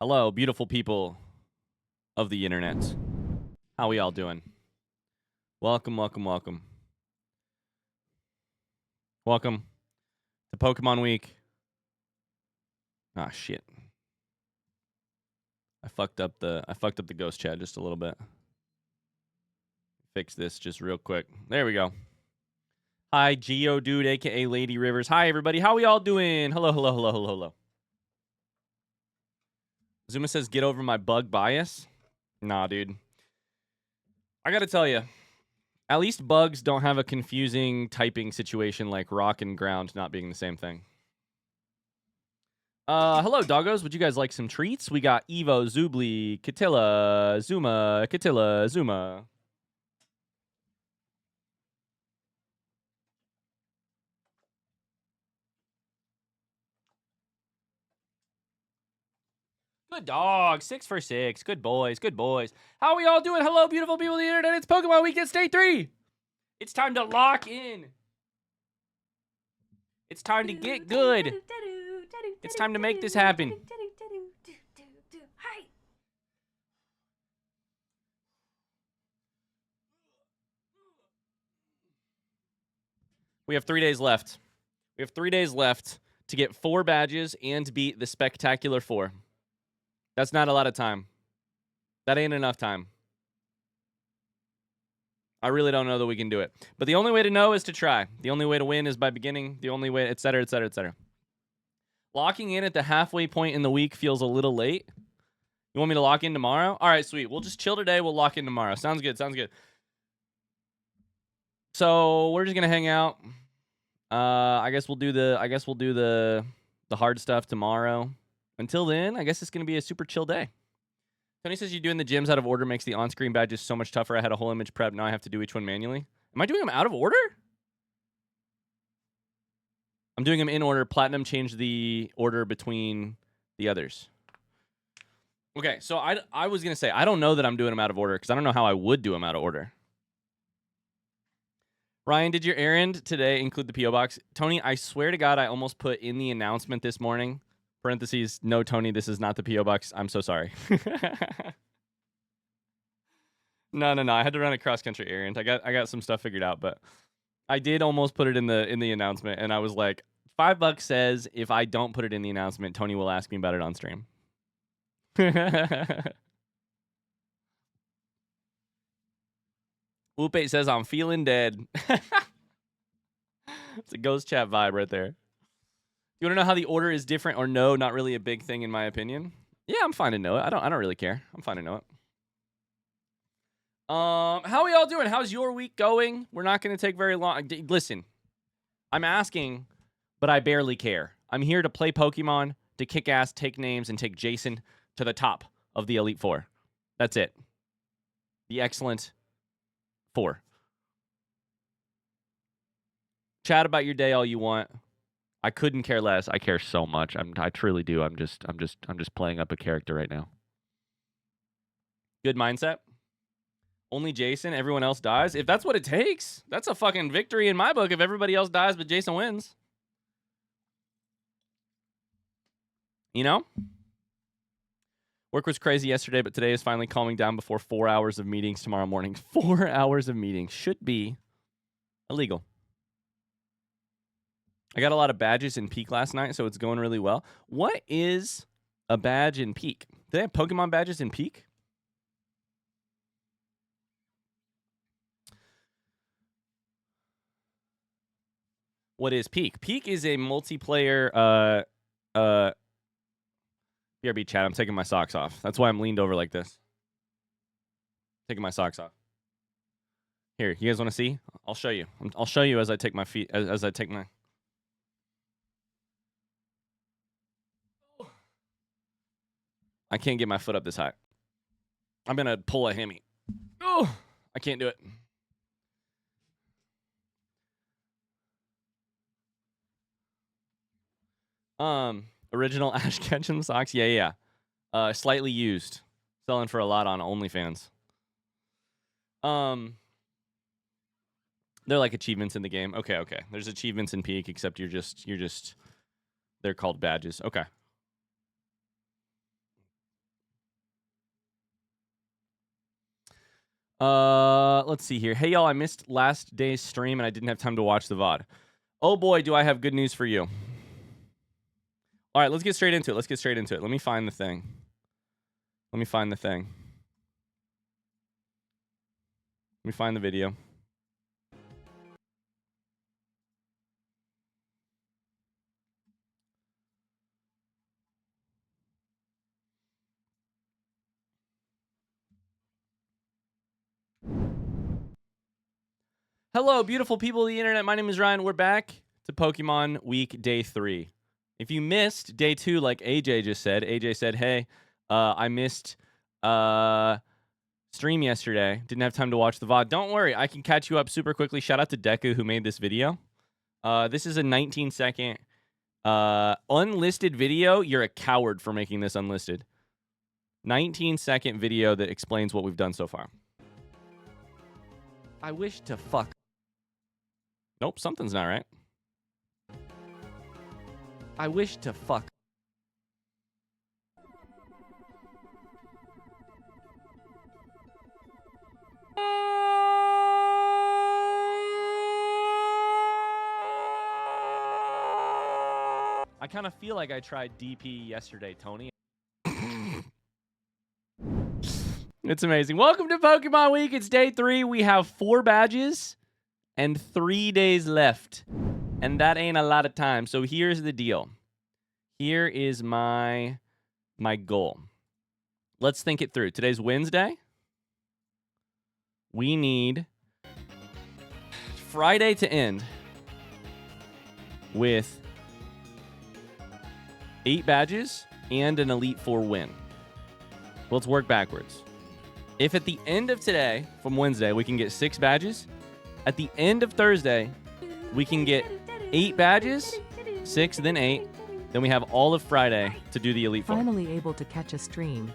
Hello, beautiful people of the internet. How we all doing? Welcome, welcome, welcome. Welcome to Pokemon Week. Ah, shit. I fucked up the ghost chat just a little bit. Fix this just real quick. There we go. Hi, Geodude, aka Lady Rivers. Hi, everybody. How we all doing? Hello, hello, hello, hello, hello. Zuma says, get over my bug bias. Nah, dude. I gotta tell you, at least bugs don't have a confusing typing situation like rock and ground not being the same thing. Hello, doggos. Would you guys like some treats? We got Evo, Zubli, Katilla, Zuma, Katilla, Zuma. Good dog. 6 for 6. Good boys. Good boys. How are we all doing? Hello, beautiful people of the internet. It's Pokemon Weekend Day 3. It's time to lock in. It's time to get good. It's time to make this happen. We have 3 days left. We have 3 days left to get 4 badges and beat the Spectacular 4. That's not a lot of time. That ain't enough time. I really don't know that we can do it. But the only way to know is to try. The only way to win is by beginning. The only way, etc., etc., etc. Locking in at the halfway point in the week feels a little late. You want me to lock in tomorrow? All right, sweet. We'll just chill today. We'll lock in tomorrow. Sounds good. Sounds good. So we're just gonna hang out. I guess we'll do the hard stuff tomorrow. Until then, I guess it's gonna be a super chill day. Tony says you doing the gyms out of order makes the on-screen badges so much tougher. I had a whole image prep. Now I have to do each one manually. Am I doing them out of order? I'm doing them in order. Platinum changed the order between the others. Okay, so I was gonna say I don't know that I'm doing them out of order because I don't know how I would do them out of order. Ryan, did your errand today include the P.O. box? Tony, I swear to God, I almost put in the announcement this morning. Parentheses, no, Tony, this is not the P.O. box. I'm so sorry. No. I had to run a cross-country errand. I got some stuff figured out, but I did almost put it in the announcement, and I was like, $5 says if I don't put it in the announcement, Tony will ask me about it on stream. Whoop8 says I'm feeling dead. It's a ghost chat vibe right there. You want to know how the order is different or no? Not really a big thing in my opinion. Yeah, I'm fine to know it. I don't really care. I'm fine to know it. How are we all doing? How's your week going? We're not going to take very long. Listen, I'm asking, but I barely care. I'm here to play Pokemon, to kick ass, take names, and take Jason to the top of the Elite Four. That's it. The excellent 4. Chat about your day all you want. I couldn't care less. I care so much. I truly do. I'm just playing up a character right now. Good mindset. Only Jason, everyone else dies. If that's what it takes, that's a fucking victory in my book if everybody else dies but Jason wins. You know? Work was crazy yesterday, but today is finally calming down before 4 hours of meetings tomorrow morning. 4 hours of meetings should be illegal. I got a lot of badges in Peak last night, so it's going really well. What is a badge in Peak? Do they have Pokemon badges in Peak? What is Peak? Peak is a multiplayer BRB chat. I'm taking my socks off. That's why I'm leaned over like this. Taking my socks off. Here, you guys want to see? I'll show you. I'll show you as I take my feet as I take my I can't get my foot up this high. I'm going to pull a hammy. Oh, I can't do it. Original Ash Ketchum socks. Yeah. Slightly used. Selling for a lot on OnlyFans. They're like achievements in the game. Okay. There's achievements in Peak, except you're just they're called badges. Okay. Let's see here. Hey, y'all, I missed last day's stream, and I didn't have time to watch the VOD. Oh, boy, do I have good news for you. All right, let's get straight into it. Let me find the thing. Let me find the video. Hello, beautiful people of the internet. My name is Ryan. We're back to Pokemon Week Day 3. If you missed Day 2, like AJ just said, AJ said, hey, I missed stream yesterday. Didn't have time to watch the VOD. Don't worry. I can catch you up super quickly. Shout out to Deku who made this video. This is a 19-second unlisted video. You're a coward for making this unlisted. 19-second video that explains what we've done so far. I wish to fuck. Nope, something's not right. I wish to fuck. I kind of feel like I tried DP yesterday, Tony. It's amazing. Welcome to Pokemon Week. It's day 3. We have 4 badges and 3 days left. And that ain't a lot of time. So here's the deal. Here is my goal. Let's think it through. Today's Wednesday. We need Friday to end with 8 badges and an Elite 4 win. Let's work backwards. If at the end of today, from Wednesday, we can get 6 badges, at the end of Thursday, we can get 8 badges, 6, then 8, then we have all of Friday to do the Elite 4. Finally able to catch a stream.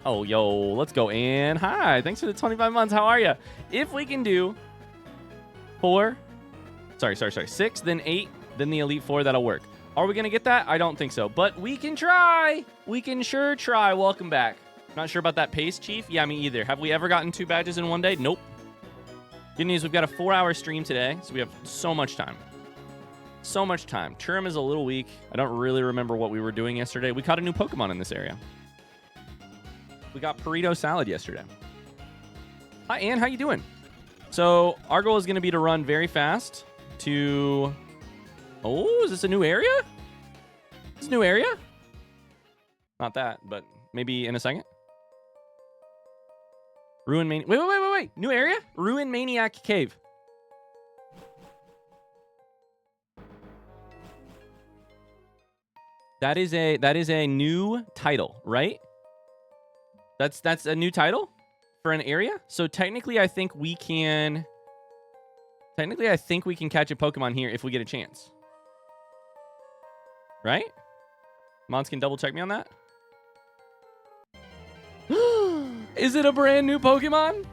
Oh, yo, let's go. And hi, thanks for the 25 months. How are you? If we can do 6, then 8, then the Elite 4, that'll work. Are we going to get that? I don't think so, but we can try. We can sure try. Welcome back. Not sure about that pace, Chief. Yeah, me either. Have we ever gotten 2 badges in one day? Nope. Good news, we've got a 4-hour stream today, so we have so much time. So much time. Churm is a little weak. I don't really remember what we were doing yesterday. We caught a new Pokemon in this area. We got burrito salad yesterday. Hi, Ann. How you doing? So our goal is going to be to run very fast to... Oh, is this a new area? Is this a new area? Not that, but maybe in a second. Ruin Maniac. Wait. New area? Ruin Maniac Cave. That is a new title, right? That's a new title for an area. So technically, I think we can catch a Pokemon here if we get a chance. Right? Mons can double check me on that. Is it a brand new Pokemon?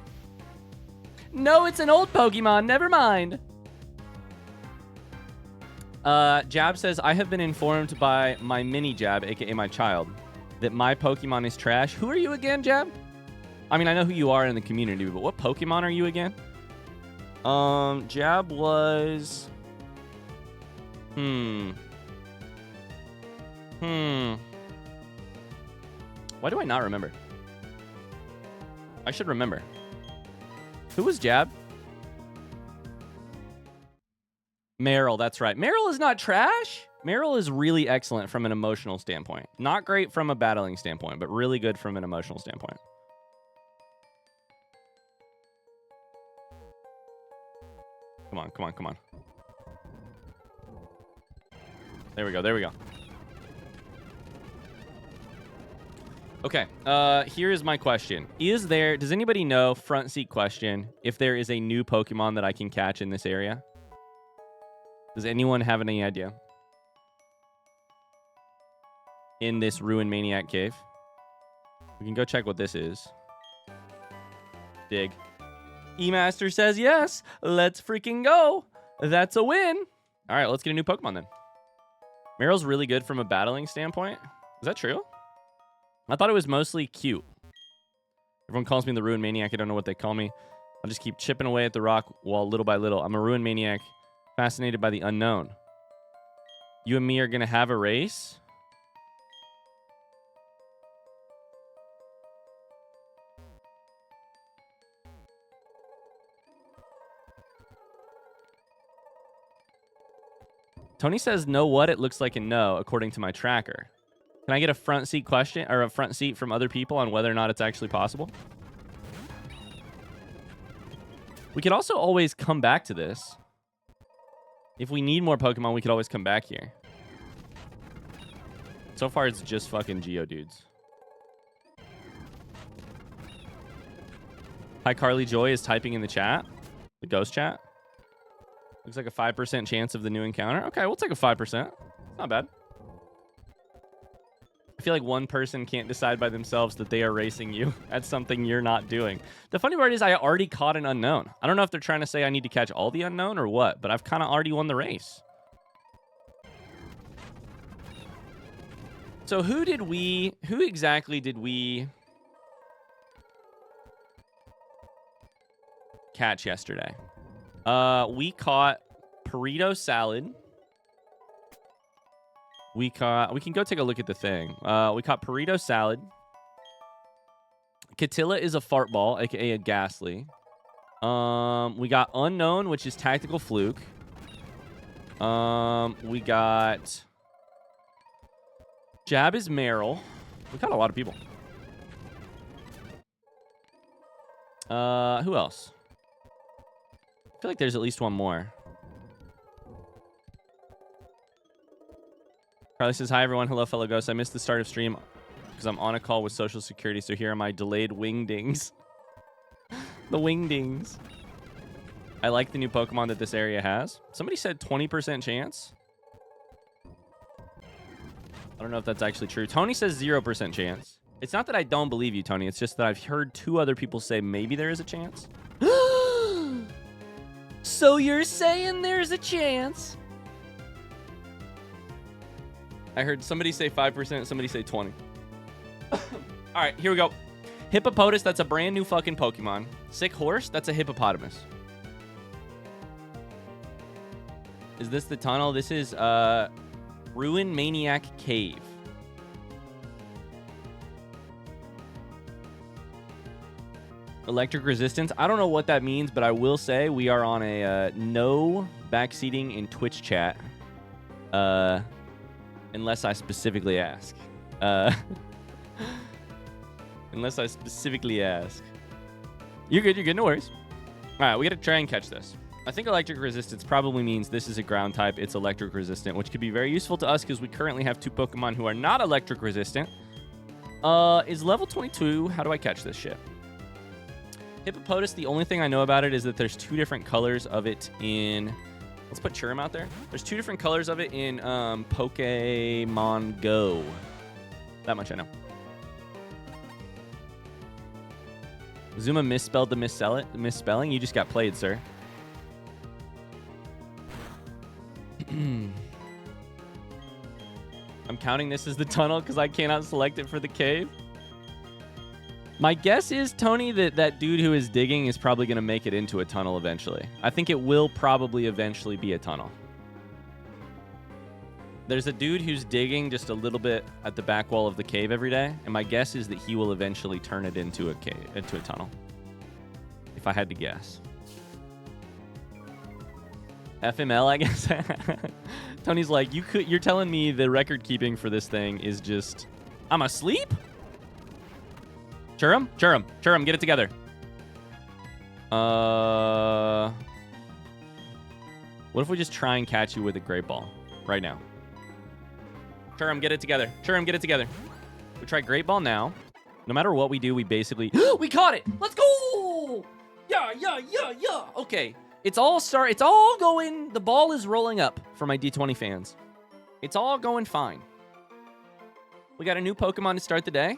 No, it's an old Pokemon. Never mind. Jab says, I have been informed by my mini Jab, aka my child, that my Pokemon is trash. Who are you again, Jab? I mean, I know who you are in the community, but what Pokemon are you again? Jab was... Why do I not remember? I should remember. Who was Jab? Meryl, that's right. Meryl is not trash. Meryl is really excellent from an emotional standpoint. Not great from a battling standpoint, but really good from an emotional standpoint. Come on. There we go. Okay, here is my question. Does anybody know, front seat question, if there is a new Pokemon that I can catch in this area? Does anyone have any idea? In this Ruin Maniac Cave. We can go check what this is. Dig. E-Master says yes. Let's freaking go. That's a win. All right, let's get a new Pokemon then. Meryl's really good from a battling standpoint. Is that true? I thought it was mostly cute. Everyone calls me the Ruin Maniac. I don't know what they call me. I'll just keep chipping away at the rock while little by little. I'm a Ruin Maniac, fascinated by the unknown. You and me are going to have a race? Tony says no what? It looks like a no, according to my tracker. Can I get a front seat question or a front seat from other people on whether or not it's actually possible? We could also always come back to this. If we need more Pokemon, we could always come back here. So far, it's just fucking Geodudes. Hi, Carly Joy is typing in the chat. The ghost chat. Looks like a 5% chance of the new encounter. Okay, we'll take a 5%. Not bad. I feel like one person can't decide by themselves that they are racing you at something you're not doing. The funny part is I already caught an unknown. I don't know if they're trying to say I need to catch all the unknown or what, but I've kind of already won the race. So who exactly did we catch yesterday? We caught Burrito Salad. We can go take a look at the thing. We caught Burrito Salad. Catilla is a fart ball, aka a Ghastly. We got Unknown, which is Tactical Fluke. We got Jab is Meryl. We caught a lot of people. Who else? I feel like there's at least one more. Carly says, hi, everyone. Hello, fellow ghosts. I missed the start of stream because I'm on a call with Social Security, so here are my delayed wingdings. The wingdings. I like the new Pokemon that this area has. Somebody said 20% chance. I don't know if that's actually true. Tony says 0% chance. It's not that I don't believe you, Tony. It's just that I've heard 2 other people say maybe there is a chance. So you're saying there's a chance? I heard somebody say 5%, somebody say 20. All right, here we go. Hippopotas, that's a brand new fucking Pokemon. Sick Horse, that's a hippopotamus. Is this the tunnel? This is Ruin Maniac Cave. Electric resistance. I don't know what that means, but I will say we are on a no backseating in Twitch chat. Unless I specifically ask. Unless I specifically ask. You're good, no worries. All right, we got to try and catch this. I think electric resistance probably means this is a ground type. It's electric resistant, which could be very useful to us because we currently have 2 Pokemon who are not electric resistant. Is level 22. How do I catch this shit? Hippopotas, the only thing I know about it is that there's 2 different colors of it in... Let's put Churrum out there. There's 2 different colors of it in Pokemon Go. That much I know. Zuma misspelled the misspelling. You just got played, sir. I'm counting this as the tunnel because I cannot select it for the cave. My guess is, Tony, that that dude who is digging is probably going to make it into a tunnel eventually. I think it will probably eventually be a tunnel. There's a dude who's digging just a little bit at the back wall of the cave every day, and my guess is that he will eventually turn it into a cave, into a tunnel. If I had to guess. FML, I guess. Tony's like, you're telling me the record keeping for this thing is just, I'm asleep? Churrum, get it together. What if we just try and catch you with a great ball right now? Churrum, get it together. We try great ball now. No matter what we do, we basically... We caught it! Let's go! Yeah. Okay. It's all going... The ball is rolling up for my D20 fans. It's all going fine. We got a new Pokemon to start the day.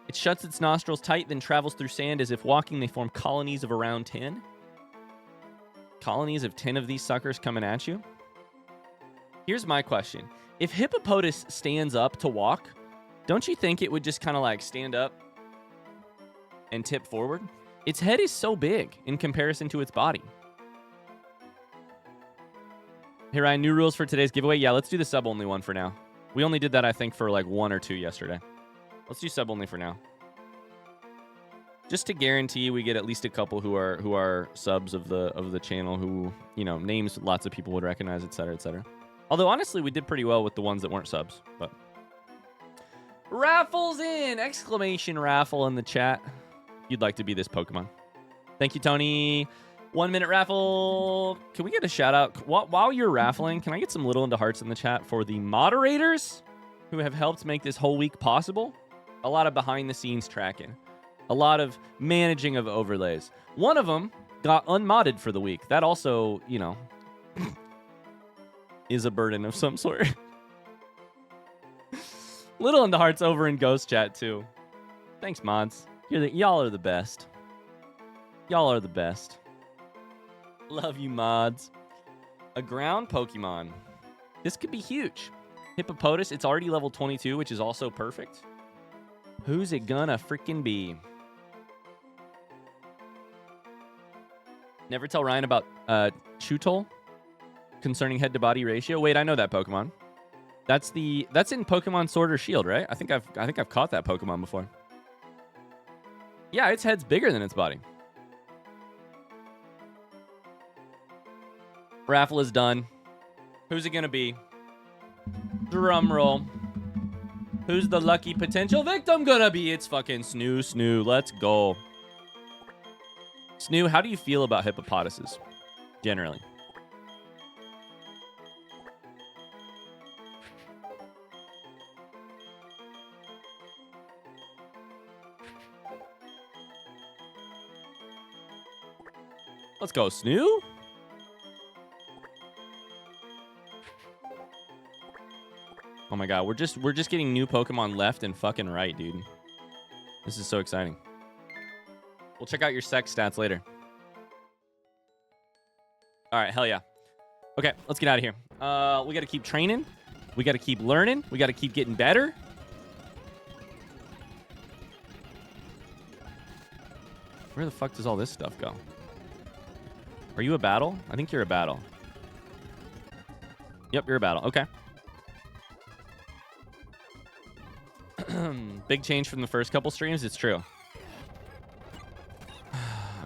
It shuts its nostrils tight, then travels through sand as if walking. They form colonies of around 10. Colonies of 10 of these suckers coming at you. Here's my question. If Hippopotas stands up to walk, don't you think it would just kind of like stand up and tip forward, its head is so big in comparison to its body. Hey, Ryan, new rules for today's giveaway. Yeah, let's do the sub-only one for now. We only did that, I think, for like 1 or 2 yesterday. Let's do sub-only for now. Just to guarantee we get at least a couple who are subs of the channel who, you know, names lots of people would recognize, etc., etc. Although, honestly, we did pretty well with the ones that weren't subs. But raffles in! Exclamation raffle in the chat. If you'd like to be this Pokemon. Thank you, Tony. 1 minute raffle. Can we get a shout out? While you're raffling, can I get some little into hearts in the chat for the moderators who have helped make this whole week possible? A lot of behind the scenes tracking. A lot of managing of overlays. One of them got unmodded for the week. That also, you know, is a burden of some sort. Little into hearts over in Ghost Chat too. Thanks, mods. Y'all are the best. Y'all are the best. Love you, mods. A ground Pokemon. This could be huge. Hippopotas, it's already level 22, which is also perfect. Who's it gonna freaking be? Never tell Ryan about Chutol concerning head-to-body ratio. Wait, I know that Pokemon. That's in Pokemon Sword or Shield, right? I think I've caught that Pokemon before. Yeah, its head's bigger than its body. Raffle is done. Who's it gonna be? Drum roll. Who's the lucky potential victim gonna be? It's fucking Snoo. Let's go. Snoo, how do you feel about hippopotases? Generally. Let's go, Snoo. Oh my god, we're just getting new Pokemon left and fucking right, dude. This is so exciting. We'll check out your sex stats later. All right, hell yeah. Okay, let's get out of here. We got to keep training. We got to keep learning. We got to keep getting better. Where the fuck does all this stuff go? Are you a battle? I think you're a battle. Yep, you're a battle. Okay. Big change from the first couple streams. It's true.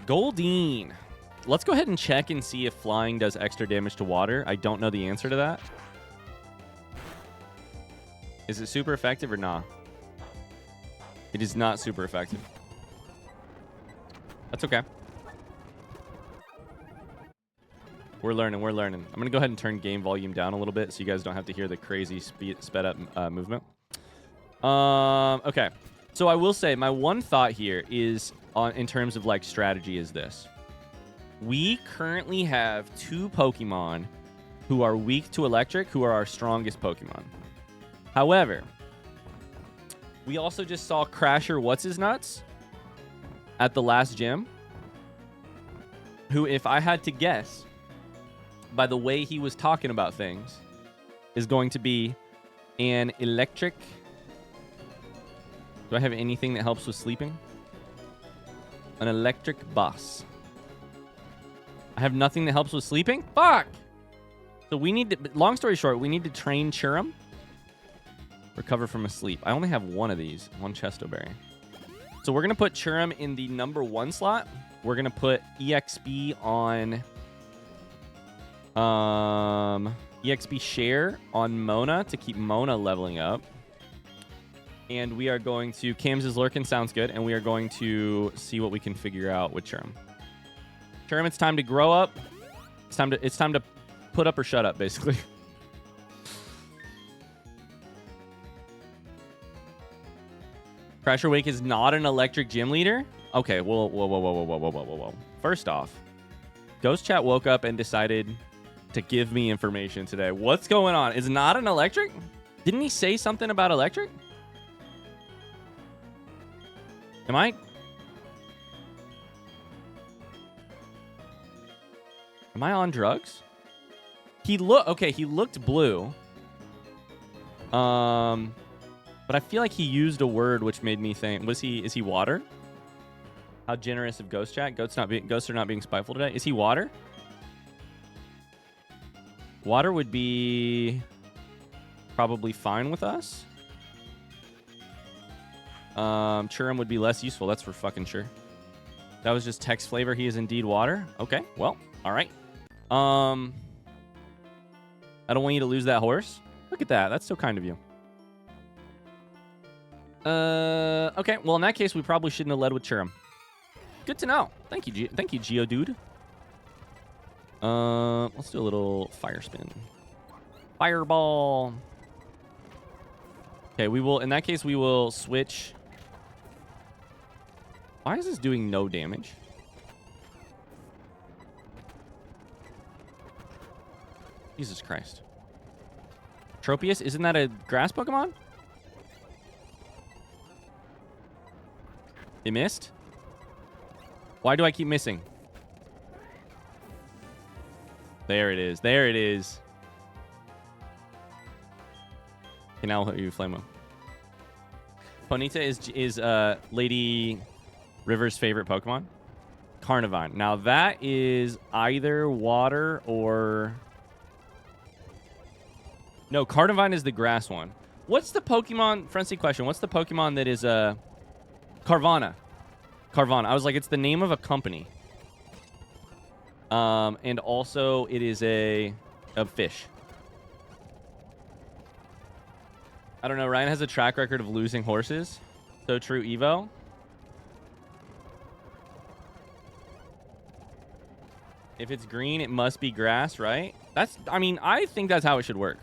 Goldeen. Let's go ahead and check and see if flying does extra damage to water. I don't know the answer to that. Is it super effective or not? It is not super effective. That's okay. We're learning. I'm going to go ahead and turn game volume down a little bit so you guys don't have to hear the crazy sped up movement. Okay. So I will say my one thought here is in terms of like strategy is this. We currently have 2 Pokemon who are weak to electric, who are our strongest Pokemon. However, we also just saw Crasher What's-His-Nuts at the last gym, who, if I had to guess, by the way he was talking about things, is going to be an electric... Do I have anything that helps with sleeping? An electric boss. I have nothing that helps with sleeping? Fuck! So we need to... Long story short, we need to train Churum. Recover from a sleep. I only have 1 of these. 1 Chesto Berry. So we're going to put Churum in the number 1 slot. We're going to put EXP on... EXP share on Mona to keep Mona leveling up. And we are going to... Cams is lurking. Sounds good. And we are going to see what we can figure out with Churum. Churum, it's time to grow up. It's time to put up or shut up, basically. Crasher Wake is not an electric gym leader? Okay, whoa. First off, Ghost Chat woke up and decided to give me information today. What's going on? Is not an electric? Didn't he say something about electric? Am I on drugs? He looked blue. But I feel like he used a word which made me think, is he water? How generous of Ghost chat. Ghosts are not being spiteful today. Is he water? Water would be probably fine with us. Churum would be less useful. That's for fucking sure. That was just text flavor. He is indeed water. Okay. Well, all right. I don't want you to lose that horse. Look at that. That's so kind of you. Okay. Well, in that case, we probably shouldn't have led with Churum. Good to know. Thank you, thank you, Geodude. Let's do a little fire spin. Fireball. Okay, we will. In that case, we will switch. Why is this doing no damage? Jesus Christ. Tropius, isn't that a grass Pokemon? You missed? Why do I keep missing? There it is. There it is. Okay, now I'll hit you, Flamo. Ponyta is Lady River's favorite Pokemon. Carnivine. Now that is either water or... No, Carnivine is the grass one. What's the Pokemon... Frenzy question. What's the Pokemon that is... Carvana. Carvana. I was like, it's the name of a company. And also, it is a fish. I don't know. Ryan has a track record of losing horses. So true, Evo. If it's green, it must be grass, right? I mean, I think that's how it should work.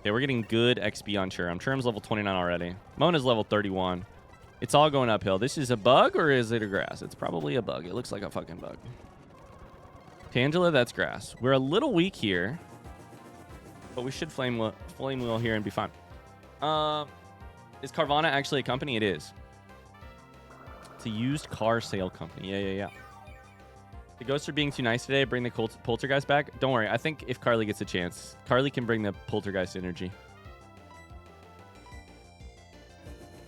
Okay, we're getting good XP on Churum. Churum's level 29 already. Mona's level 31. It's all going uphill. This is a bug or is it a grass? It's probably a bug. It looks like a fucking bug. Tangela, that's grass. We're a little weak here, but we should flame wheel here and be fine. Is Carvana actually a company? It is. It's a used car sale company. Yeah. The ghosts are being too nice today. Bring the poltergeist back. Don't worry. I think if Carly gets a chance, Carly can bring the poltergeist energy.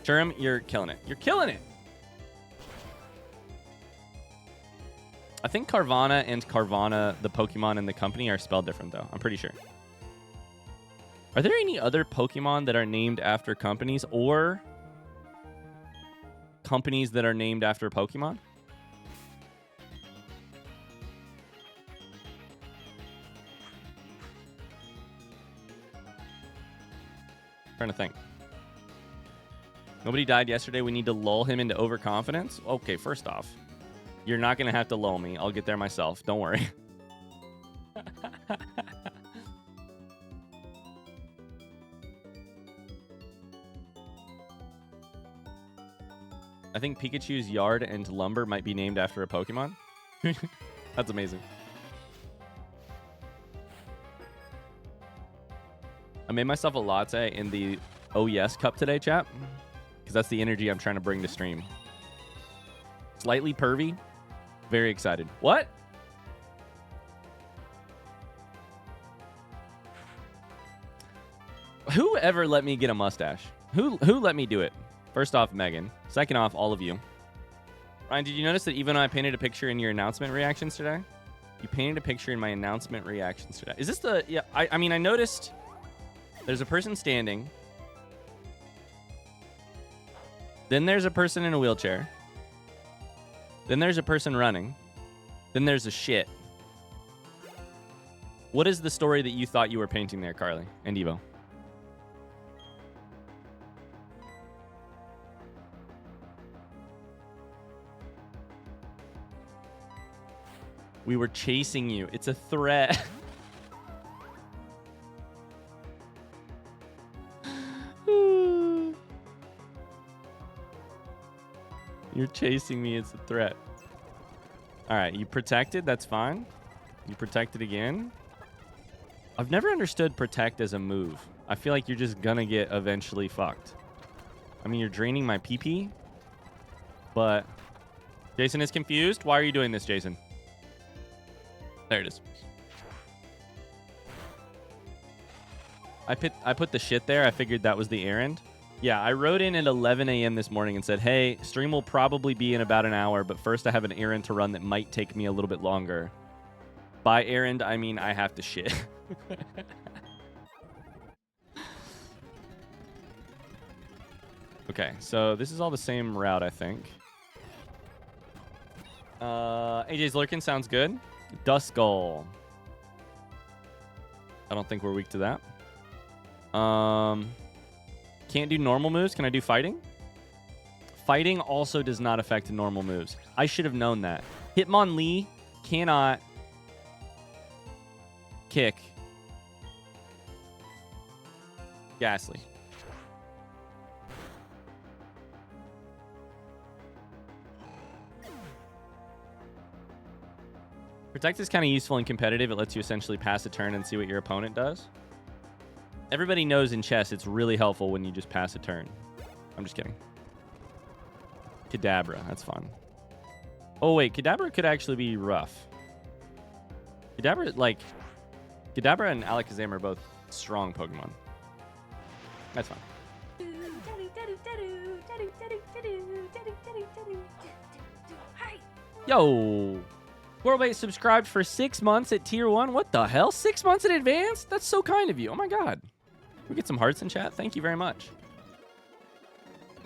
Churum, you're killing it. You're killing it. I think Carvana and Carvana, the Pokemon and the company, are spelled different, though. I'm pretty sure. Are there any other Pokemon that are named after companies or companies that are named after Pokemon? Trying to think. Nobody died yesterday. We need to lull him into overconfidence. Okay, first off, you're not going to have to lull me. I'll get there myself. Don't worry. I think Pikachu's yard and lumber might be named after a Pokemon. That's amazing. I made myself a latte in the Oh Yes cup today, chat. Because that's the energy I'm trying to bring to stream. Slightly pervy. Very excited. What? Who ever let me get a mustache? Who let me do it? First off, Megan. Second off, all of you. Ryan, did you notice that even though I painted a picture in your announcement reactions today? You painted a picture in my announcement reactions today. Is this the... Yeah, I mean, I noticed... There's a person standing. Then there's a person in a wheelchair. Then there's a person running. Then there's a shit. What is the story that you thought you were painting there, Carly and Evo? We were chasing you. It's a threat. You're chasing me. It's a threat. All right. You protected. That's fine. You protected again. I've never understood protect as a move. I feel like you're just going to get eventually fucked. I mean, you're draining my PP. But Jason is confused. Why are you doing this, Jason? There it is. I put the shit there. I figured that was the errand. Yeah, I wrote in at 11 a.m. this morning and said, hey, stream will probably be in about an hour, but first I have an errand to run that might take me a little bit longer. By errand, I mean I have to shit. Okay, so this is all the same route, I think. AJ's Lurkin sounds good. Duskull. I don't think we're weak to that. Can't do normal moves. Can I do fighting? Fighting also does not affect normal moves. I should have known that. Hitmonlee cannot kick Ghastly. Protect is kind of useful and competitive. It lets you essentially pass a turn and see what your opponent does. Everybody knows in chess it's really helpful when you just pass a turn. I'm just kidding. Kadabra, that's fun. Oh wait, Kadabra could actually be rough. Kadabra and Alakazam are both strong Pokemon. That's fine. Yo! Squirrelbait subscribed for 6 months at tier 1. What the hell? 6 months in advance? That's so kind of you. Oh my god. We get some hearts in chat? Thank you very much.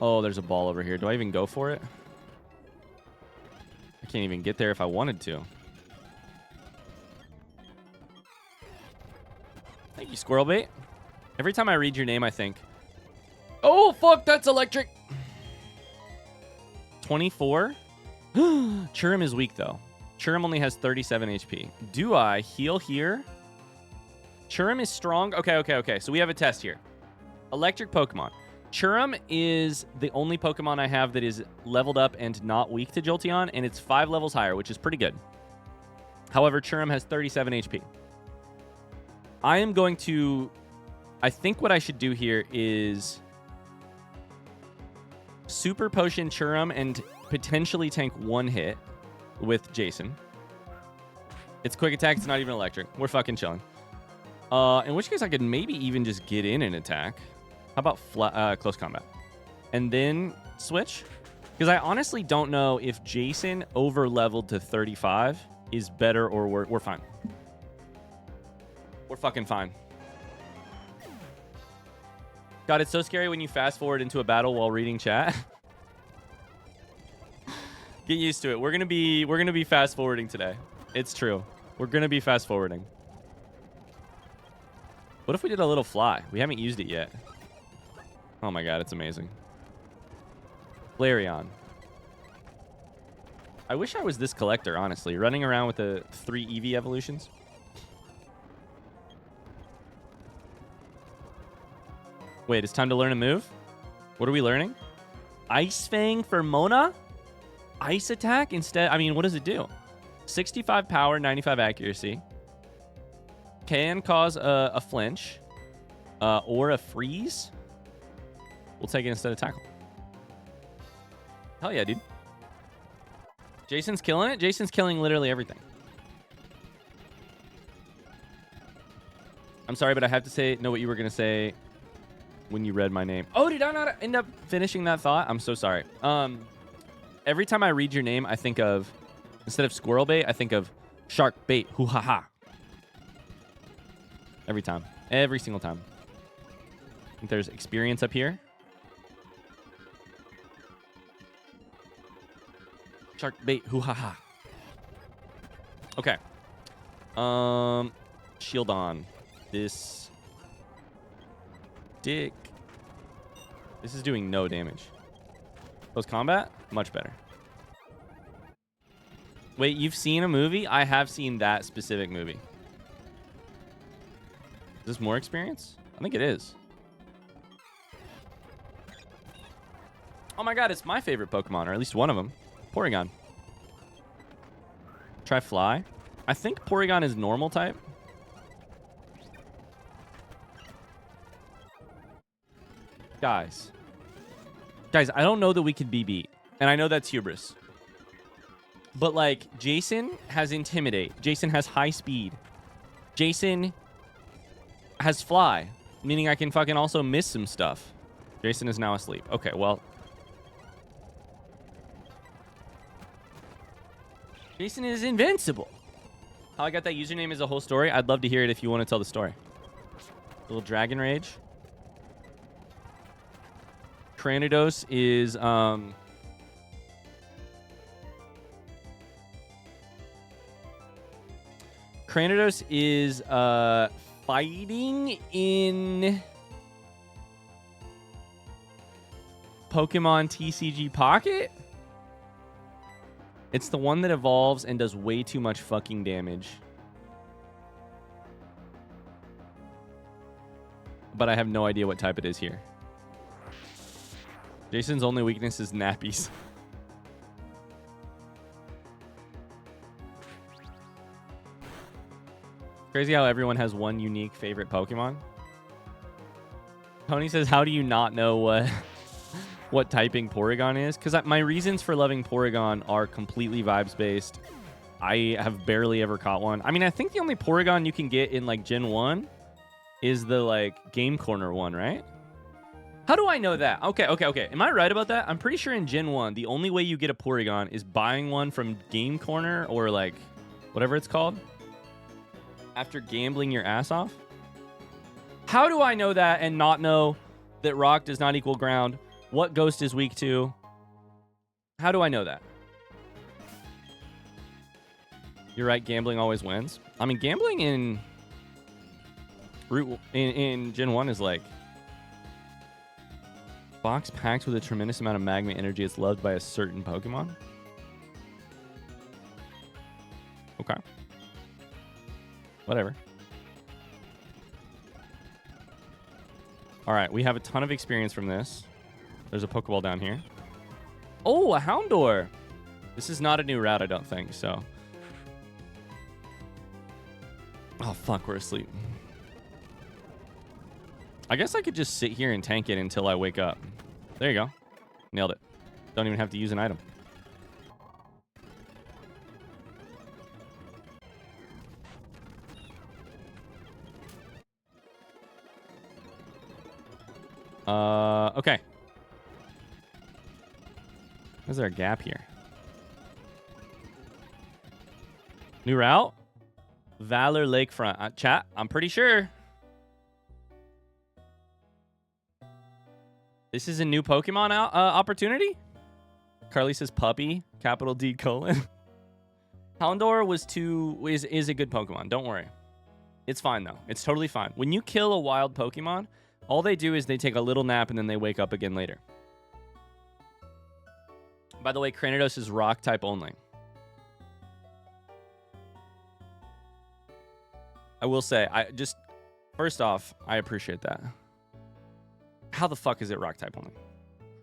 Oh, there's a ball over here. Do I even go for it? I can't even get there if I wanted to. Thank you, Squirrelbait. Every time I read your name, I think, oh, fuck, that's electric. 24? Churim is weak, though. Churim only has 37 HP. Do I heal here? Churim is strong. Okay. So we have a test here. Electric Pokemon. Churim is the only Pokemon I have that is leveled up and not weak to Jolteon, and it's 5 levels higher, which is pretty good. However, Churim has 37 HP. I am going to... I think what I should do here is Super Potion Churim and potentially tank 1 hit with Jason. It's quick attack. It's not even electric. We're fucking chilling. In which case I could maybe even just get in and attack. How about close combat? And then switch? Because I honestly don't know if Jason over leveled to 35 is better or worse. We're fine. We're fucking fine. God, it's so scary when you fast forward into a battle while reading chat. Get used to it. We're gonna be fast forwarding today. It's true. We're gonna be fast forwarding. What if we did a little fly? We haven't used it yet. Oh my god, it's amazing. Flareon. I wish I was this collector, honestly. Running around with the 3 Eevee evolutions. Wait, it's time to learn a move? What are we learning? Ice Fang for Mona? Ice attack instead? I mean, what does it do? 65 power, 95 accuracy. Can cause a flinch. Or a freeze. We'll take it instead of tackle. Hell yeah, dude. Jason's killing it. Jason's killing literally everything. I'm sorry, but I have to know what you were going to say when you read my name. Oh, did I not end up finishing that thought? I'm so sorry. Every time I read your name, I think of, instead of squirrel bait, I think of shark bait. Hoo ha ha. Every time. Every single time. I think there's experience up here. Shark bait. Hoo ha ha. Okay. Shield on. This dick. This is doing no damage. Close combat? Much better. Wait, you've seen a movie? I have seen that specific movie. Is this more experience? I think it is. Oh my god, it's my favorite Pokemon, or at least one of them. Porygon. Try Fly. I think Porygon is normal type. Guys, I don't know that we could be beat. And I know that's hubris. But, like, Jason has Intimidate. Jason has High Speed. Jason has Fly, meaning I can fucking also miss some stuff. Jason is now asleep. Okay, well. Jason is invincible. How I got that username is a whole story. I'd love to hear it if you want to tell the story. Little dragon rage. Cranidos is Cranidos is fighting in Pokemon TCG Pocket. It's the one that evolves and does way too much fucking damage. But I have no idea what type it is here. Jason's only weakness is nappies. Crazy how everyone has one unique favorite Pokemon. Tony says, how do you not know what typing Porygon is? Because my reasons for loving Porygon are completely vibes based. I have barely ever caught one. I mean, I think the only Porygon you can get in like Gen 1 is the like Game Corner one, right? How do I know that? Okay. Am I right about that? I'm pretty sure in Gen 1, the only way you get a Porygon is buying one from Game Corner or like whatever it's called after gambling your ass off. How do I know that and not know that rock does not equal ground? What ghost is weak to? How do I know that? You're right, gambling always wins. I mean, gambling in Gen 1 is like box packed with a tremendous amount of magma energy. It's loved by a certain Pokemon. Okay. Whatever. All right, we have a ton of experience from this. There's a Pokeball down here. Oh, a Houndour. This is not a new route, I don't think, so. Oh, fuck, we're asleep. I guess I could just sit here and tank it until I wake up. There you go. Nailed it. Don't even have to use an item. Okay. Is there a gap here? New route? Valor Lakefront. Chat, I'm pretty sure. This is a new Pokemon opportunity? Carly says puppy, capital D colon. Houndour is a good Pokemon. Don't worry. It's fine, though. It's totally fine. When you kill a wild Pokemon, all they do is they take a little nap and then they wake up again later. By the way, Cranidos is rock type only. I will say, first off, I appreciate that. How the fuck is it rock type only?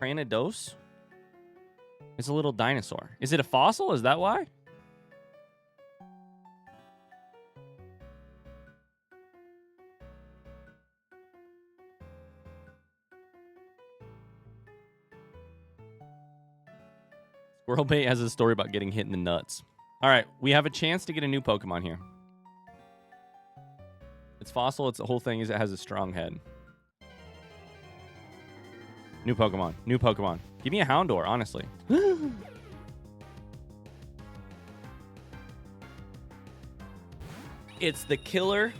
Cranidos? It's a little dinosaur. Is it a fossil? Is that why? Squirrel Bait has a story about getting hit in the nuts. All right, we have a chance to get a new Pokemon here. It's fossil. It's the whole thing is it has a strong head. New Pokemon. New Pokemon. Give me a Houndour, honestly. It's the killer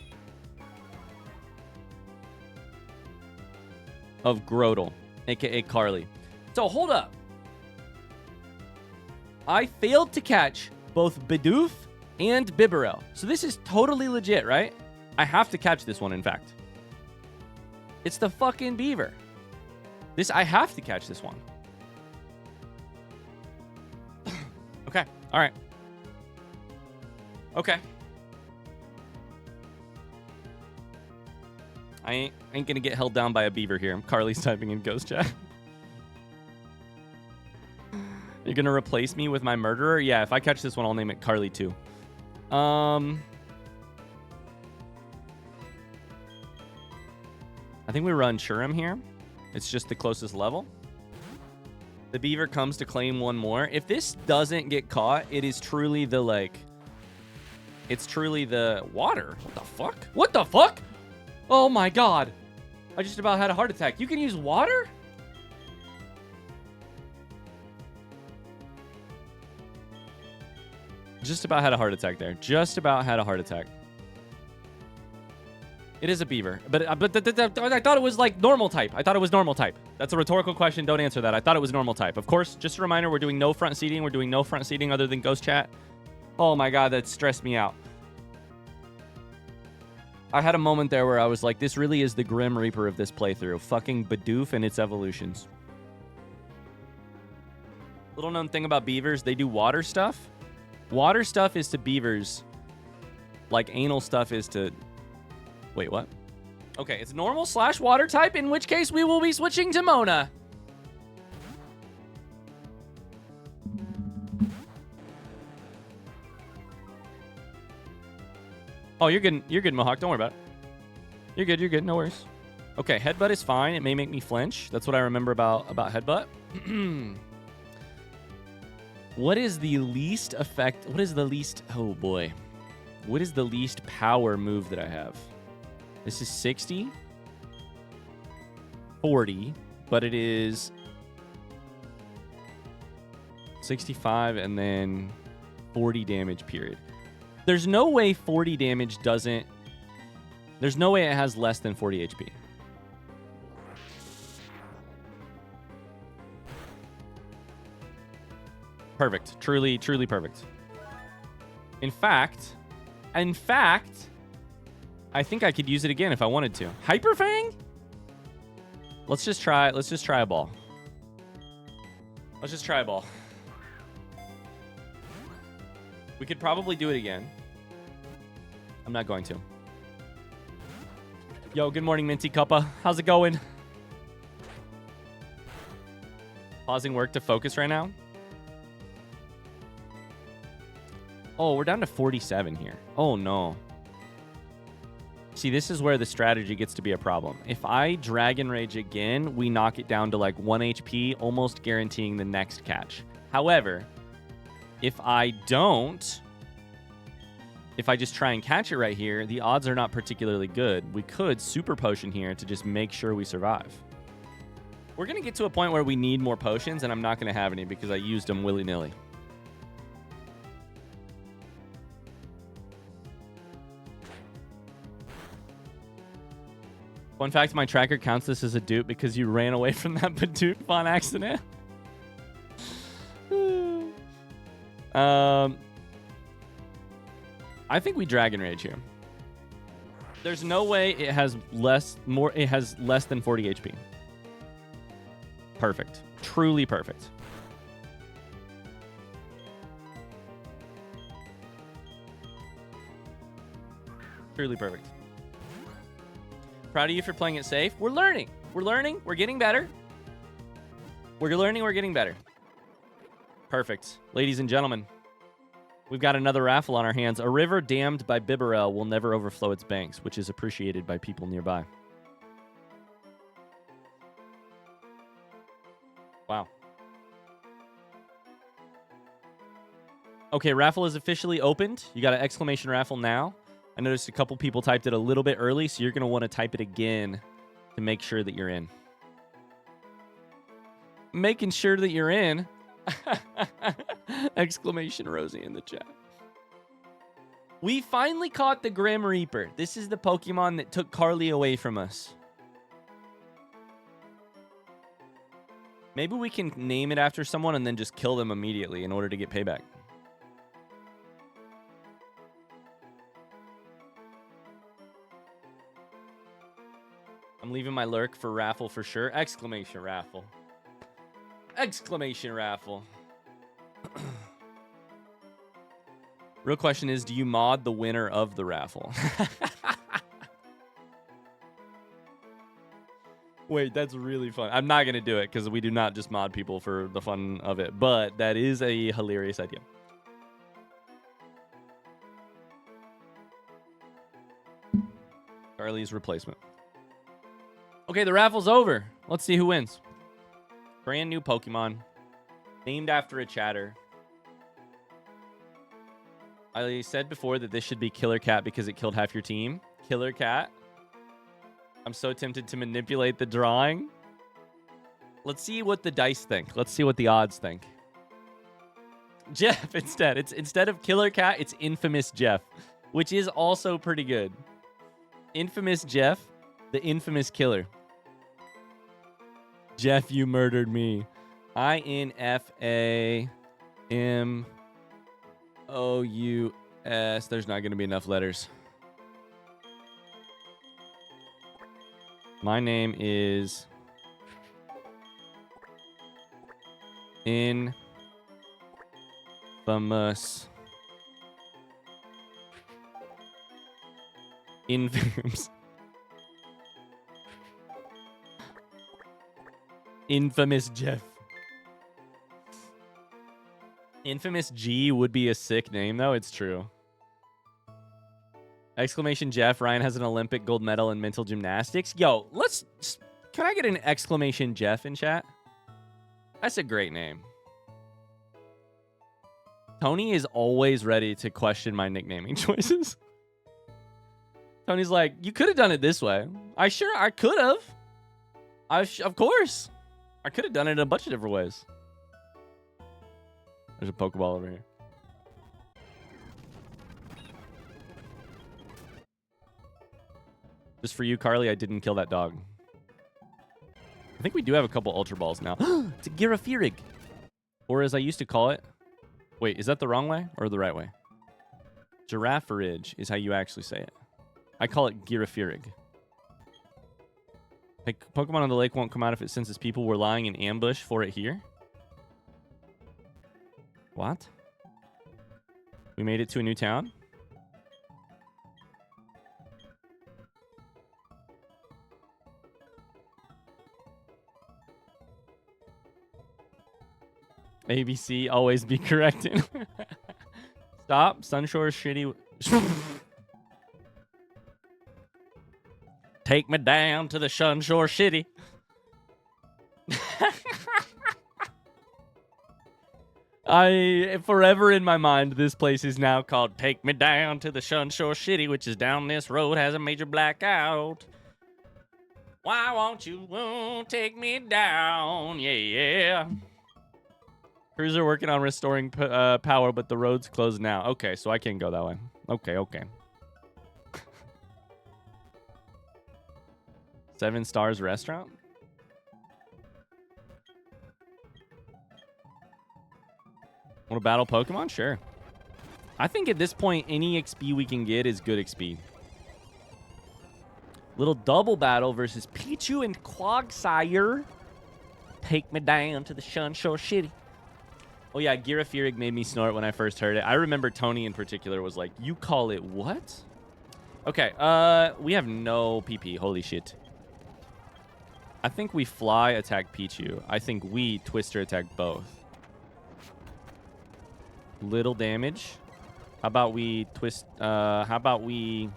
of Grotle, aka Carly. So hold up. I failed to catch both Bidoof and Bibarel. So this is totally legit, right? I have to catch this one, in fact. It's the fucking beaver. I have to catch this one. Okay. All right. Okay. I ain't gonna get held down by a beaver here. Carly's typing in ghost chat. You're gonna replace me with my murderer? Yeah, if I catch this one, I'll name it Carly too. I think we run Shurim here. It's just the closest level. The beaver comes to claim one more. If this doesn't get caught, it is truly the like... It's truly the water. What the fuck? What the fuck? Oh my god. I just about had a heart attack. You can use water? Just about had a heart attack there. Just about had a heart attack. It is a beaver. But I thought it was like normal type. I thought it was normal type. That's a rhetorical question. Don't answer that. I thought it was normal type. Of course, just a reminder, we're doing no front seating. We're doing no front seating other than ghost chat. Oh my God, that stressed me out. I had a moment there where I was like, this really is the Grim Reaper of this playthrough. Fucking Bidoof and its evolutions. Little known thing about beavers, they do water stuff. Water stuff is to beavers like anal stuff is to... Wait, what? Okay, it's normal / water type, in which case we will be switching to Mona. Oh, you're good. You're good, Mohawk. Don't worry about it. You're good. You're good. No worries. Okay, headbutt is fine. It may make me flinch. That's what I remember about headbutt. What is the least effect? What is the least? Oh boy. What is the least power move that I have? This is 60, 40, but it is 65 and then 40 damage period. There's no way 40 damage doesn't... There's no way it has less than 40 HP. Perfect. Truly, truly perfect. In fact, I think I could use it again if I wanted to. Hyper Fang? Let's just try a ball. Let's just try a ball. We could probably do it again. I'm not going to. Yo, good morning, Minty Cuppa. How's it going? Pausing work to focus right now. Oh, we're down to 47 here. Oh, no. See, this is where the strategy gets to be a problem. If I Dragon Rage again, we knock it down to like 1 HP, almost guaranteeing the next catch. However, if I don't, if I just try and catch it right here, the odds are not particularly good. We could Super Potion here to just make sure we survive. We're going to get to a point where we need more potions, and I'm not going to have any because I used them willy-nilly. Fun fact, my tracker counts this as a dupe because you ran away from that Bidoof on accident. I think we Dragon Rage here. There's no way it has less than 40 HP. Perfect. Truly perfect. Truly perfect. Proud of you for playing it safe. We're learning. We're learning. We're getting better. We're learning. We're getting better. Perfect. Ladies and gentlemen, we've got another raffle on our hands. A river dammed by Bibarel will never overflow its banks, which is appreciated by people nearby. Wow. Okay, raffle is officially opened. You got an exclamation raffle now. I noticed a couple people typed it a little bit early, so you're going to want to type it again to make sure that you're in. Making sure that you're in. Exclamation Rosie in the chat. We finally caught the Grim Reaper. This is the Pokemon that took Carly away from us. Maybe we can name it after someone and then just kill them immediately in order to get payback. I'm leaving my lurk for raffle for sure. Exclamation raffle. Exclamation raffle. Real question is, do you mod the winner of the raffle? Wait, that's really fun. I'm not going to do it because we do not just mod people for the fun of it, but that is a hilarious idea. Charlie's replacement. Okay, the raffle's over. Let's see who wins. Brand new Pokemon. Named after a chatter. I said before that this should be Killer Cat because it killed half your team. Killer Cat. I'm so tempted to manipulate the drawing. Let's see what the dice think. Let's see what the odds think. Jeff instead. It's instead of Killer Cat, it's Infamous Jeff, which is also pretty good. Infamous Jeff, the infamous killer. Jeff, you murdered me. INFAMOUS. There's not going to be enough letters. My name is Infamous. Infamous Jeff. Infamous G would be a sick name, though. It's true. Exclamation Jeff. Ryan has an Olympic gold medal in mental gymnastics. Yo, can I get an exclamation Jeff in chat? That's a great name. Tony is always ready to question my nicknaming choices. Tony's like, you could have done it this way. I could have. Of course. I could have done it in a bunch of different ways. There's a Pokeball over here. Just for you, Carly, I didn't kill that dog. I think we do have a couple Ultra Balls now. It's a Girafirig. Or as I used to call it. Wait, is that the wrong way or the right way? Girafaridge is how you actually say it. I call it Girafirig. Like, Pokemon on the lake won't come out if it senses people were lying in ambush for it here. What? We made it to a new town? ABC, always be corrected. Stop. Sunshore's shitty. Take me down to the Sunshore Shitty. Forever in my mind, this place is now called Take Me Down to the Sunshore Shitty, which is down this road, has a major blackout. Why won't you take me down? Yeah. Crews are working on restoring power, but the road's closed now. Okay, so I can't go that way. Okay. 7 Stars Restaurant? Want to battle Pokemon? Sure. I think at this point, any XP we can get is good XP. Little double battle versus Pichu and Quagsire. Take me down to the Sunshore Shitty. Oh yeah, Girafirig made me snort when I first heard it. I remember Tony in particular was like, you call it what? Okay, we have no PP. Holy shit. I think we fly attack Pichu. I think we Twister attack both. Little damage. How about we twist? How about we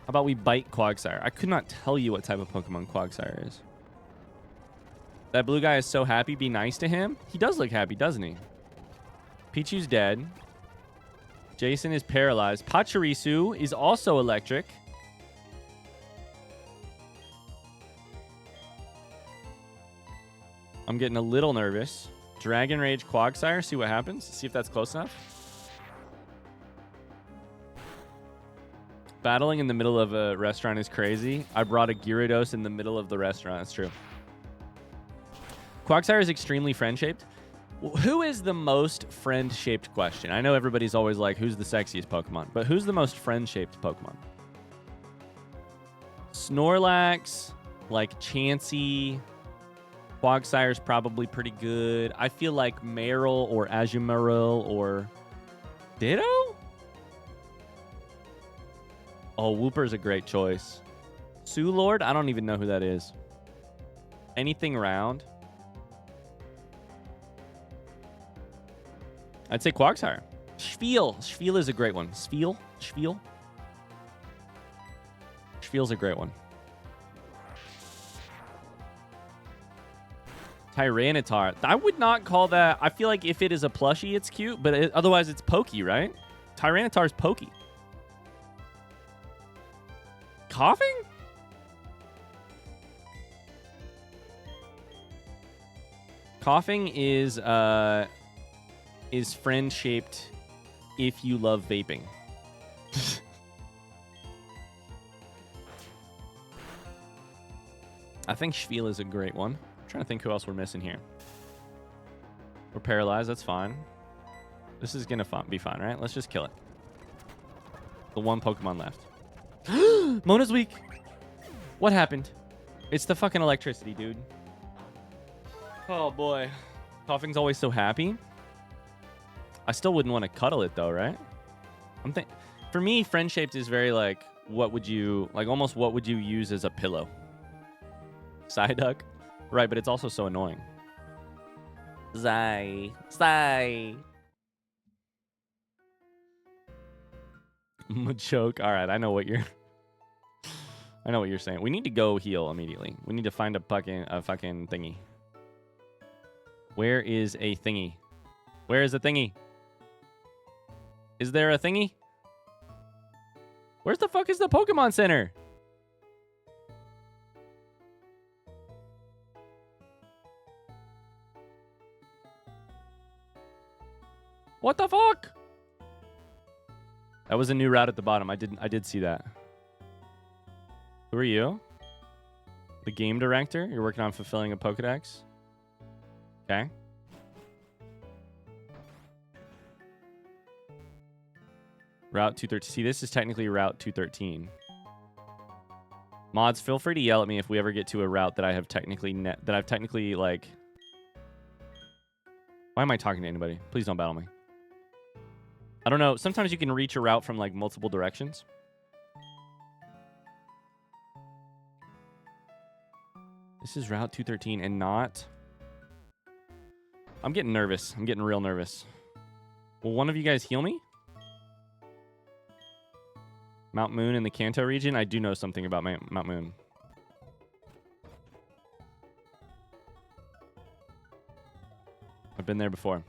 bite Quagsire? I could not tell you what type of Pokemon Quagsire is. That blue guy is so happy. Be nice to him. He does look happy, doesn't he? Pichu's dead. Jason is paralyzed. Pachirisu is also electric. I'm getting a little nervous. Dragon Rage Quagsire. See what happens. See if that's close enough. Battling in the middle of a restaurant is crazy. I brought a Gyarados in the middle of the restaurant. That's true. Quagsire is extremely friend-shaped. Who is the most friend-shaped question? I know everybody's always like, who's the sexiest Pokemon? But who's the most friend-shaped Pokemon? Snorlax, like Chansey. Quagsire's probably pretty good. I feel like Marill or Azumarill or Ditto? Oh, Wooper's a great choice. Sulord? I don't even know who that is. Anything round? I'd say Quagsire. Spiel. Spiel is a great one. Spiel? Spiel's a great one. Tyranitar. I would not call that... I feel like if it is a plushie, it's cute, but otherwise it's pokey, right? Tyranitar's pokey. Coughing? Coughing is... is friend-shaped if you love vaping? I think Schwiel is a great one. I'm trying to think who else we're missing here. We're paralyzed. That's fine. This is going to be fine, right? Let's just kill it. The one Pokemon left. Mona's weak. What happened? It's the fucking electricity, dude. Oh, boy. Coughing's always so happy. I still wouldn't want to cuddle it, though, right? For me, friend-shaped is very, like, what would you... Like, almost what would you use as a pillow? Psyduck? Right, but it's also so annoying. Sigh. Machoke. All right, I know what you're saying. We need to go heal immediately. We need to find a fucking thingy. Where is a thingy? Where is a thingy? Is there a thingy? Where's the fuck is the Pokemon Center? What the fuck? That was a new route at the bottom. I did see that. Who are you? The game director? You're working on fulfilling a Pokedex? Okay. Route 213. See, this is technically Route 213. Mods, feel free to yell at me if we ever get to a route that I have technically like... Why am I talking to anybody? Please don't battle me. I don't know. Sometimes you can reach a route from like multiple directions. This is Route 213 and not... I'm getting nervous. I'm getting real nervous. Will one of you guys heal me? Mount Moon in the Kanto region? I do know something about Mount Moon. I've been there before.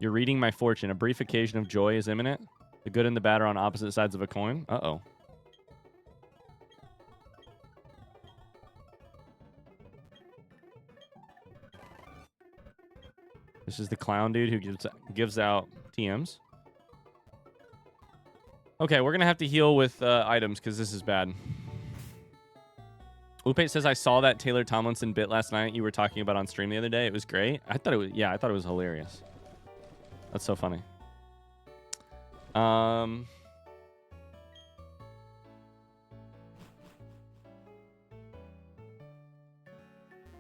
You're reading my fortune. A brief occasion of joy is imminent. The good and the bad are on opposite sides of a coin. Uh-oh. This is the clown dude who gives out TMs. Okay, we're going to have to heal with items because this is bad. Upe says, I saw that Taylor Tomlinson bit last night you were talking about on stream the other day. It was great. I thought it was hilarious. That's so funny.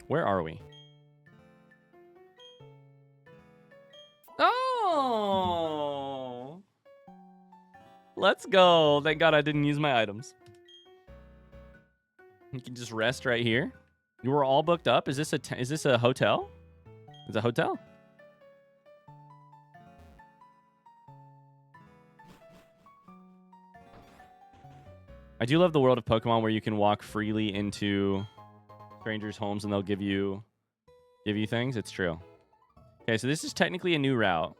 Where are we? Oh! Let's go. Thank God I didn't use my items. You can just rest right here. You were all booked up. Is this a hotel? It's a hotel. I do love the world of Pokemon where you can walk freely into strangers' homes and they'll give you things. It's true. Okay, so this is technically a new route.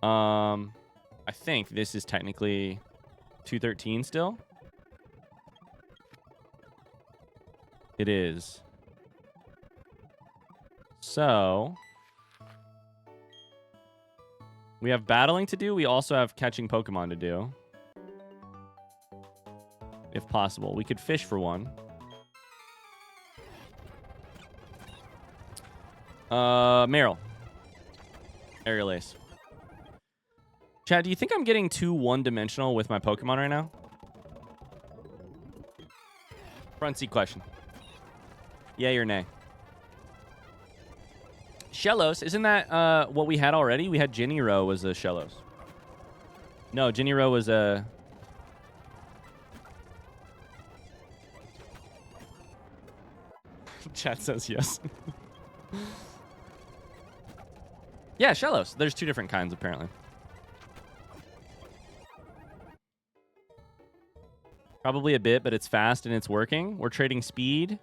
I think this is technically 213 still. It is. So we have battling to do. We also have catching Pokemon to do. If possible. We could fish for one. Meryl. Aerial Ace. Chad, do you think I'm getting too one-dimensional with my Pokemon right now? Front seat question. Yay or nay? Shellos, isn't that what we had already? We had Jinnyro was a Shellos. No, Jinnyro was a... Chat says yes. Yeah, Shellos. There's two different kinds, apparently. Probably a bit, but it's fast and it's working. We're trading speed.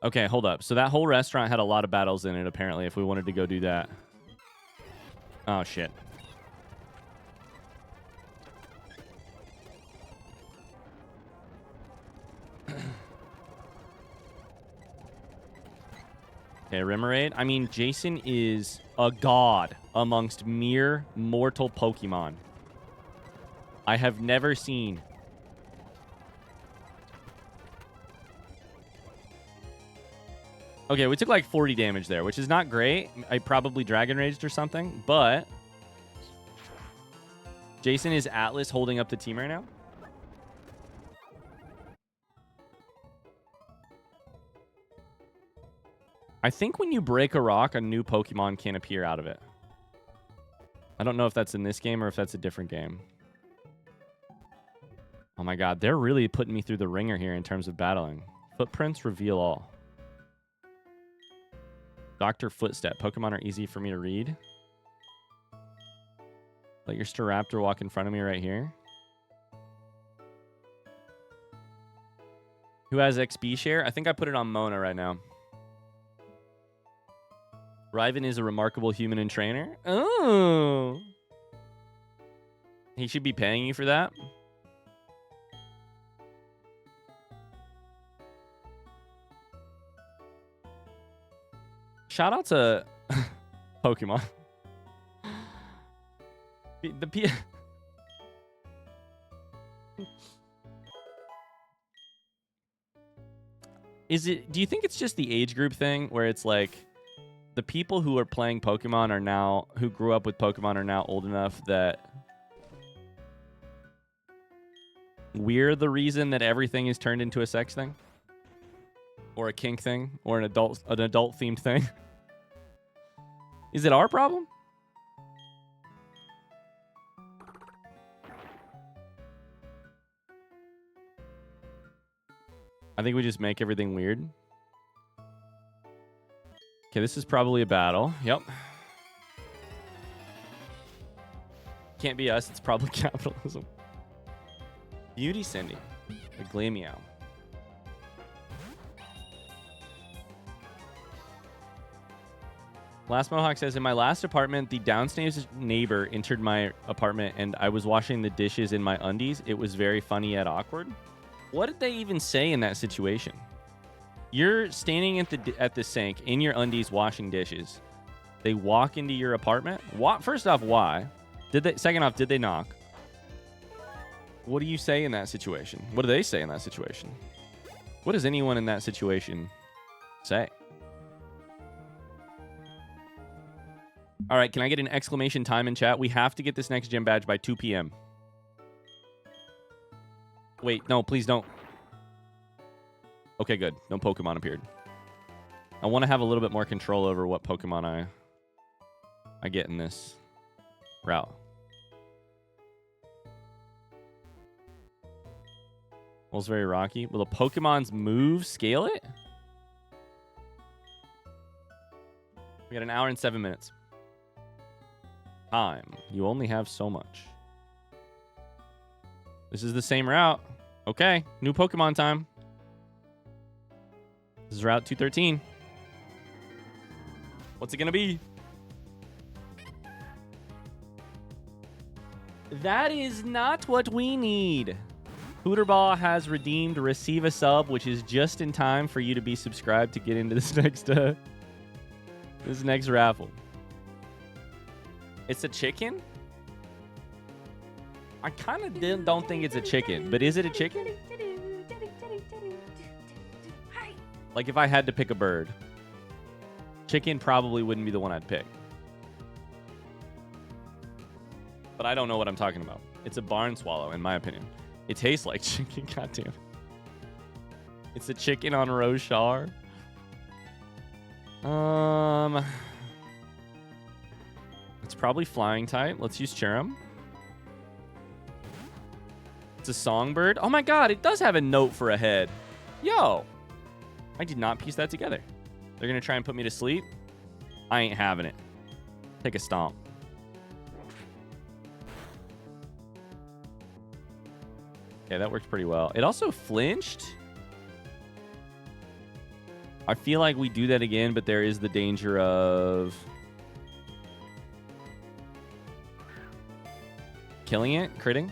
Okay, hold up. So that whole restaurant had a lot of battles in it, apparently, if we wanted to go do that. Oh, shit. Okay, Remoraid. I mean, Jason is a god amongst mere mortal Pokemon. I have never seen. Okay, we took like 40 damage there, which is not great. I probably Dragon Raged or something, but Jason is Atlas holding up the team right now. I think when you break a rock, a new Pokemon can appear out of it. I don't know if that's in this game or if that's a different game. Oh my god, they're really putting me through the ringer here in terms of battling. Footprints reveal all. Dr. Footstep. Pokemon are easy for me to read. Let your Staraptor walk in front of me right here. Who has XP share? I think I put it on Mona right now. Riven is a remarkable human and trainer. Oh. He should be paying you for that. Shout out to Pokemon. Do you think it's just the age group thing where it's like the people who are playing Pokemon are now, who grew up with Pokemon are now old enough that we're the reason that everything is turned into a sex thing? Or a kink thing? Or an adult themed thing? Is it our problem? I think we just make everything weird. Okay, this is probably a battle. Yep. Can't be us. It's probably capitalism. Beauty Cindy. A Glameow. Last Mohawk says, in my last apartment, the downstairs neighbor entered my apartment and I was washing the dishes in my undies. It was very funny yet awkward. What did they even say in that situation? You're standing at the sink in your undies washing dishes. They walk into your apartment. First off, why? Second off, did they knock? What do you say in that situation? What do they say in that situation? What does anyone in that situation say? All right, can I get an exclamation time in chat? We have to get this next gym badge by 2 p.m. Wait, no, please don't. Okay, good. No Pokemon appeared. I want to have a little bit more control over what Pokemon I get in this route. Well, it's very rocky. Will the Pokemon's move scale it? We got an hour and 7 minutes. Time. You only have so much. This is the same route. Okay, new Pokemon time. This is Route 213. What's it gonna be? That is not what we need. Hooterball has redeemed receive a sub, which is just in time for you to be subscribed to get into this next raffle. It's a chicken? I kind of don't think it's a chicken, but is it a chicken? Like if I had to pick a bird, chicken probably wouldn't be the one I'd pick. But I don't know what I'm talking about. It's a barn swallow, in my opinion. It tastes like chicken, goddamn. It's a chicken on Rochar. It's probably flying type. Let's use Cherim. It's a songbird. Oh my god, it does have a note for a head. Yo. I did not piece that together. They're going to try and put me to sleep. I ain't having it. Take a stomp. Okay, that worked pretty well. It also flinched. I feel like we do that again, but there is the danger of... killing it, critting.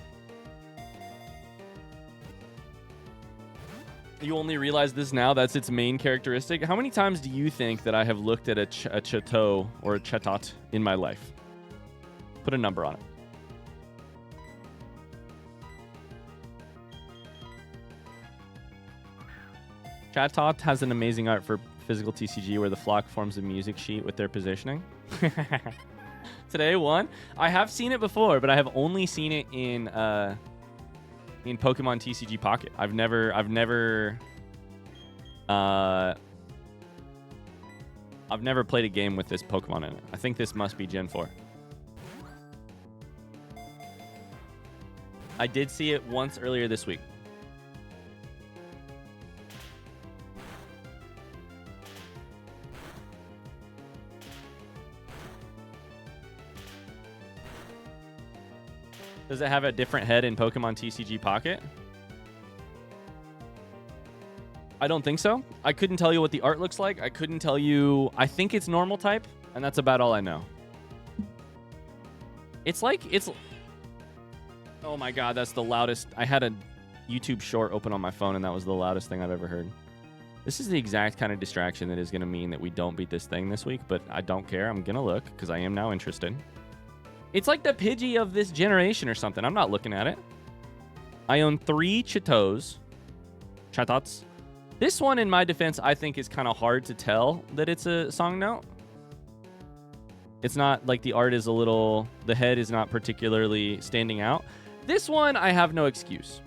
You only realize this now. That's its main characteristic. How many times do you think that I have looked at a chateau or a chatot in my life? Put a number on it. Chatot has an amazing art for physical TCG where the flock forms a music sheet with their positioning. Today, one. I have seen it before, but I have only seen it in Pokemon TCG Pocket. I've never played a game with this Pokemon in it. I think this must be Gen 4. I did see it once earlier this week. Does it have a different head in Pokemon TCG Pocket? I don't think so. I couldn't tell you what the art looks like. I couldn't tell you. I think it's normal type, and that's about all I know. It's like, it's... Oh my god, that's the loudest. I had a YouTube short open on my phone, and that was the loudest thing I've ever heard. This is the exact kind of distraction that is going to mean that we don't beat this thing this week, but I don't care. I'm going to look, because I am now interested. It's like the Pidgey of this generation or something. I'm not looking at it. I own 3 Chateaus. Chatots. This one, in my defense, I think is kind of hard to tell that it's a song note. It's not like the art is a little... The head is not particularly standing out. This one, I have no excuse.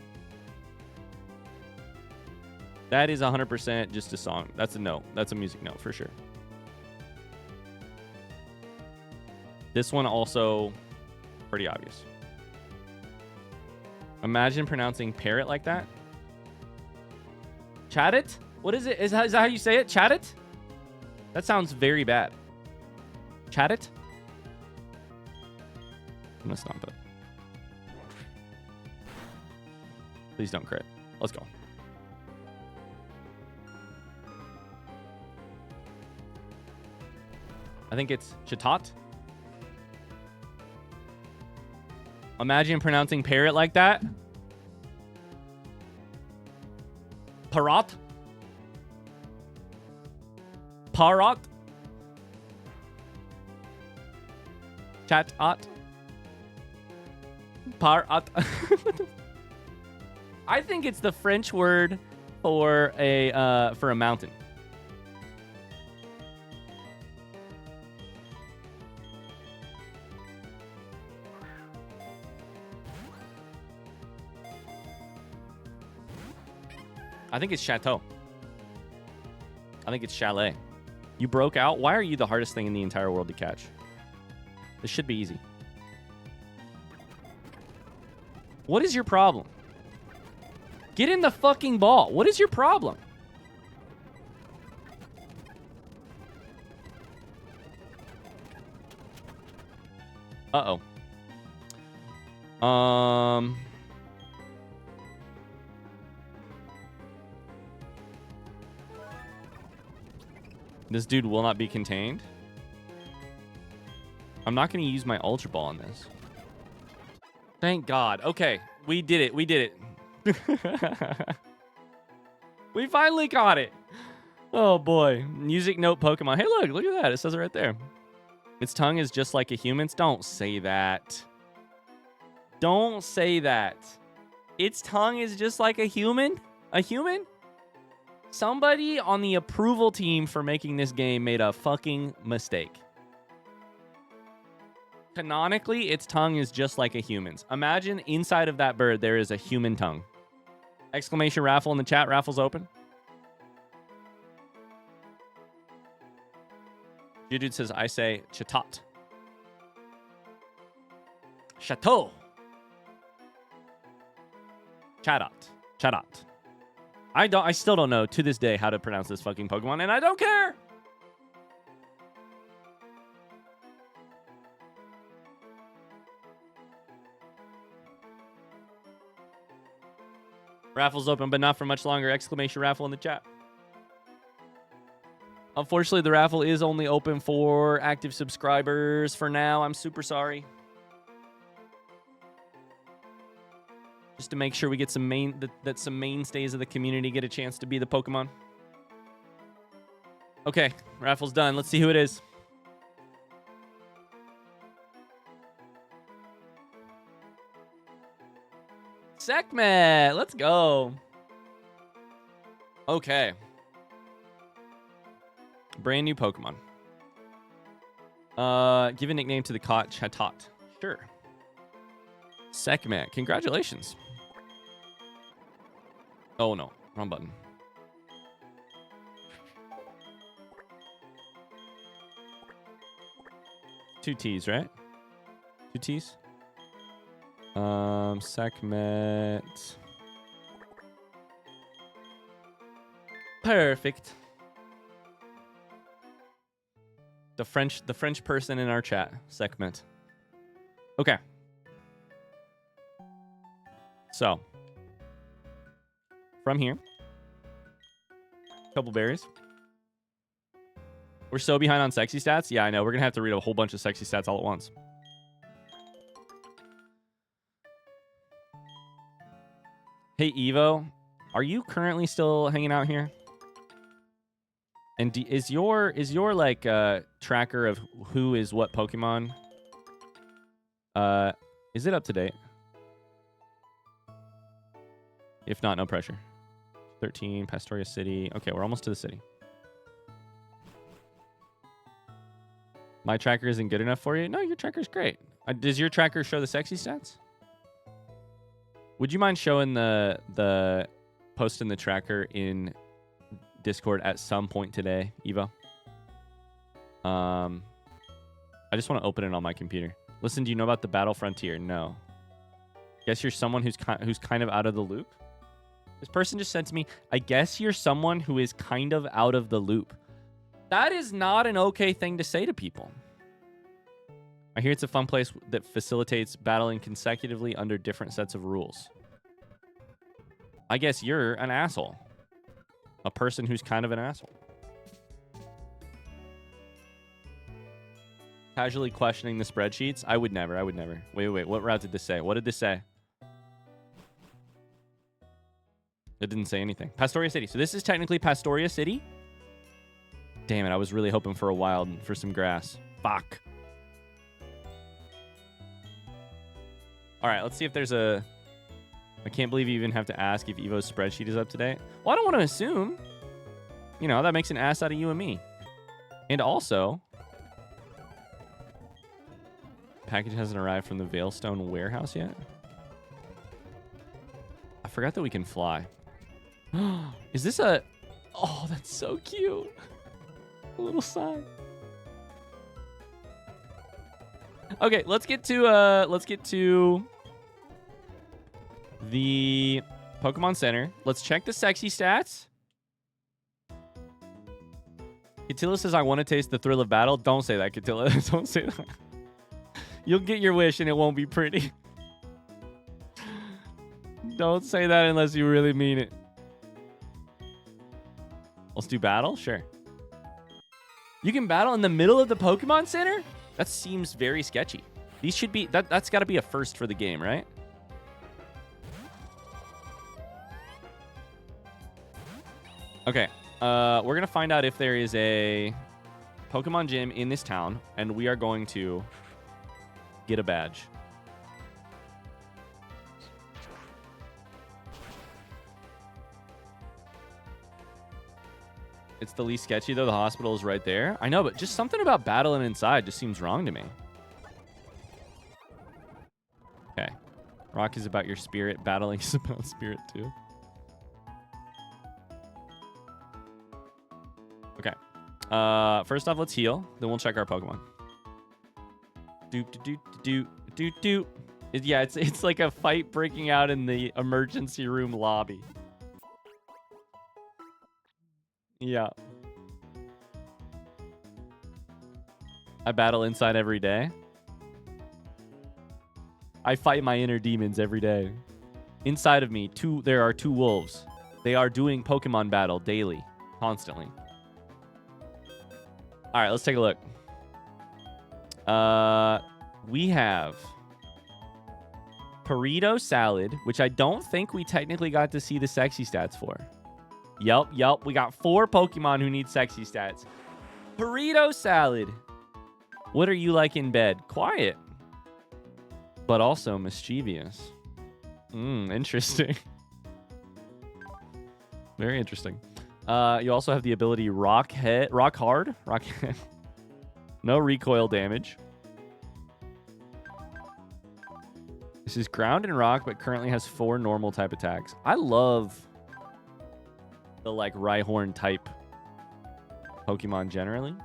That is 100% just a song. That's a note. That's a music note for sure. This one also pretty obvious. Imagine pronouncing parrot like that. Chat it? What is it? Is that how you say it? Chat it? That sounds very bad. Chat it? I'm gonna stomp it. Please don't crit. Let's go. I think it's Chatot. Imagine pronouncing parrot like that. Parrot. Parrot. Chatot. Parrot. I think it's the French word for a mountain. I think it's chateau. I think it's chalet. You broke out? Why are you the hardest thing in the entire world to catch? This should be easy. What is your problem? Get in the fucking ball. What is your problem? Uh-oh. This dude will not be contained. I'm not going to use my Ultra Ball on this. Thank God. Okay. We did it. We did it. We finally caught it. Oh, boy. Music note Pokemon. Hey, look at that. It says it right there. Its tongue is just like a human's. Don't say that. Don't say that. Its tongue is just like a human? A human? Somebody on the approval team for making this game made a fucking mistake. Canonically, its tongue is just like a human's. Imagine inside of that bird there is a human tongue. Exclamation raffle in the chat. Raffle's open. Dude says, I say chatot. Chateau. Chatot. Chatot. I still don't know to this day how to pronounce this fucking Pokemon, and I don't care. Raffle's open, but not for much longer. Exclamation raffle in the chat. Unfortunately, the raffle is only open for active subscribers for now. I'm super sorry. Just to make sure we get some that some mainstays of the community get a chance to be the Pokemon. Okay, raffle's done. Let's see who it is. Sekhmet, let's go. Okay. Brand new Pokemon. Give a nickname to the Chatot. Sure. Sekhmet, congratulations. Oh no, wrong button. Two T's, right? Two T's. Sekhmet. Perfect. The French person in our chat, Sekhmet. Okay. So, from here, couple berries. We're so behind on sexy stats. Yeah, I know. We're gonna have to read a whole bunch of sexy stats all at once. Hey, Evo, are you currently still hanging out here? And is your like tracker of who is what Pokemon? Is it up to date? If not, no pressure. 13, Pastoria City. Okay, we're almost to the city. My tracker isn't good enough for you? No, your tracker's great. Does your tracker show the sexy stats? Would you mind showing the post in the tracker in Discord at some point today, Evo? I just want to open it on my computer. Listen, do you know about the Battle Frontier? No. Guess you're someone who's kind of out of the loop? This person just said to me, I guess you're someone who is kind of out of the loop. That is not an okay thing to say to people. I hear it's a fun place that facilitates battling consecutively under different sets of rules. I guess you're an asshole. A person who's kind of an asshole. Casually questioning the spreadsheets? I would never. Wait. What route did this say? What did this say? It didn't say anything. Pastoria City. So this is technically Pastoria City? Damn it, I was really hoping for a wild, for some grass. Fuck. Alright, let's see if there's a... I can't believe you even have to ask if Evo's spreadsheet is up to date. Well, I don't want to assume. You know, that makes an ass out of you and me. And also... Package hasn't arrived from the Veilstone warehouse yet? I forgot that we can fly. Is this a... Oh, that's so cute. A little sign. Okay, let's get to the Pokemon Center. Let's check the sexy stats. Catilla says, I want to taste the thrill of battle. Don't say that, Catilla. Don't say that. You'll get your wish and it won't be pretty. Don't say that unless you really mean it. Let's do battle? Sure. You can battle in the middle of the Pokemon Center? That seems very sketchy. These should be... That's got to be a first for the game, right? Okay. We're going to find out if there is a Pokemon gym in this town, and we are going to get a badge. It's the least sketchy, though. The hospital is right there. I know, but just something about battling inside just seems wrong to me. Okay. Rock is about your spirit. Battling is about spirit, too. Okay. First off, let's heal. Then we'll check our Pokemon. Doop. Yeah, it's like a fight breaking out in the emergency room lobby. Yeah. I battle inside every day. I fight my inner demons every day. Inside of me, there are two wolves. They are doing Pokemon battle daily, constantly. All right, let's take a look. We have Burrito Salad, which I don't think we technically got to see the sexy stats for. Yup. We got 4 Pokemon who need sexy stats. Burrito Salad. What are you like in bed? Quiet. But also mischievous. Interesting. Very interesting. You also have the ability Rock Hard. No recoil damage. This is ground and rock, but currently has 4 normal type attacks. I love the like Rhyhorn type Pokemon generally.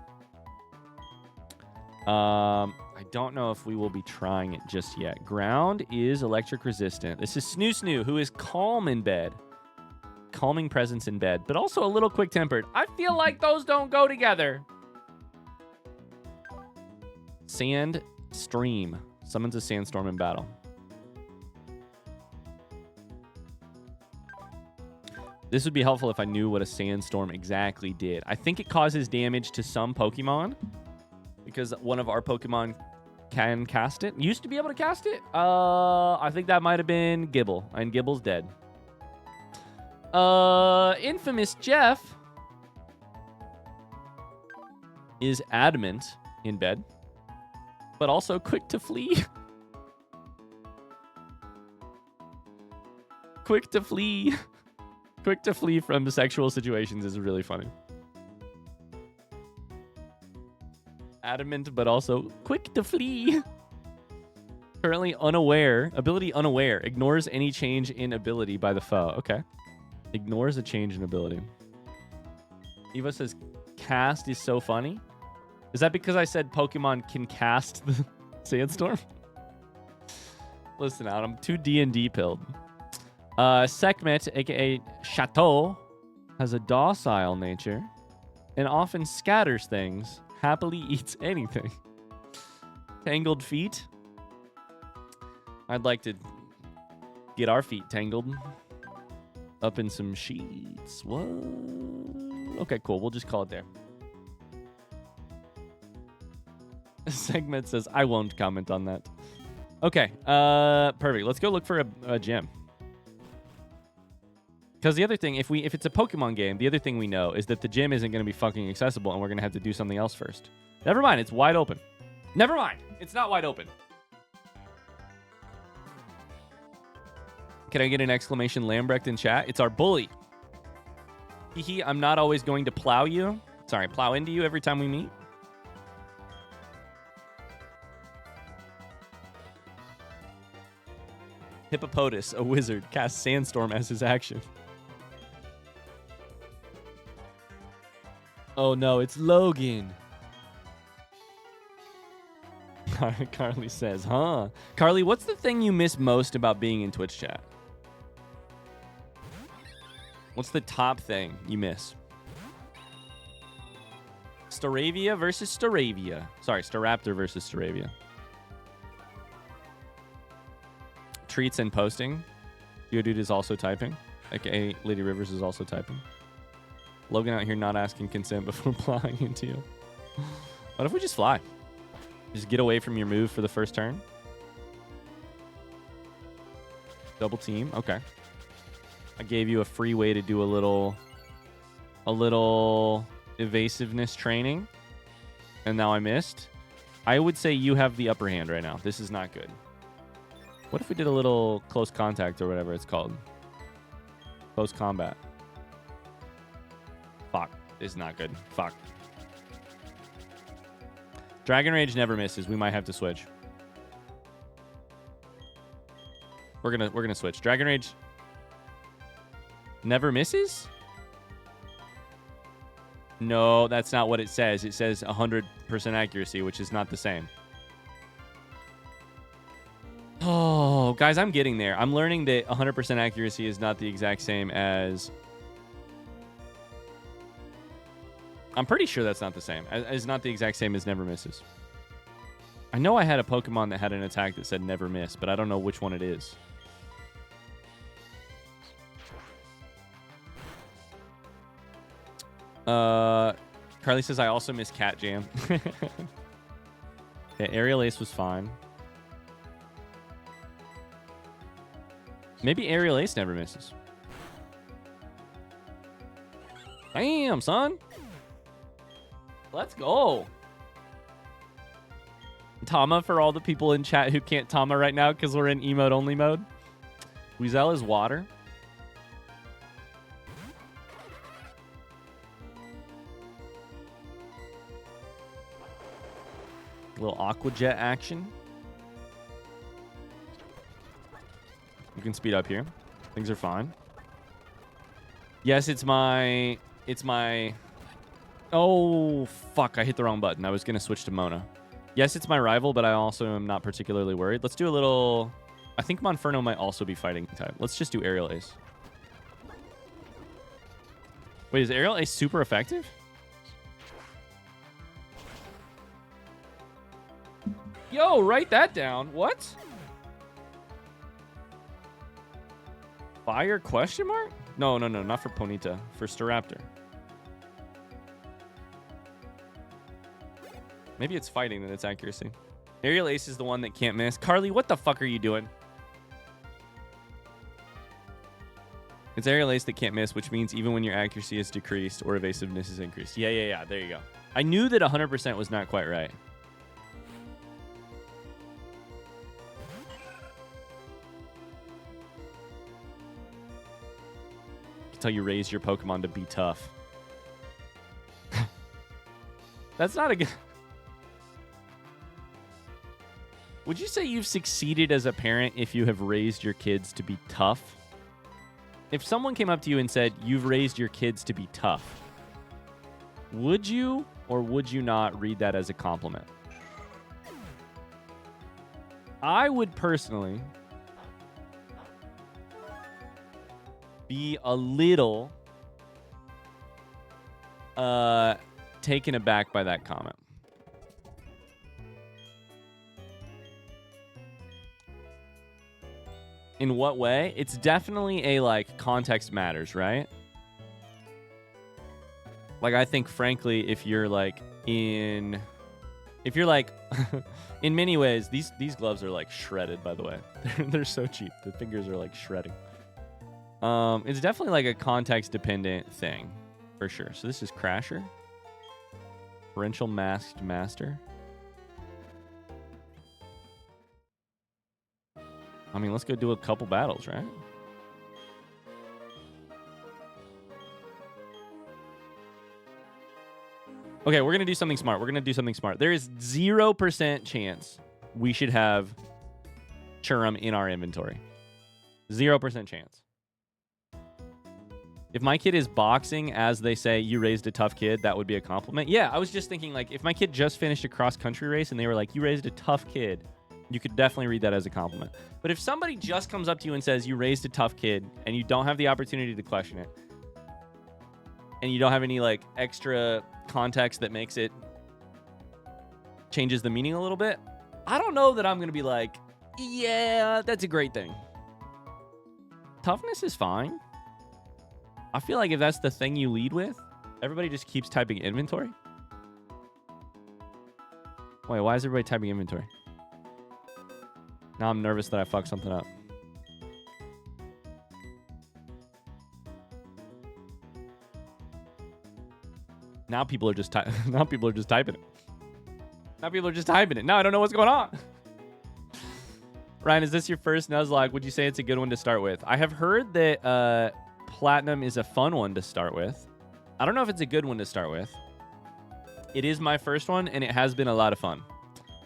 I don't know if we will be trying it just yet. Ground is electric resistant. This is Snoo, who is calm in bed. Calming presence in bed, but also a little quick-tempered. I feel like those don't go together. Sand Stream. Summons a sandstorm in battle. This would be helpful if I knew what a sandstorm exactly did. I think it causes damage to some Pokemon because one of our Pokemon can cast it. Used to be able to cast it. I think that might have been Gibble, and Gibble's dead. Infamous Jeff is adamant in bed, but also quick to flee. Quick to flee. Quick to flee from sexual situations is really funny. Adamant, but also quick to flee. Currently unaware. Ability unaware. Ignores any change in ability by the foe. Okay. Ignores a change in ability. Eva says, cast is so funny. Is that because I said Pokemon can cast the sandstorm? Listen out, I'm too D&D pilled. Sekhmet, aka Chateau, has a docile nature and often scatters things, happily eats anything. Tangled feet. I'd like to get our feet tangled up in some sheets. What? Okay, cool. We'll just call it there. Segment says, I won't comment on that. Okay, perfect. Let's go look for a gym. Because the other thing, if it's a Pokemon game, the other thing we know is that the gym isn't going to be fucking accessible and we're going to have to do something else first. Never mind, it's wide open. Never mind, it's not wide open. Can I get an exclamation Lambrecht in chat? It's our bully. Hehe, I'm not always going to plow you. Sorry, plow into you every time we meet. Hippopotas, a wizard, casts Sandstorm as his action. Oh no, it's Logan. Carly says, huh? Carly, what's the thing you miss most about being in Twitch chat? What's the top thing you miss? Staravia versus Staravia. Sorry, Staraptor versus Staravia. Treats and posting. Geodude is also typing. AKA Lady Rivers is also typing. Logan out here not asking consent before plowing into you. What if we just fly? Just get away from your move for the first turn. Double team. Okay. I gave you a free way to do a little evasiveness training. And now I missed. I would say you have the upper hand right now. This is not good. What if we did a little close contact or whatever it's called? Close combat. Fuck. This is not good. Fuck. Dragon Rage never misses. We might have to switch. We're gonna switch. Dragon Rage never misses? No, that's not what it says. It says 100% accuracy, which is not the same. Oh, guys, I'm getting there. I'm learning that 100% accuracy is not the exact same as... I'm pretty sure that's not the same. It's not the exact same as never misses. I know I had a Pokemon that had an attack that said never miss, but I don't know which one it is. Carly says, I also miss Cat Jam. Okay, Aerial Ace was fine. Maybe Aerial Ace never misses. Damn, son. Let's go. Tama for all the people in chat who can't Tama right now because we're in emote only mode. Weasel is water. A little Aqua Jet action. You can speed up here. Things are fine. Yes, it's my... Oh, fuck. I hit the wrong button. I was going to switch to Mona. Yes, it's my rival, but I also am not particularly worried. Let's do a little... I think Monferno might also be fighting type. Let's just do Aerial Ace. Wait, is Aerial Ace super effective? Yo, write that down. What? Fire question mark? No, not for Ponyta. For Staraptor. Maybe it's fighting and it's accuracy. Aerial Ace is the one that can't miss. Carly, what the fuck are you doing? It's Aerial Ace that can't miss, which means even when your accuracy is decreased or evasiveness is increased. Yeah. There you go. I knew that 100% was not quite right. Until you raise your Pokemon to be tough. That's not a good... Would you say you've succeeded as a parent if you have raised your kids to be tough? If someone came up to you and said, you've raised your kids to be tough, would you or would you not read that as a compliment? I would personally be a little taken aback by that comment. In what way? It's definitely a, like, context matters, right? Like, I think, frankly, if you're, like, in many ways, these gloves are, like, shredded, by the way. They're so cheap. The fingers are, like, shredding. It's definitely, like, a context-dependent thing, for sure. So this is Crasher. Torrential Masked Master. I mean, let's go do a couple battles, right? Okay, we're going to do something smart. There is 0% chance we should have Churum in our inventory. 0% chance. If my kid is boxing, as they say, you raised a tough kid, that would be a compliment. Yeah, I was just thinking, like, if my kid just finished a cross-country race and they were like, you raised a tough kid, you could definitely read that as a compliment. But if somebody just comes up to you and says, you raised a tough kid, and you don't have the opportunity to question it, and you don't have any, like, extra context that makes it changes the meaning a little bit, I don't know that I'm going to be like, yeah, that's a great thing. Toughness is fine. I feel like if that's the thing you lead with, everybody just keeps typing inventory. Wait, why is everybody typing inventory? Now I'm nervous that I fucked something up. Now people are just typing it. Now people are just typing it. Now I don't know what's going on. Ryan, is this your first Nuzlocke? Would you say it's a good one to start with? I have heard that Platinum is a fun one to start with. I don't know if it's a good one to start with. It is my first one, and it has been a lot of fun.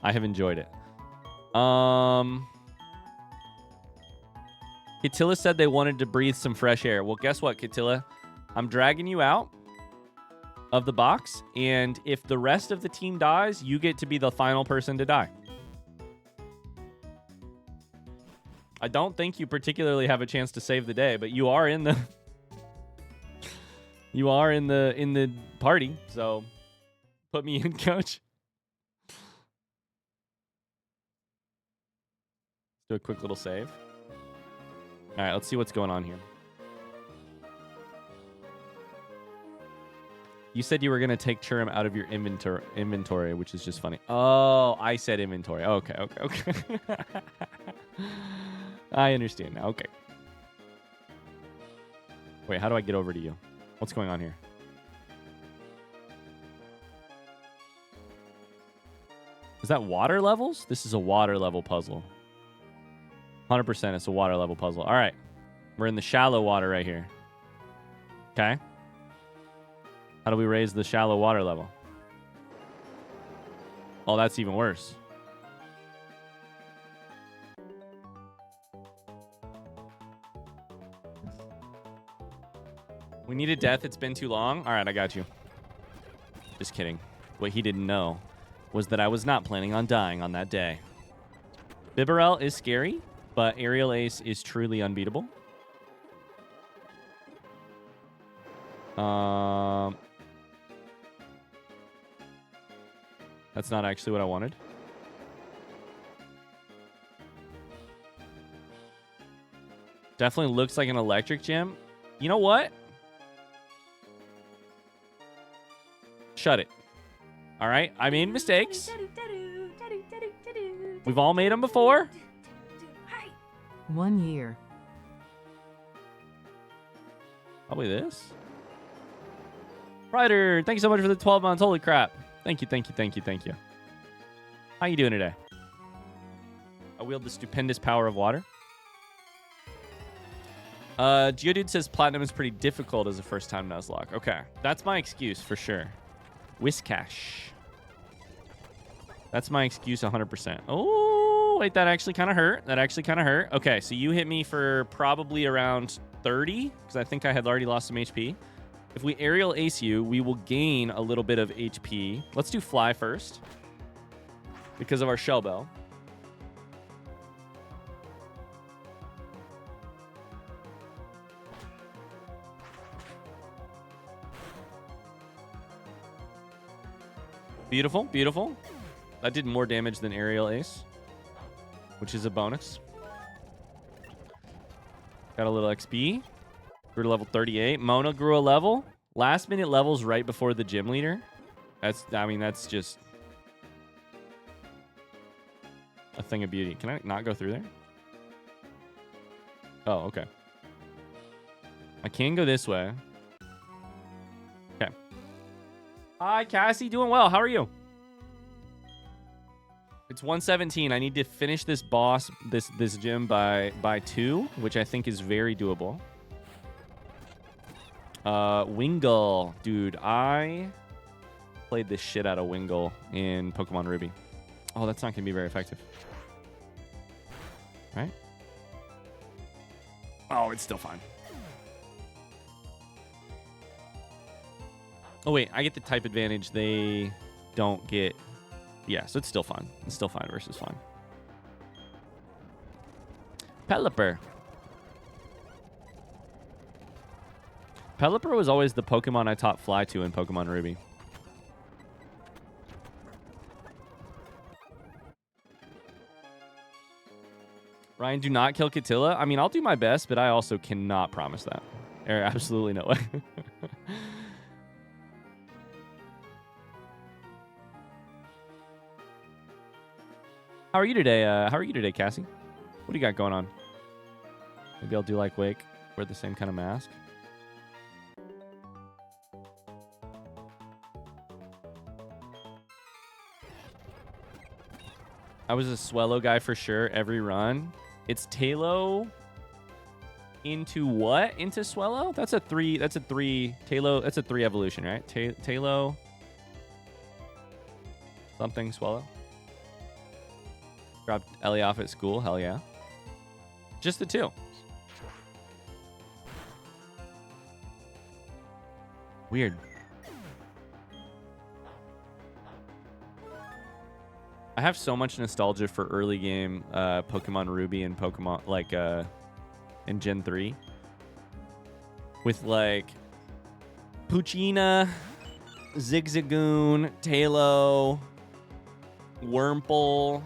I have enjoyed it. Katilla said they wanted to breathe some fresh air. Well, guess what, Katilla? I'm dragging you out of the box, and if the rest of the team dies, you get to be the final person to die. I don't think you particularly have a chance to save the day, but you are in the in the party, so put me in, coach. Do a quick little save. All right, let's see what's going on here. You said you were going to take Churum out of your inventory, which is just funny. Oh, I said inventory. Okay. I understand now. Okay. Wait, how do I get over to you? What's going on here? Is that water levels? This is a water level puzzle. 100% it's a water level puzzle. All right. We're in the shallow water right here. Okay. How do we raise the shallow water level? Oh, that's even worse. We need a death. It's been too long. All right, I got you. Just kidding. What he didn't know was that I was not planning on dying on that day. Bibarel is scary, but Aerial Ace is truly unbeatable. That's not actually what I wanted. Definitely looks like an electric gym. You know what? Shut it. All right, I made mistakes. We've all made them before. 1 year. Probably this. Ryder, thank you so much for the 12 months. Holy crap. Thank you, thank you, thank you, thank you. How you doing today? I wield the stupendous power of water. Geodude says Platinum is pretty difficult as a first-time Nuzlocke. Okay, that's my excuse for sure. Whiskash. That's my excuse 100%. Oh, wait, that actually kind of hurt. That actually kind of hurt. Okay, so you hit me for probably around 30, because I think I had already lost some HP. If we aerial ace you, we will gain a little bit of HP. Let's do fly first, because of our shell bell. Beautiful, beautiful. That did more damage than aerial ace, which is a bonus. Got a little XP. Grew to level 38. Mona grew a level. Last minute levels right before the gym leader. That's just a thing of beauty. Can I not go through there? Oh, okay. I can go this way. Okay. Hi, Cassie. Doing well. How are you? It's 117. I need to finish this boss, this gym by 2, which I think is very doable. Wingull. Dude, I played the shit out of Wingull in Pokemon Ruby. Oh, that's not going to be very effective. Right? Oh, it's still fine. Oh, wait. I get the type advantage. They don't get... Yeah, so it's still fine. It's still fine versus fine. Pelipper. Pelipper was always the Pokemon I taught Fly to in Pokemon Ruby. Ryan, do not kill Catilla. I mean, I'll do my best, but I also cannot promise that. There absolutely no way. How are you today? How are you today, Cassie? What do you got going on? Maybe I'll do like Wake, wear the same kind of mask. I was a Swellow guy for sure every run. It's Talo into what? Into Swellow? That's a 3. That's a 3. Talo. That's a 3 evolution, right? Talo. Something Swellow. Dropped Ellie off at school. Hell yeah. Just the 2. Weird. I have so much nostalgia for early game Pokemon Ruby and Pokemon like in Gen 3 with like Poochyena, Zigzagoon, Talo, Wurmple.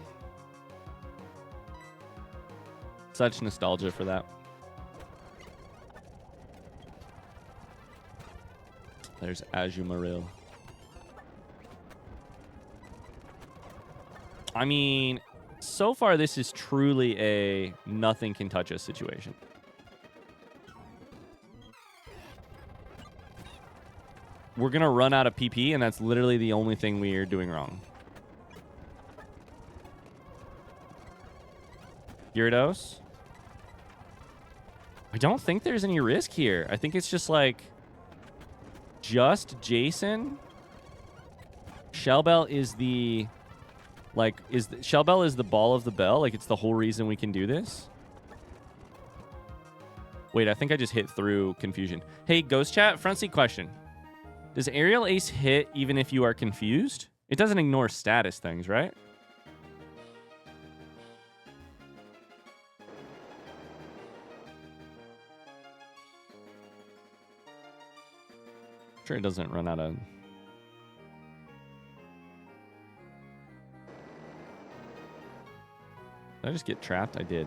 Such nostalgia for that. There's Azumarill. I mean, so far this is truly a nothing can touch us situation. we're going to run out of PP, and that's literally the only thing we are doing wrong. Gyarados. I don't think there's any risk here. I think it's just like Jason. Shellbell is the Shellbell is the ball of the bell. Like, it's the whole reason we can do this. Wait, I think I just hit through confusion. Hey, Ghost Chat, front seat question. Does Aerial Ace hit even if you are confused? It doesn't ignore status things, right? Sure, it doesn't run out of... Did I just get trapped? I did.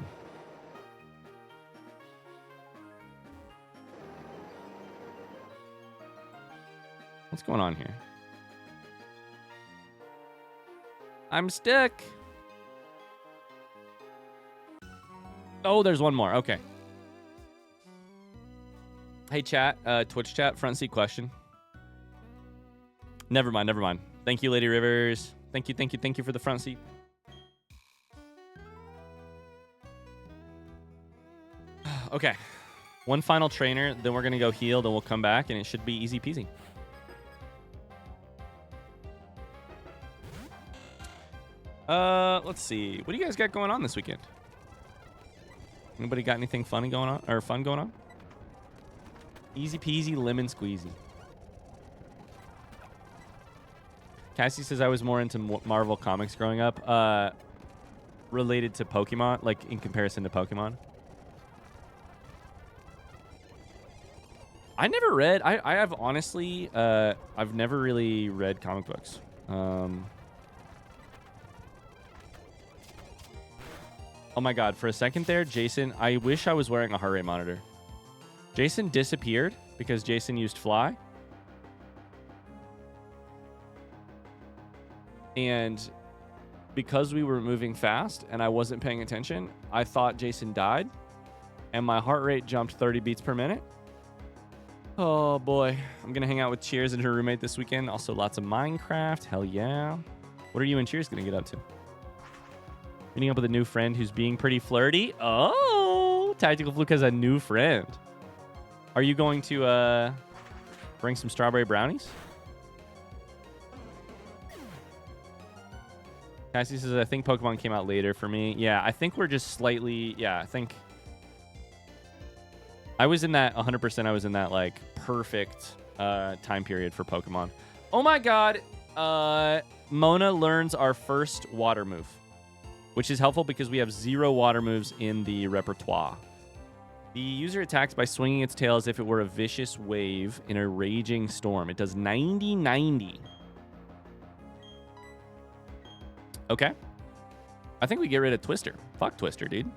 What's going on here? I'm stuck. Oh, there's one more. Okay. Hey, chat. Twitch chat. Front seat question. Never mind. Never mind. Thank you, Lady Rivers. Thank you. Thank you. Thank you for the front seat. Okay. One final trainer. Then we're going to go heal. Then we'll come back. And it should be easy peasy. Let's see. What do you guys got going on this weekend? Anybody got anything funny going on or fun going on? Easy peasy lemon squeezy. Cassie says I was more into Marvel comics growing up. Related to Pokemon, like in comparison to Pokemon. I never read. I have honestly. I've never really read comic books. Oh my god, for a second there, Jason, I wish I was wearing a heart rate monitor. Jason disappeared because Jason used fly. And because we were moving fast and I wasn't paying attention, I thought Jason died. And my heart rate jumped 30 beats per minute. Oh boy. I'm going to hang out with Cheers and her roommate this weekend. Also lots of Minecraft. Hell yeah. What are you and Cheers going to get up to? Meeting up with a new friend who's being pretty flirty. Oh, Tactical Fluke has a new friend. Are you going to bring some strawberry brownies? Cassie says, I think Pokemon came out later for me. Yeah, I think we're just slightly... Yeah, I think... I was in that 100%. I was in that, like, perfect time period for Pokemon. Oh, my God. Mona learns our first water move, which is helpful because we have 0 water moves in the repertoire. The user attacks by swinging its tail as if it were a vicious wave in a raging storm. It does 90-90. Okay. I think we get rid of Twister. Fuck Twister, dude.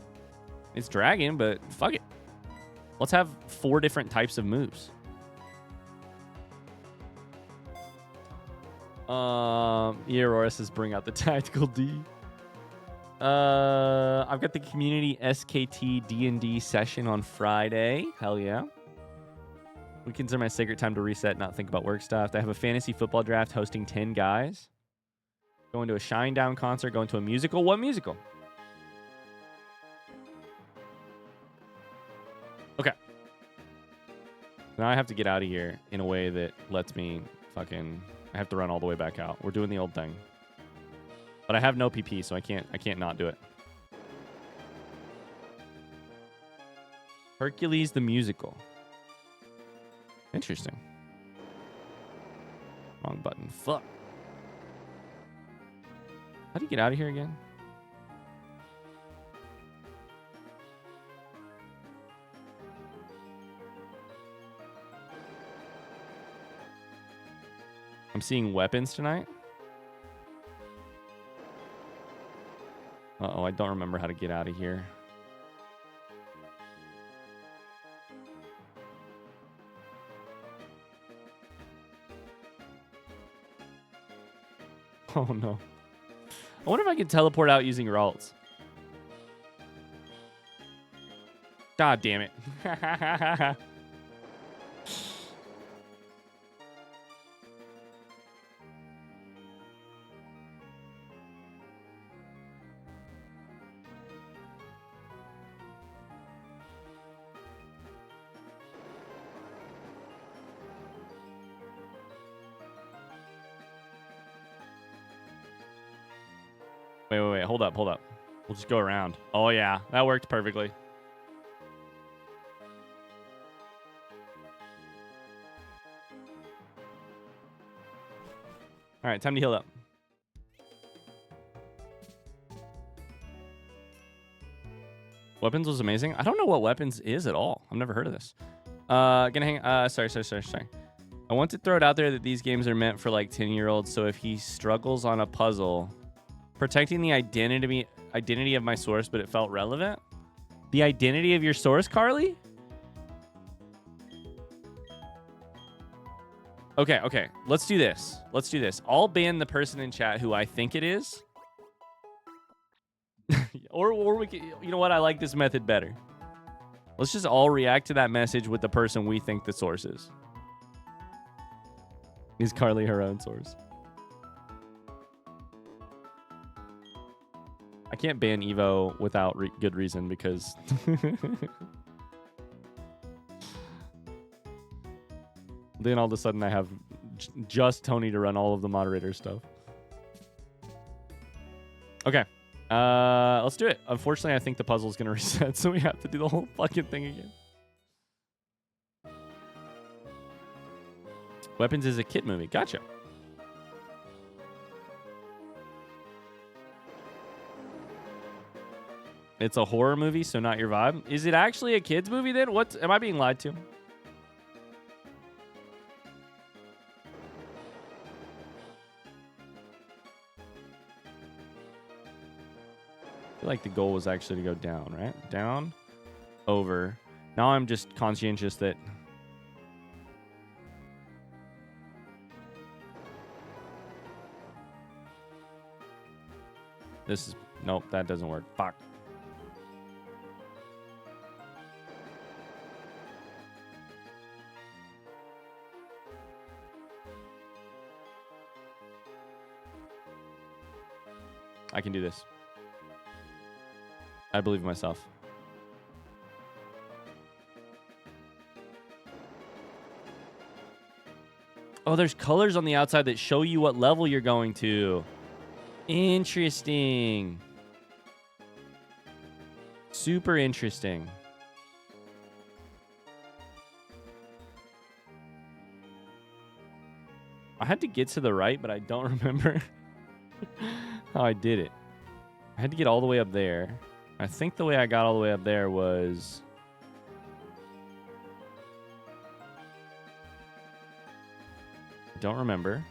It's Dragon, but fuck it. Let's have 4 different types of moves. Aurora says bring out the Tactical D. I've got the community SKT D&D session on Friday. Hell yeah. Weekends are my sacred time to reset, not think about work stuff. I have a fantasy football draft hosting 10 guys. Going to a Shinedown concert, going to a musical. What musical? Okay. Now I have to get out of here in a way that lets me fucking... I have to run all the way back out. We're doing the old thing. But I have no PP, so I can't not do it. Hercules the musical. Interesting. Wrong button. Fuck. How do you get out of here again? I'm seeing weapons tonight. Uh-oh, I don't remember how to get out of here. Oh, no. I wonder if I can teleport out using Ralts. God damn it. Wait. Hold up. We'll just go around. Oh, yeah. That worked perfectly. All right, time to heal up. Weapons was amazing. I don't know what weapons is at all. I've never heard of this. Gonna hang. Sorry. I want to throw it out there that these games are meant for like 10-year-olds. So if he struggles on a puzzle, protecting the identity of my source, but it felt relevant. The identity of your source, Carly? Okay. Let's do this. I'll ban the person in chat who I think it is. or we can, you know what? I like this method better. Let's just all react to that message with the person we think the source is. Is Carly her own source? I can't ban Evo without good reason because... then all of a sudden I have just Tony to run all of the moderator stuff. Okay. Let's do it. Unfortunately, I think the puzzle is going to reset, so we have to do the whole fucking thing again. Weapons is a kid movie. Gotcha. It's a horror movie, so not your vibe. Is it actually a kid's movie then? What? Am I being lied to? I feel like the goal was actually to go down, right? Down, over. Now I'm just conscientious that... This is... Nope, that doesn't work. Fuck. I can do this. I believe in myself. Oh, there's colors on the outside that show you what level you're going to. Interesting. Super interesting. I had to get to the right, but I don't remember how I did it. I had to get all the way up there. I think the way I got all the way up there was... Don't remember.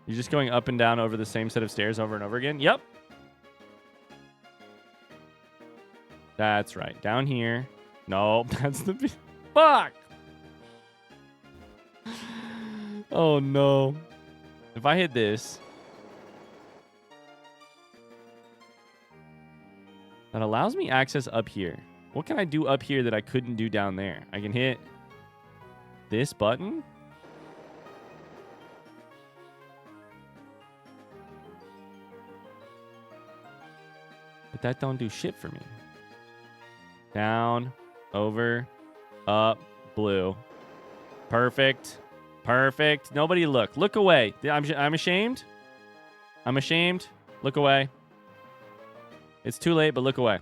You're just going up and down over the same set of stairs over and over again? Yep. That's right. Down here. No, that's the... Fuck! Oh, no. If I hit this... That allows me access up here. What can I do up here that I couldn't do down there? I can hit this button. But that don't do shit for me. Down, over, up, blue. Perfect. Perfect. Nobody look. Look away. I'm ashamed. I'm ashamed. Look away. It's too late, but look away.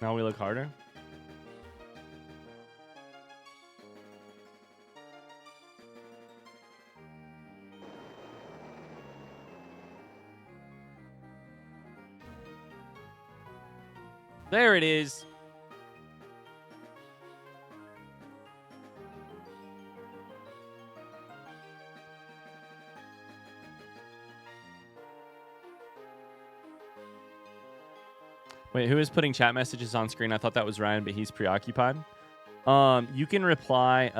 Now we look harder. There it is. Wait, who is putting chat messages on screen? I thought that was Ryan, but he's preoccupied. You can reply.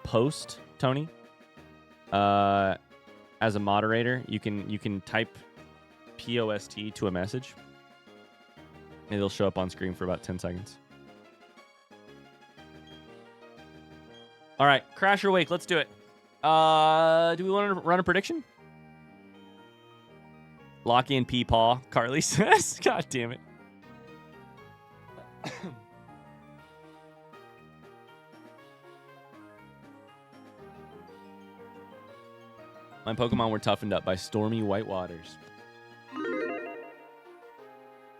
Post, Tony. As a moderator, you can type POST to a message. And it'll show up on screen for about 10 seconds. All right, Crash or Wake, let's do it. Do we want to run a prediction? Lock in Peepaw, Carly says. God damn it. My Pokemon were toughened up by stormy white waters.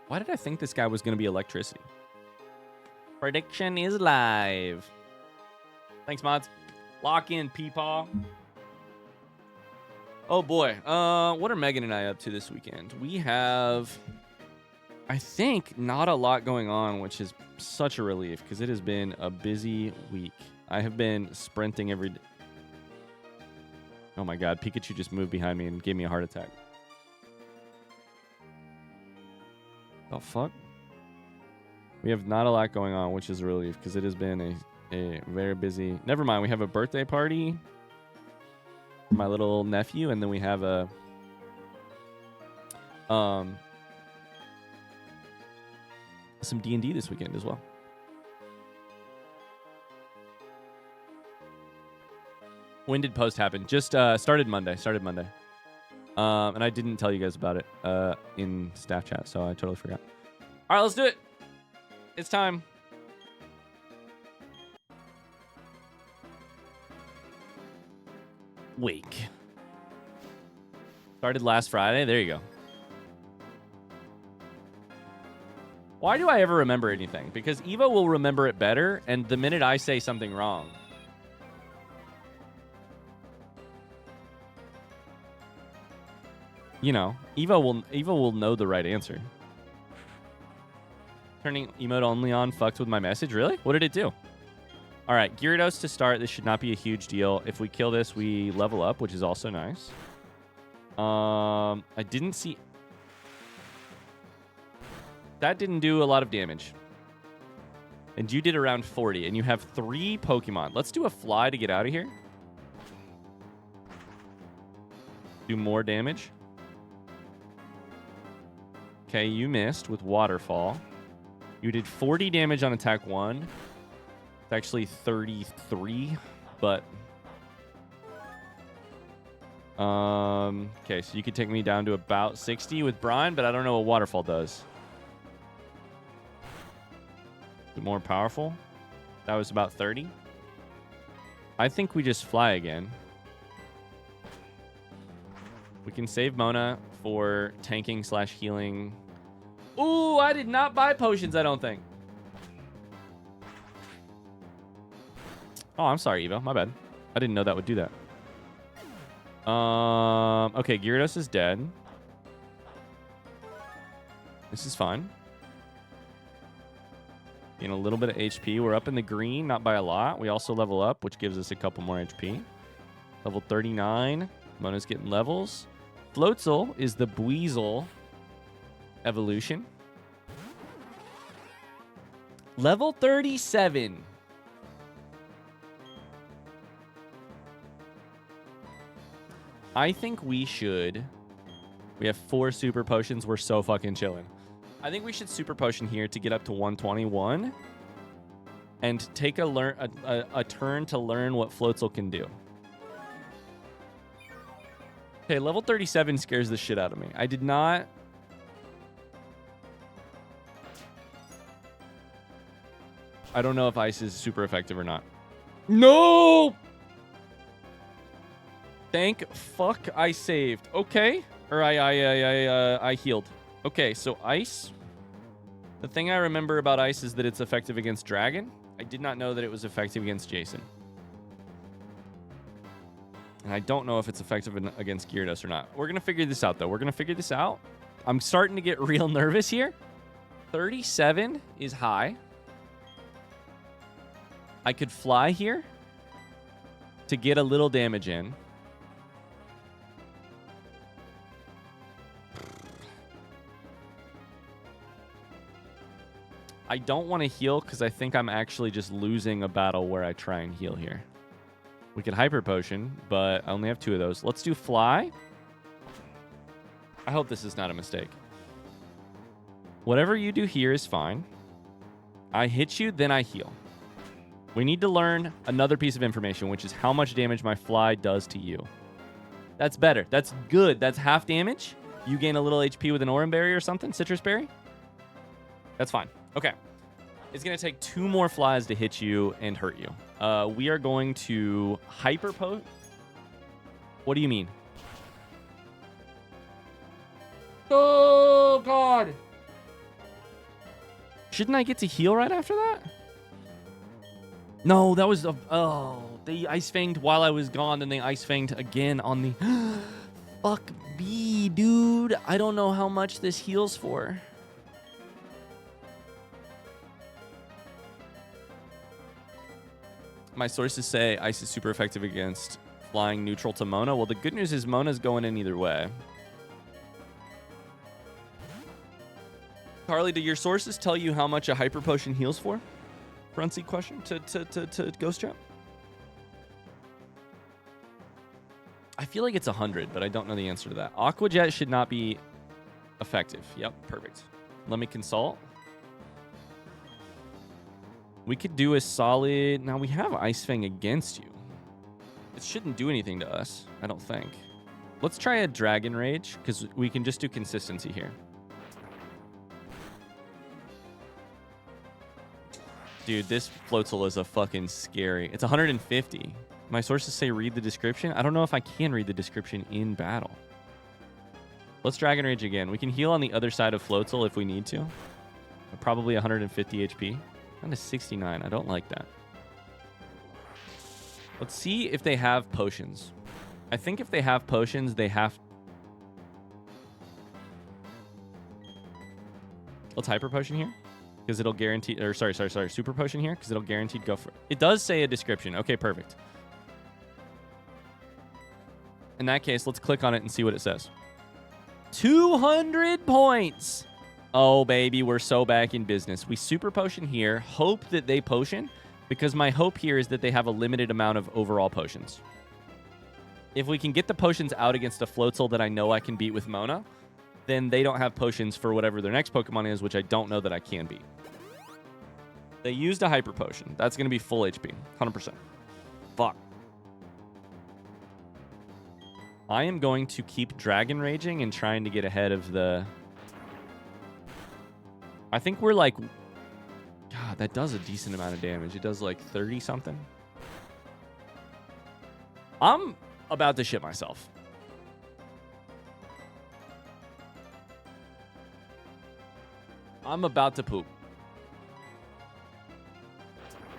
Why did I think this guy was going to be electricity? Prediction is live. Thanks, mods. Lock in, Peepaw. Oh, boy. What are Megan and I up to this weekend? We have, I think, not a lot going on, which is such a relief because it has been a busy week. I have been sprinting every day. Oh, my God. Pikachu just moved behind me and gave me a heart attack. The fuck? We have not a lot going on, which is a relief because it has been a very busy... Never mind. We have a birthday party for my little nephew, and then we have a... some D&D this weekend as well. When did post happen? Just started Monday. And I didn't tell you guys about it in staff chat, so I totally forgot. All right, let's do it. It's time. Wake. Started last Friday. There you go. Why do I ever remember anything? Because Evo will remember it better, and the minute I say something wrong... You know, Evo will know the right answer. Turning emote only on fucked with my message. Really? What did it do? All right, Gyarados to start. This should not be a huge deal. If we kill this, we level up, which is also nice. I didn't see... That didn't do a lot of damage. And you did around 40, and you have 3 Pokemon. Let's do a fly to get out of here. Do more damage. Okay, you missed with Waterfall. You did 40 damage on attack 1. It's actually 33, but... Okay, so you could take me down to about 60 with Brine, but I don't know what Waterfall does. Is it more powerful? That was about 30. I think we just fly again. We can save Mona for tanking / healing. Ooh, I did not buy potions, I don't think. Oh, I'm sorry, Evo. My bad. I didn't know that would do that. Okay, Gyarados is dead. This is fine. Gain a little bit of HP. We're up in the green, not by a lot. We also level up, which gives us a couple more HP. Level 39. Mona's getting levels. Floatzel is the Buizel evolution. Level 37. I think we should... We have 4 super potions. We're so fucking chilling. I think we should super potion here to get up to 121 and take a turn to learn what Floatzel can do. Okay, level 37 scares the shit out of me. I did not... I don't know if Ice is super effective or not. No! Thank fuck I saved. Okay. Or I healed. Okay, so Ice. The thing I remember about Ice is that it's effective against Dragon. I did not know that it was effective against Jason. And I don't know if it's effective against Gyarados or not. We're going to figure this out, though. We're going to figure this out. I'm starting to get real nervous here. 37 is high. I could fly here to get a little damage in. I don't want to heal because I think I'm actually just losing a battle where I try and heal here. We could Hyper Potion, but I only have 2 of those. Let's do Fly. I hope this is not a mistake. Whatever you do here is fine. I hit you, then I heal. We need to learn another piece of information, which is how much damage my fly does to you. That's better. That's good. That's half damage. You gain a little HP with an Oran Berry or something, Citrus Berry. That's fine. Okay. It's going to take 2 more flies to hit you and hurt you. We are going to Hyper Potion. What do you mean? Oh, God. Shouldn't I get to heal right after that? No, that was... they Ice Fanged while I was gone, then they Ice Fanged again on the... Fuck me, dude. I don't know how much this heals for. My sources say Ice is super effective against flying neutral to Mona. Well, the good news is Mona's going in either way. Carly, do your sources tell you how much a Hyper Potion heals for? Front seat question to Ghost Chat. I feel like it's 100, but I don't know the answer to that. Aqua Jet should not be effective. Yep, perfect. Let me consult. We could do a solid... Now, we have Ice Fang against you. It shouldn't do anything to us, I don't think. Let's try a Dragon Rage, because we can just do consistency here. Dude, this Floatzel is a fucking scary... It's 150. My sources say read the description. I don't know if I can read the description in battle. Let's Dragon Rage again. We can heal on the other side of Floatzel if we need to. Probably 150 HP. Down to 69. I don't like that. Let's see if they have potions. I think if they have potions, they have... Let's Hyper Potion here. Because it'll guarantee... Or sorry. Super Potion here. Because it'll guaranteed go for... It does say a description. Okay, perfect. In that case, let's click on it and see what it says. 200 points. Oh, baby, we're so back in business. We Super Potion here. Hope that they potion. Because my hope here is that they have a limited amount of overall potions. If we can get the potions out against a Floatzel that I know I can beat with Mona, then they don't have potions for whatever their next Pokemon is, which I don't know that I can beat. They used a Hyper Potion. That's going to be full HP. 100%. Fuck. I am going to keep Dragon Raging and trying to get ahead of the... I think we're like... God, that does a decent amount of damage. It does like 30 something. I'm about to shit myself. I'm about to poop.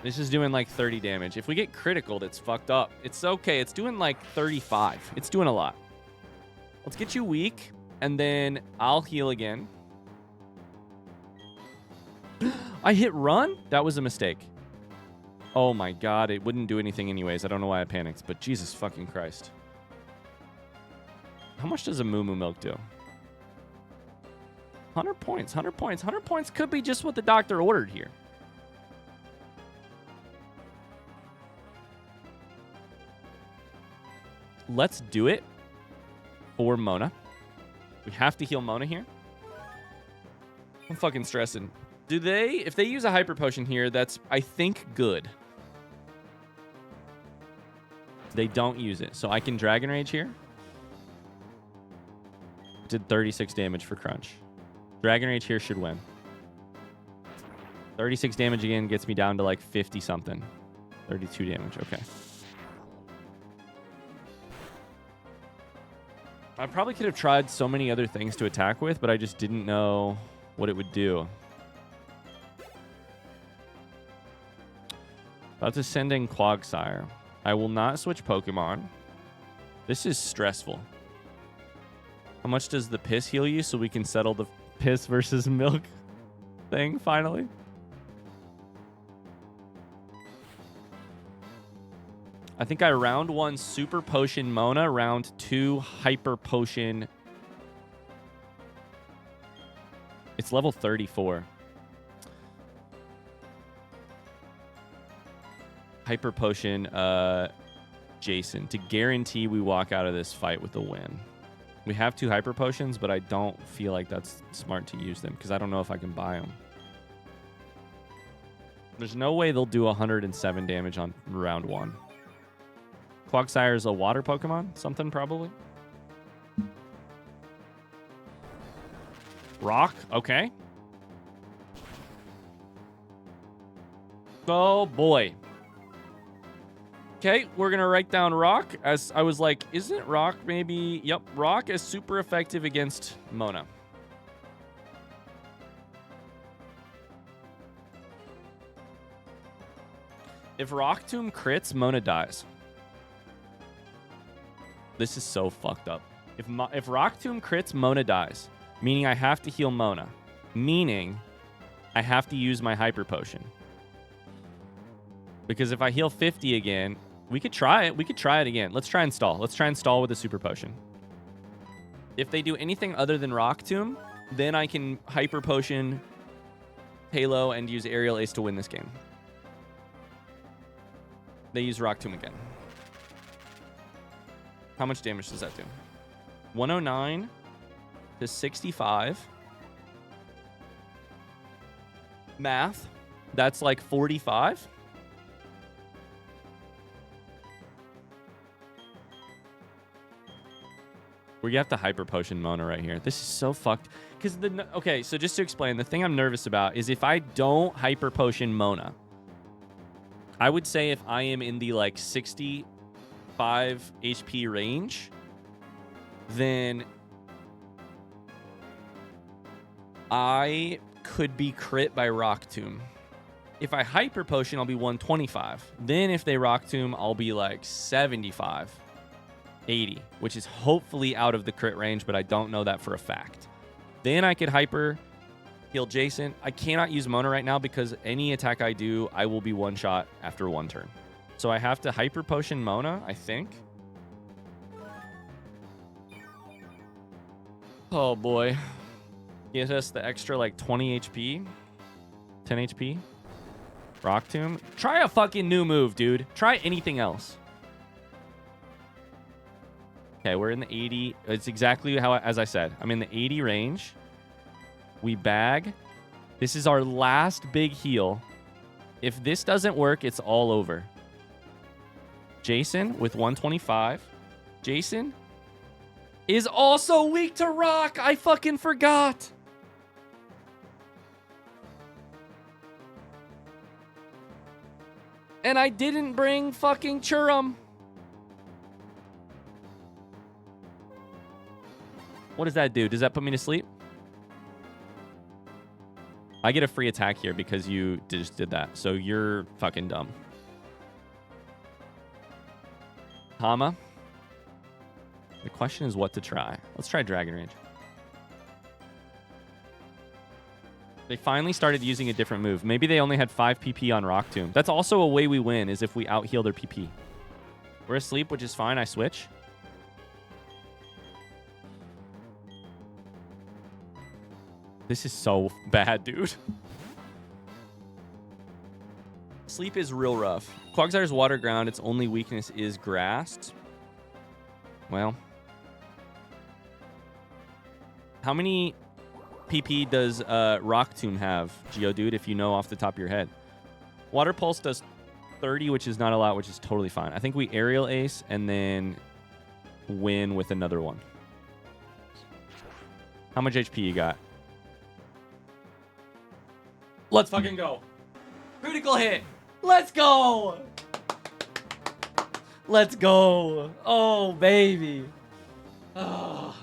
This is doing like 30 damage. If we get critical, that's fucked up. It's okay. It's doing like 35. It's doing a lot. Let's get you weak, and then I'll heal again. I hit run? That was a mistake. Oh my god, it wouldn't do anything anyways. I don't know why I panicked, but Jesus fucking Christ. How much does a Moo Moo Milk do? 100 points, 100 points. 100 points could be just what the doctor ordered here. Let's do it for Mona. We have to heal Mona here. I'm fucking stressing. If they use a Hyper Potion here, that's, I think, good. They don't use it. So I can Dragon Rage here. Did 36 damage for Crunch. Dragon Rage here should win. 36 damage again gets me down to like 50 something. 32 damage, okay. I probably could have tried so many other things to attack with, but I just didn't know what it would do. About to send in Quagsire. I will not switch Pokemon. This is stressful. How much does the piss heal you so we can settle the piss versus milk thing finally? I think I round 1 Super Potion Mona, round 2 Hyper Potion. It's level 34. Hyper Potion Jason to guarantee we walk out of this fight with a win. We have 2 Hyper Potions, but I don't feel like that's smart to use them because I don't know if I can buy them. There's no way they'll do 107 damage on round 1. Quagsire is a water Pokemon? Something probably. Rock, okay. Oh boy. Okay, we're gonna write down Rock. As I was like, isn't Rock maybe... Yep, Rock is super effective against Mona. If Rock Tomb crits, Mona dies. This is so fucked up. If Rock Tomb crits, Mona dies. Meaning I have to heal Mona. Meaning I have to use my Hyper Potion. Because if I heal 50 again, we could try it. We could try it again. Let's try and stall. Let's try and stall with a Super Potion. If they do anything other than Rock Tomb, then I can Hyper Potion Halo and use Aerial Ace to win this game. They use Rock Tomb again. How much damage does that do? 109 to 65. Math. That's like 45. We have to Hyper Potion Mona right here. This is so fucked. Because okay, so just to explain, the thing I'm nervous about is if I don't Hyper Potion Mona, I would say if I am in the like 65 HP range, then I could be crit by Rock Tomb. If I Hyper Potion, I'll be 125. Then if they Rock Tomb, I'll be like 75, 80, which is hopefully out of the crit range, but I don't know that for a fact. Then I could Hyper heal Jason. I cannot use Mona right now because any attack I do, I will be one shot after one turn. So I have to Hyper Potion Mona, I think. Oh boy. Get us the extra like 20 HP. 10 HP. Rock Tomb. Try a fucking new move, dude. Try anything else. Okay, we're in the 80. It's exactly how, as I said, I'm in the 80 range. We bag. This is our last big heal. If this doesn't work, it's all over. Jason with 125. Jason is also weak to rock. I fucking forgot. And I didn't bring fucking Churum. What does that do? Does that put me to sleep? I get a free attack here because you just did that. So you're fucking dumb. Hama. The question is what to try. Let's try Dragon Rage. They finally started using a different move. Maybe they only had 5 PP on Rock Tomb. That's also a way we win, is if we out-heal their PP. We're asleep, which is fine. I switch. This is so bad, dude. Sleep is real rough. Quagsire's water ground. Its only weakness is grass. Well. How many PP does Rock Tomb have, Geodude, if you know off the top of your head? Water Pulse does 30, which is not a lot, which is totally fine. I think we Aerial Ace and then win with another one. How much HP you got? Let's fucking go. Critical hit. Let's go. Let's go. Oh, baby. Oh.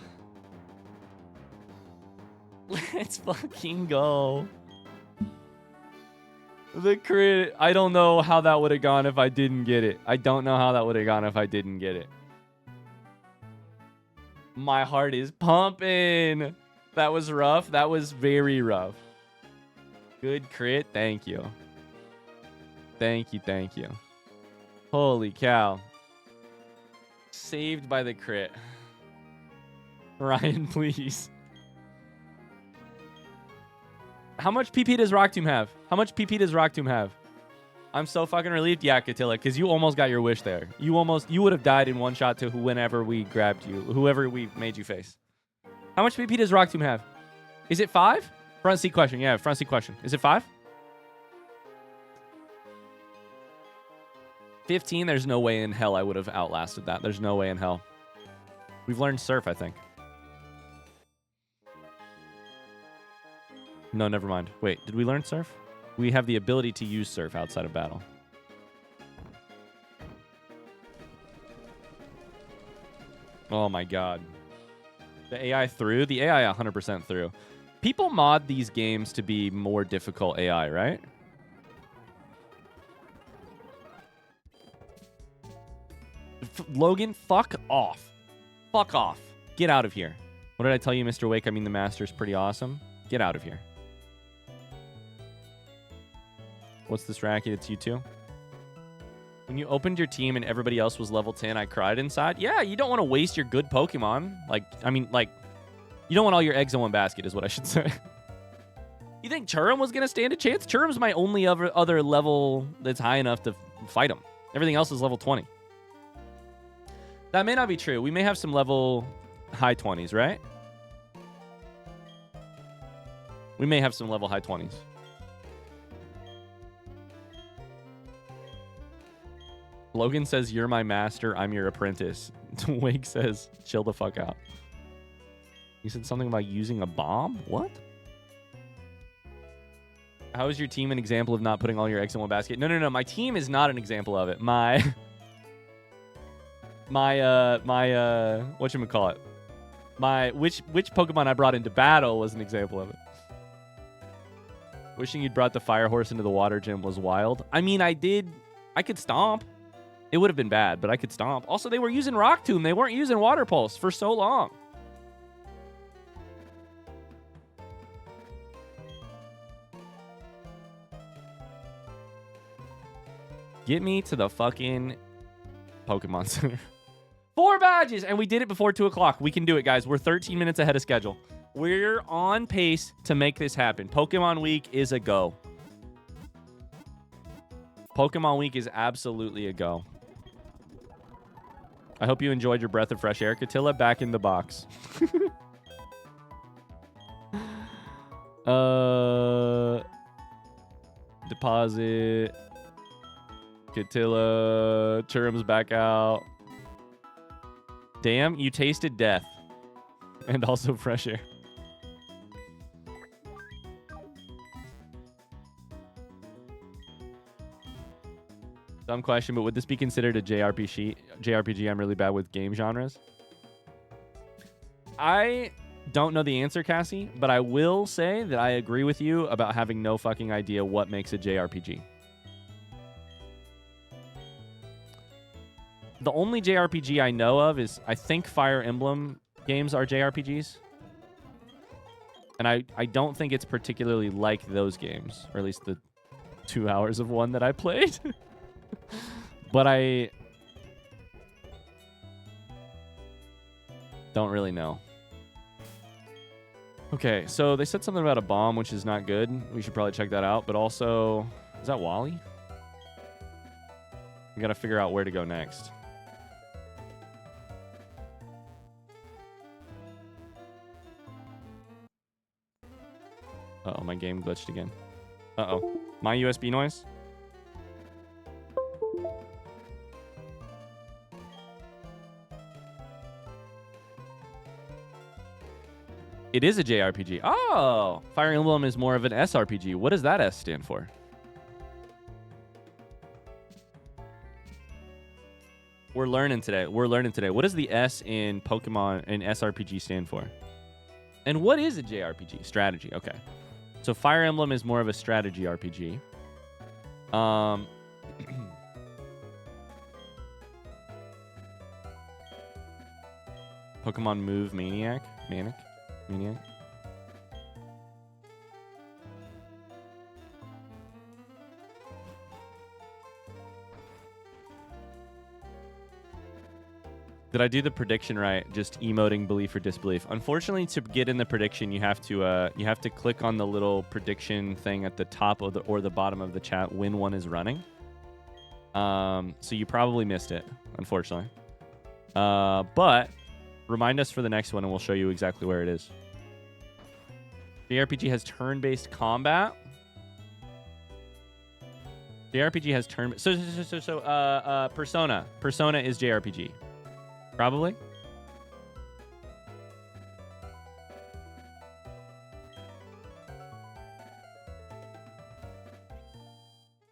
Let's fucking go. The crit. I don't know how that would have gone if I didn't get it. I don't know how that would have gone if I didn't get it. My heart is pumping. That was rough. That was very rough. Good crit. Thank you. Thank you. Thank you. Holy cow. Saved by the crit. Ryan, please. How much PP does Rock Tomb have? How much PP does Rock Tomb have? I'm so fucking relieved, yeah, Catilla, because you almost got your wish there. You would have died in one shot to whenever we grabbed you, whoever we made you face. How much PP does Rock Tomb have? Is it 5? Front seat question. Yeah, front seat question. Is it 5? 15, there's no way in hell I would have outlasted that. There's no way in hell. We've learned surf, I think. No, never mind. Wait, did we learn surf? We have the ability to use surf outside of battle. Oh my god. The AI through? The AI 100% through. People mod these games to be more difficult AI, right? Logan, fuck off. Fuck off. Get out of here. What did I tell you, Mr. Wake? I mean, the master's pretty awesome. Get out of here. What's this racket? It's you two. When you opened your team and everybody else was level 10, I cried inside. Yeah, you don't want to waste your good Pokemon. Like, I mean, like, you don't want all your eggs in one basket is what I should say. You think Churum was going to stand a chance? Churum's my only other level that's high enough to fight him. Everything else is level 20. That may not be true. We may have some level high 20s, right? We may have some level high 20s. Logan says, you're my master, I'm your apprentice. Wake says, chill the fuck out. He said something about using a bomb? What? How is your team an example of not putting all your eggs in one basket? No, no, no. My team is not an example of it. My whatchamacallit? Which Pokemon I brought into battle was an example of it. Wishing you'd brought the fire horse into the water gym was wild. I mean, I could stomp. It would have been bad, but I could stomp. Also, they were using Rock Tomb. They weren't using Water Pulse for so long. Get me to the fucking Pokemon Center. 4 badges, and we did it before 2 o'clock. We can do it, guys. We're 13 minutes ahead of schedule. We're on pace to make this happen. Pokemon Week is a go. Pokemon Week is absolutely a go. I hope you enjoyed your breath of fresh air. Catilla, back in the box. Deposit. Catilla. Churum's back out. Damn, you tasted death. And also fresh air. Dumb question, but would this be considered a JRPG? I'm really bad with game genres. I don't know the answer, Cassie, but I will say that I agree with you about having no fucking idea what makes a JRPG. The only JRPG I know of is, I think Fire Emblem games are JRPGs. And I don't think it's particularly like those games, or at least the 2 hours of one that I played. But I don't really know. Okay, so they said something about a bomb, which is not good. We should probably check that out. But also, is that Wally? We gotta figure out where to go next. Uh-oh, my game glitched again. Uh-oh. My USB noise? It is a JRPG. Oh! Fire Emblem is more of an SRPG. What does that S stand for? We're learning today. We're learning today. What does the S in Pokemon and SRPG stand for? And what is a JRPG? Strategy. Okay. So Fire Emblem is more of a strategy RPG. Pokemon Move Maniac. Maniac. Did I do the prediction right? Just emoting belief or disbelief. Unfortunately, to get in the prediction, you have to click on the little prediction thing at the top of the bottom of the chat when one is running. So you probably missed it, unfortunately. But remind us for the next one, and we'll show you exactly where it is. The RPG has turn-based combat. JRPG has turn. Persona. Persona is JRPG. Probably.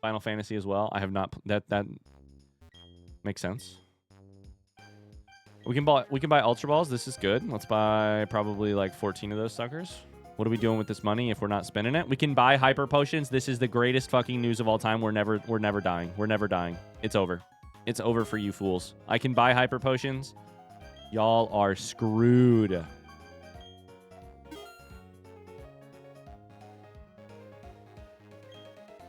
Final Fantasy as well. I have not. That makes sense. We can buy Ultra Balls. This is good. Let's buy probably like 14 of those suckers. What are we doing with this money if we're not spending it? We can buy Hyper Potions. This is the greatest fucking news of all time. We're never dying. We're never dying. It's over. It's over for you fools. I can buy Hyper Potions. Y'all are screwed.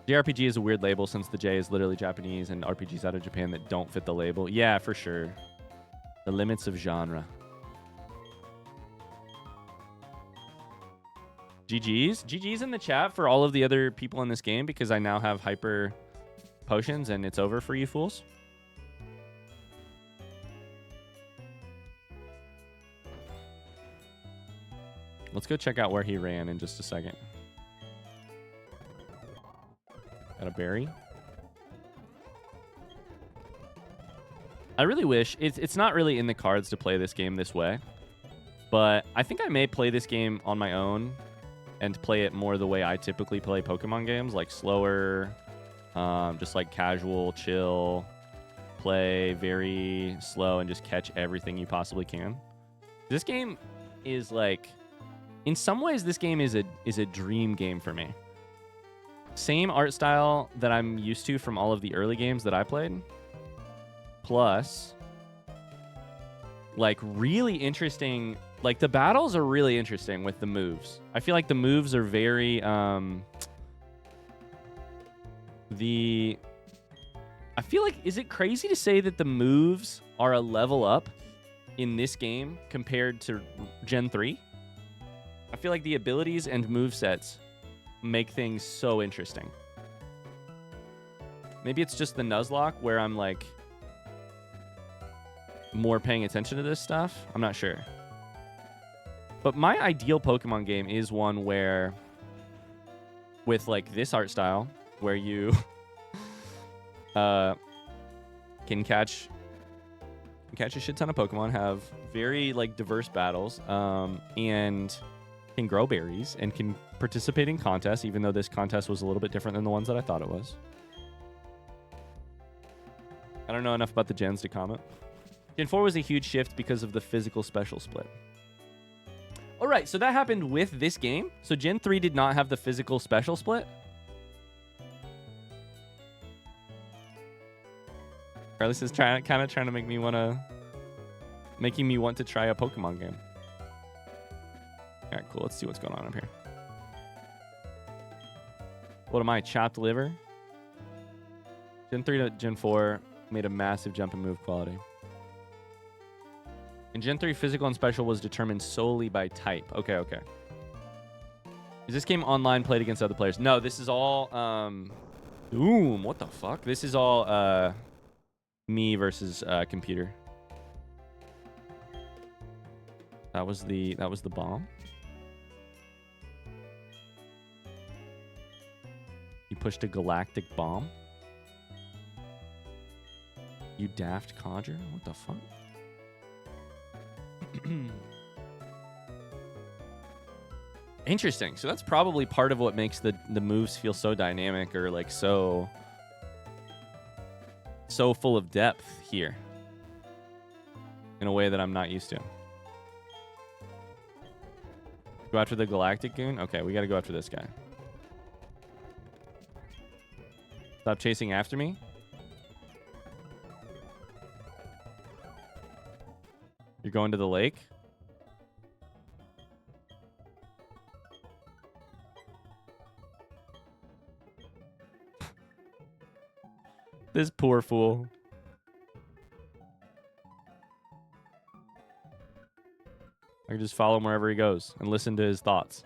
JRPG is a weird label since the J is literally Japanese and RPGs out of Japan that don't fit the label. Yeah, for sure. The limits of genre. GG's in the chat for all of the other people in this game because I now have Hyper Potions and it's over for you fools. Let's go check out where he ran in just a second. Got a berry. I really wish it's not really in the cards to play this game this way, but I think I may play this game on my own and play it more the way I typically play Pokemon games, like slower, just like casual, chill, play very slow and just catch everything you possibly can. This game is like, in some ways, this game is a dream game for me. Same art style that I'm used to from all of the early games that I played. Plus, like, really interesting. Like, the battles are really interesting with the moves. I feel like the moves are very, I feel like, is it crazy to say that the moves are a level up in this game compared to Gen 3? I feel like the abilities and movesets make things so interesting. Maybe it's just the Nuzlocke where I'm like more paying attention to this stuff. I'm not sure. But my ideal Pokemon game is one where, with like this art style, where you can catch a shit ton of Pokemon, have very like diverse battles, and can grow berries and can participate in contests, even though this contest was a little bit different than the ones that I thought it was. I don't know enough about the gens to comment. Gen 4 was a huge shift because of the physical special split. All right, so that happened with this game. So Gen 3 did not have the physical special split. Carlos is kind of trying to making me want to try a Pokemon game. All right, cool. Let's see what's going on up here. What am I? Chopped liver? Gen 3 to Gen 4 made a massive jump in move quality. In Gen 3, physical and special was determined solely by type. Okay. Is this game online played against other players? No, this is all... Doom, what the fuck? This is all me versus computer. That was the bomb. You pushed a galactic bomb? You daft codger? What the fuck? Interesting. So that's probably part of what makes the moves feel so dynamic, or like so full of depth here in a way that I'm not used to. Go after the galactic goon? Okay, we gotta go after this guy. Stop chasing after me. You're going to the lake? This poor fool. I can just follow him wherever he goes and listen to his thoughts.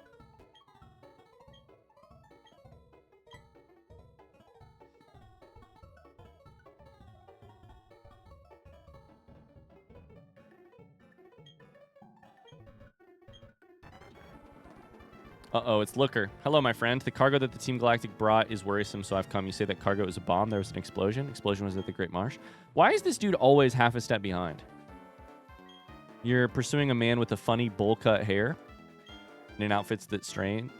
Uh-oh, it's Looker. Hello, my friend. The cargo that the Team Galactic brought is worrisome, so I've come. You say that cargo is a bomb. There was an explosion. Explosion was at the Great Marsh. Why is this dude always half a step behind? You're pursuing a man with a funny bowl-cut hair and in outfits that's strange.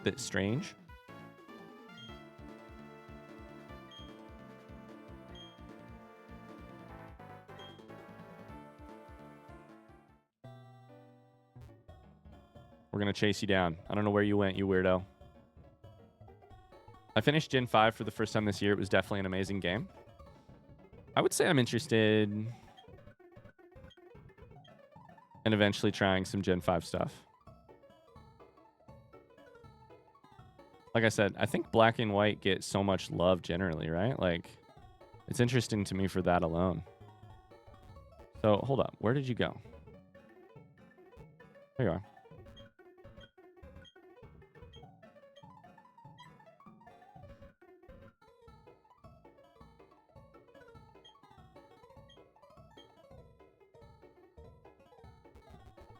We're going to chase you down. I don't know where you went, you weirdo. I finished Gen 5 for the first time this year. It was definitely an amazing game. I would say I'm interested in eventually trying some Gen 5 stuff. Like I said, I think black and white get so much love generally, right? Like, it's interesting to me for that alone. So, hold up. Where did you go? There you are.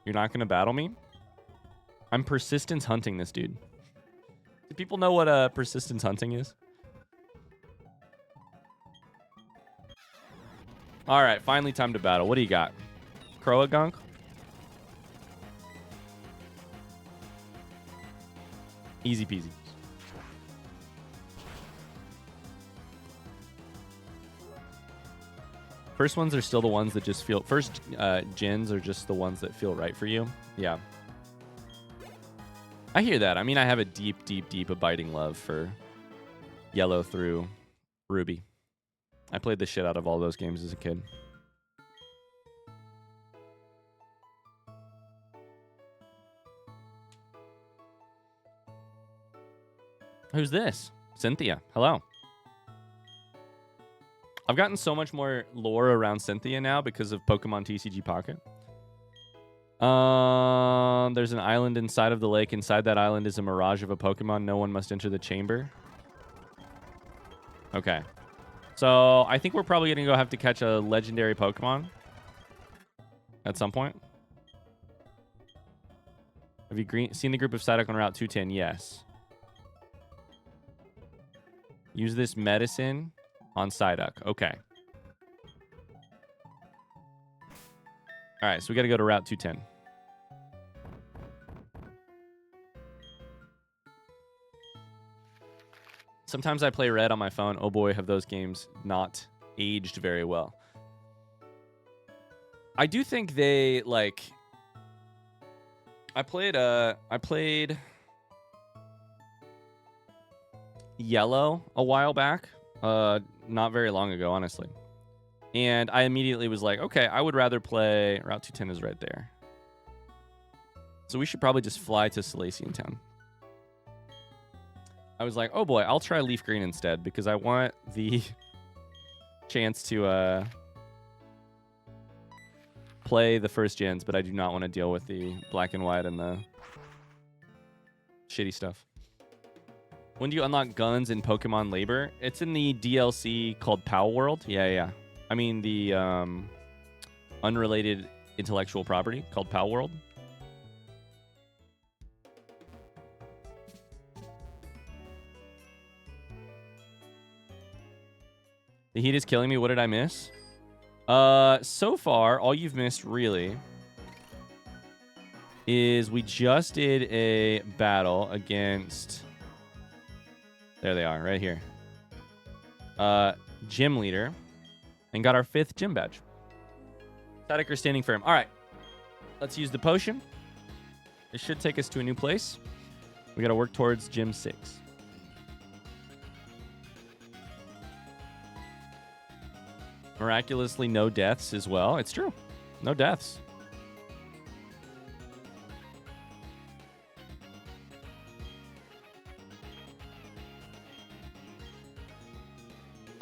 You're not going to battle me? I'm persistence hunting this dude. Do people know what persistence hunting is? All right, finally time to battle. What do you got? Croagunk? Easy peasy. First ones are still the ones that just feel... First gens are just the ones that feel right for you. Yeah. I hear that. I mean, I have a deep, deep, deep abiding love for Yellow through Ruby. I played the shit out of all those games as a kid. Who's this? Cynthia. Hello. I've gotten so much more lore around Cynthia now because of Pokemon TCG Pocket. There's an island inside of the lake. Inside that island is a mirage of a Pokemon. No one must enter the chamber. Okay. So I think we're probably going to have to catch a legendary Pokemon at some point. Have you seen the group of Psyduck on Route 210? Yes. Use this medicine on Psyduck. Okay. All right, so we got to go to Route 210. Sometimes I play Red on my phone. Oh boy, have those games not aged very well. I do think they, like... I played Yellow a while back. Not very long ago, honestly. And I immediately was like, okay, I would rather play... Route 210 is right there. So we should probably just fly to Salacian Town. I was like, oh boy, I'll try Leaf Green instead because I want the chance to play the first gens, but I do not want to deal with the black and white and the shitty stuff. When do you unlock guns in Pokemon Labor? It's in the DLC called Pow World. Yeah. I mean the unrelated intellectual property called Pow World. The heat is killing me. What did I miss? So far, all you've missed, really, is we just did a battle against... There they are, right here. Gym leader. And got our 5th gym badge. Static or standing firm. All right. Let's use the potion. It should take us to a new place. We got to work towards gym 6. Miraculously, no deaths as well. It's true. No deaths.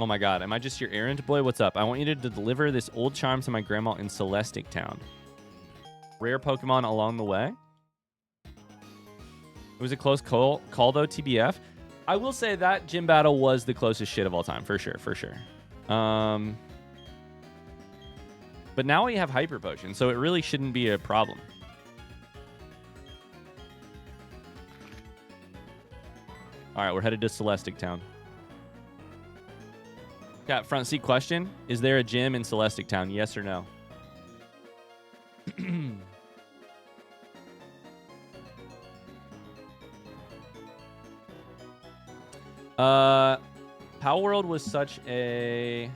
Oh my god, am I just your errand boy? What's up? I want you to deliver this old charm to my grandma in Celestic Town. Rare Pokemon along the way. It was a close call though, TBF. I will say that gym battle was the closest shit of all time, for sure. But now we have Hyper Potion, so it really shouldn't be a problem. All right, we're headed to Celestic Town. Got front seat question. Is there a gym in Celestic Town? Yes or no? Power World was such a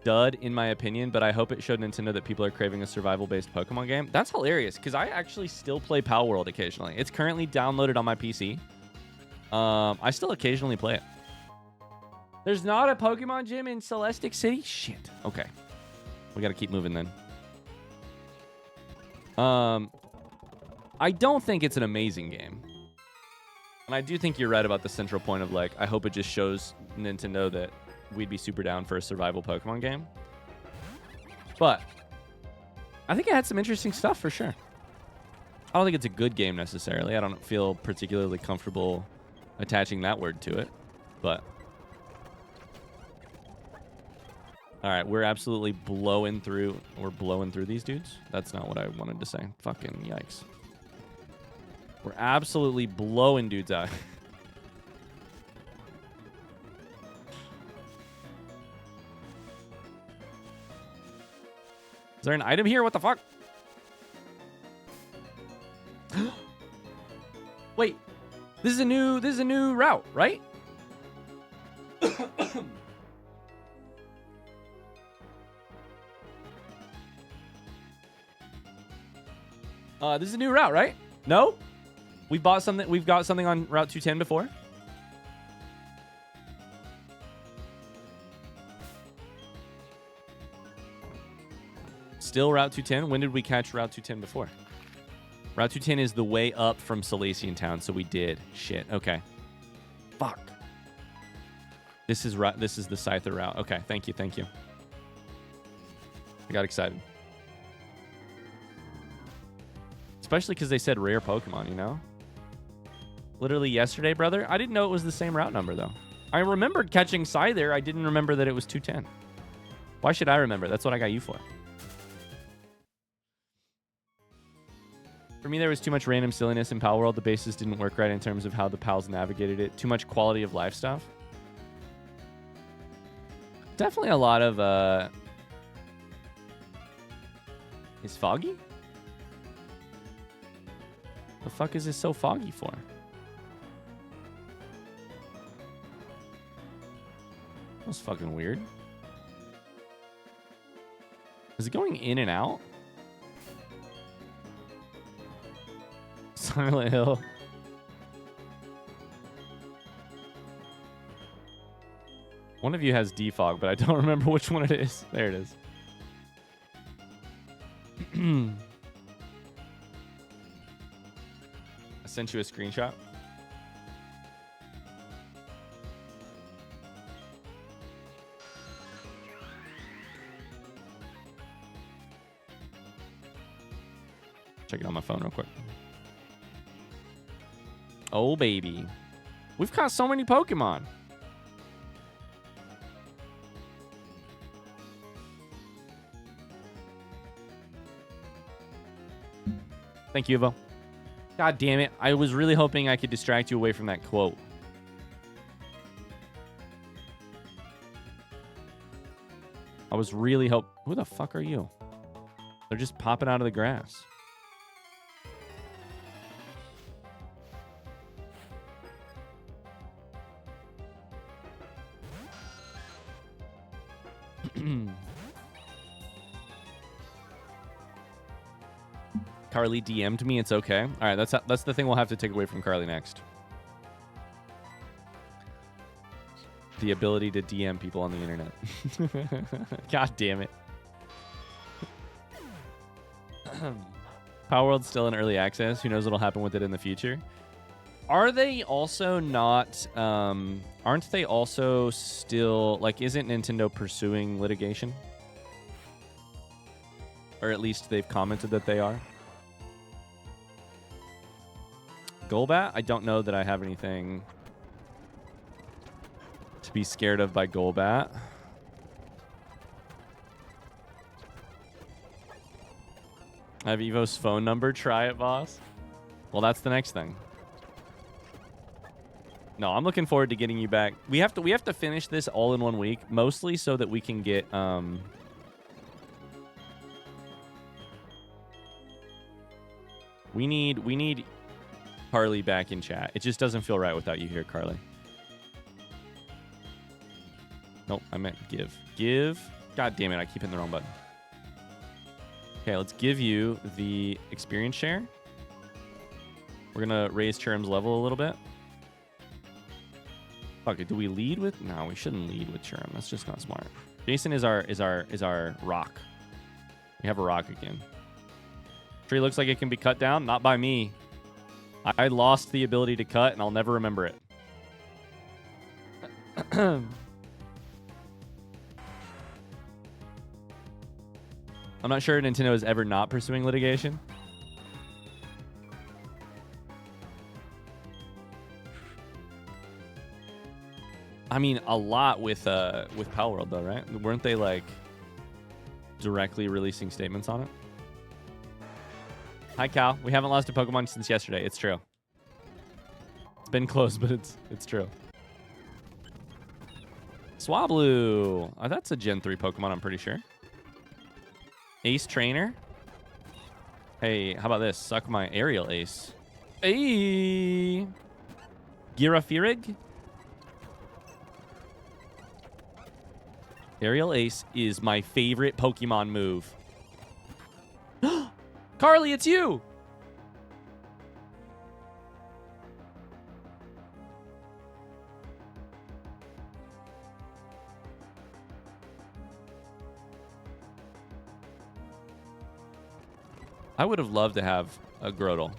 dud in my opinion, but I hope it showed Nintendo that people are craving a survival-based Pokemon game. That's hilarious because I actually still play Power World occasionally. It's currently downloaded on my PC. I still occasionally play it. There's not a Pokemon gym in Celestic City? Shit. Okay. We got to keep moving then. I don't think it's an amazing game. And I do think you're right about the central point of, like, I hope it just shows Nintendo that we'd be super down for a survival Pokemon game. But I think it had some interesting stuff for sure. I don't think it's a good game necessarily. I don't feel particularly comfortable attaching that word to it. But all right, we're absolutely blowing through. We're blowing through these dudes. That's not what I wanted to say. Fucking yikes. We're absolutely blowing dudes out. Is there an item here? What the fuck? Wait. This is a new route, right? This is a new route, right? No? We've got something on Route 210 before. Still Route 210? When did we catch Route 210 before? Route 210 is the way up from Salacian Town, so we did. Shit. Okay. Fuck. This is the Scyther route. Okay, thank you. I got excited. Especially because they said rare Pokemon, you know? Literally yesterday, brother. I didn't know it was the same route number, though. I remembered catching Scyther. I didn't remember that it was 210. Why should I remember? That's what I got you for. For me, there was too much random silliness in Pal World. The bases didn't work right in terms of how the pals navigated it. Too much quality of life stuff. Definitely a lot of... Is foggy? The fuck is this so foggy for? That's fucking weird. Is it going in and out? Silent Hill. One of you has defog, but I don't remember which one it is. There it is. I sent you a screenshot. Check it on my phone real quick. Oh, baby. We've caught so many Pokemon. Thank you, Evo. God damn it. I was really hoping I could distract you away from that quote. I was really Who the fuck are you? They're just popping out of the grass. Carly DM'd me. It's okay. All right, that's the thing we'll have to take away from Carly next. The ability to DM people on the internet. God damn it. Power World's still in early access. Who knows what'll happen with it in the future? Are they also not... aren't they also still... Like, isn't Nintendo pursuing litigation? Or at least they've commented that they are. Golbat? I don't know that I have anything to be scared of by Golbat. I have Evo's phone number. Try it, boss. Well, that's the next thing. No, I'm looking forward to getting you back. We have to finish this all in 1 week, mostly so that we can get we need Carly back in chat. It just doesn't feel right without you here, Carly. Nope, I meant give. Give. God damn it, I keep hitting the wrong button. Okay, let's give you the experience share. We're gonna raise Cherum's level a little bit. Fuck it, do we lead with? No, we shouldn't lead with Cherum. That's just not smart. Jason is our rock. We have a rock again. Tree looks like it can be cut down. Not by me. I lost the ability to cut, and I'll never remember it. I'm not sure Nintendo is ever not pursuing litigation. I mean, a lot with Pal World, though, right? Weren't they, like, directly releasing statements on it? Hi, Cal. We haven't lost a Pokemon since yesterday. It's true. It's been close, but it's true. Swablu. Oh, that's a Gen 3 Pokemon, I'm pretty sure. Ace Trainer. Hey, how about this? Suck my aerial ace. Hey! Girafirig. Aerial Ace is my favorite Pokemon move. Carly, it's you! I would have loved to have a Grotle.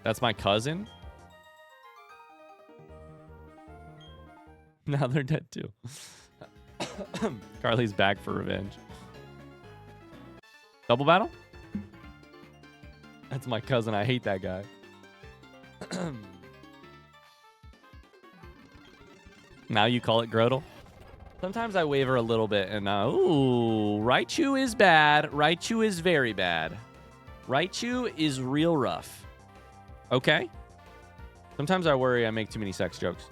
That's my cousin. Now they're dead too. Carly's back for revenge. Double battle? That's my cousin. I hate that guy. Now you call it Grotle? Sometimes I waver a little bit and ooh, Raichu is bad. Raichu is very bad. Raichu is real rough. Okay. Sometimes I worry I make too many sex jokes.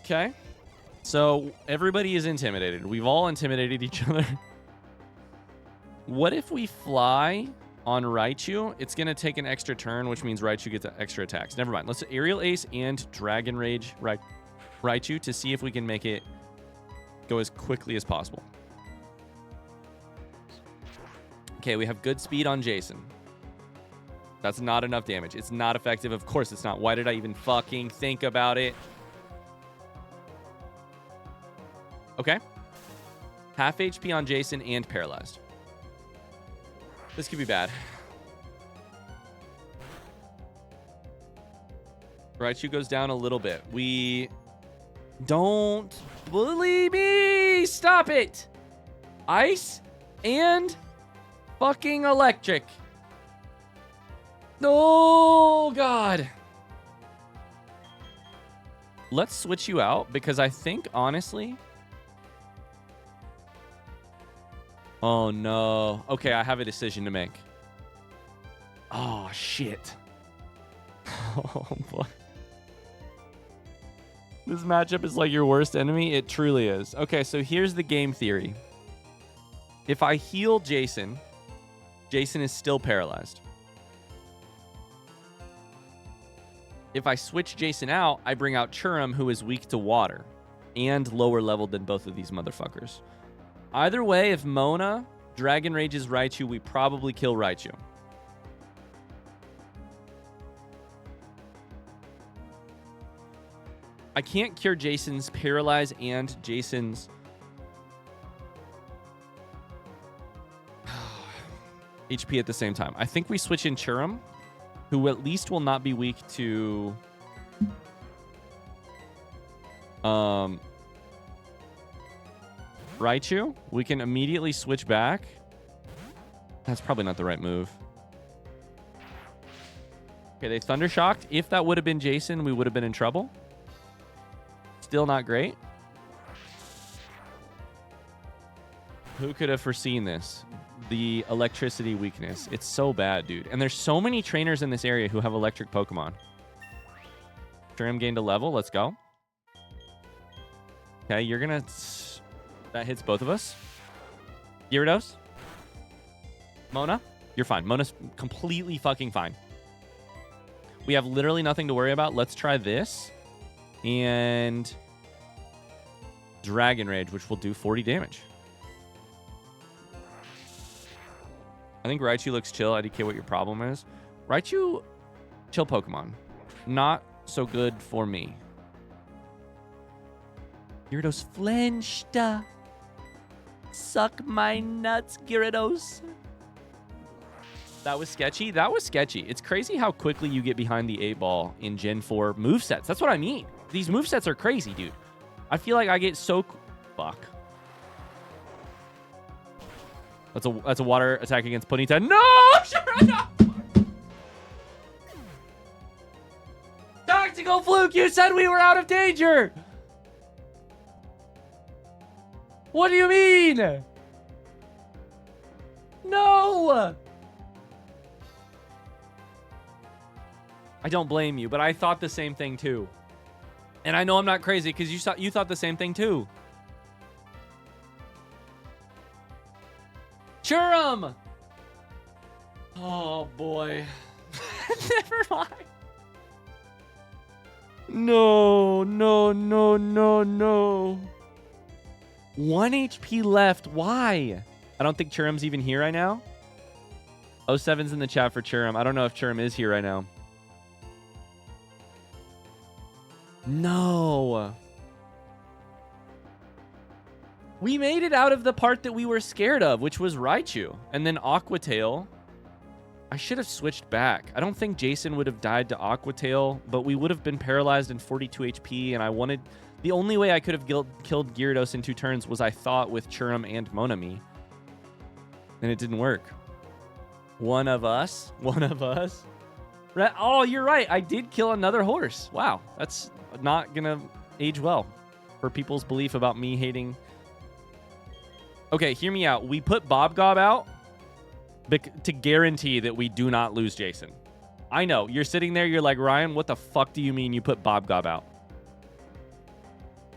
Okay. So everybody is intimidated. We've all intimidated each other. What if we fly on Raichu? It's going to take an extra turn, which means Raichu gets extra attacks. Never mind. Let's Aerial Ace and Dragon Rage Raichu to see if we can make it go as quickly as possible. Okay, we have good speed on Jason. That's not enough damage. It's not effective. Of course it's not. Why did I even fucking think about it? Okay. Half HP on Jason and paralyzed. This could be bad. Raichu goes down a little bit. We don't bully me. Stop it. Ice and fucking electric. Oh, God. Let's switch you out because I think, honestly... Oh, no. Okay, I have a decision to make. Oh, shit. Oh, boy. This matchup is like your worst enemy. It truly is. Okay, so here's the game theory. If I heal Jason, Jason is still paralyzed. If I switch Jason out, I bring out Cherum, who is weak to water and lower leveled than both of these motherfuckers. Either way, if Mona Dragon Rages Raichu, we probably kill Raichu. I can't cure Jason's Paralyze and Jason's... HP at the same time. I think we switch in Cherum, who at least will not be weak to... Raichu. We can immediately switch back. That's probably not the right move. Okay, they Thunder Shocked. If that would have been Jason, we would have been in trouble. Still not great. Who could have foreseen this? the electricity weakness. It's so bad, dude. And there's so many trainers in this area who have electric Pokemon. Cherrim gained a level. Let's go. Okay, you're gonna... That hits both of us. Gyarados. Mona, you're fine. Mona's completely fucking fine. We have literally nothing to worry about. Let's try this. And... Dragon Rage, which will do 40 damage. I think Raichu looks chill. IDK what your problem is. Raichu, chill Pokemon. Not so good for me. Gyarados flinched. Suck my nuts, Gyarados. That was sketchy. That was sketchy. It's crazy how quickly you get behind the 8-ball in Gen 4 movesets. That's what I mean. These movesets are crazy, dude. I feel like I get so... Fuck. That's a water attack against Ponyta. No! Tactical Fluke, you said we were out of danger! What do you mean? No! I don't blame you, but I thought the same thing too. And I know I'm not crazy because you thought the same thing too. Cherrim! Oh boy. Never mind. No. 1 HP left. Why? I don't think Cherrim's even here right now. 07's in the chat for Cherrim. I don't know if Cherrim is here right now. No. We made it out of the part that we were scared of, which was Raichu. And then Aqua Tail. I should have switched back. I don't think Jason would have died to Aqua Tail, but we would have been paralyzed in 42 HP, and I wanted... The only way I could have killed Gyarados in 2 turns was, I thought, with Cherrim and Monami. And it didn't work. One of us. Oh, you're right. I did kill another horse. Wow. That's not going to age well for people's belief about me hating... Okay, hear me out. We put Bob Gob out to guarantee that we do not lose Jason. I know. You're sitting there. You're like, Ryan, what the fuck do you mean you put Bob Gob out?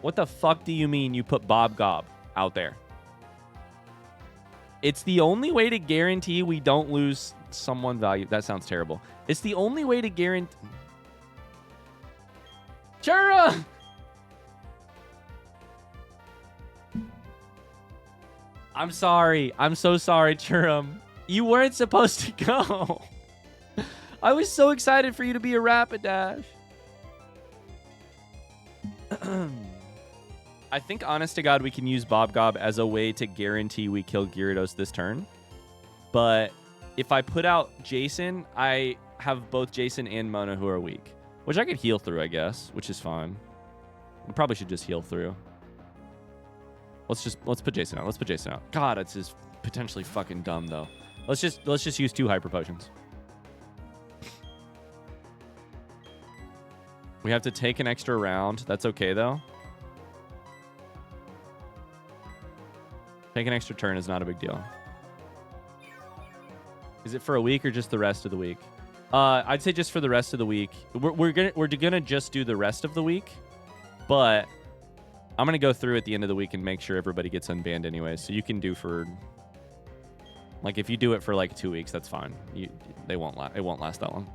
What the fuck do you mean you put Bob Gob out there? It's the only way to guarantee we don't lose someone valuable. That sounds terrible. It's the only way to guarantee... Chura! I'm sorry. I'm so sorry, Cherrim. You weren't supposed to go. I was so excited for you to be a Rapidash. I think, honest to God, we can use Bob Gob as a way to guarantee we kill Gyarados this turn. But if I put out Jason, I have both Jason and Mona who are weak. Which I could heal through, I guess, which is fine. We probably should just heal through. Let's put Jason out. Let's put Jason out. God, it's just potentially fucking dumb though. Let's just use 2 hyper potions. We have to take an extra round. That's okay though. Take an extra turn is not a big deal. Is it for a week or just the rest of the week? I'd say just for the rest of the week. We're gonna just do the rest of the week, but I'm gonna go through at the end of the week and make sure everybody gets unbanned anyway. So you can do for, like, if you do it for like 2 weeks, that's fine. It won't last that long.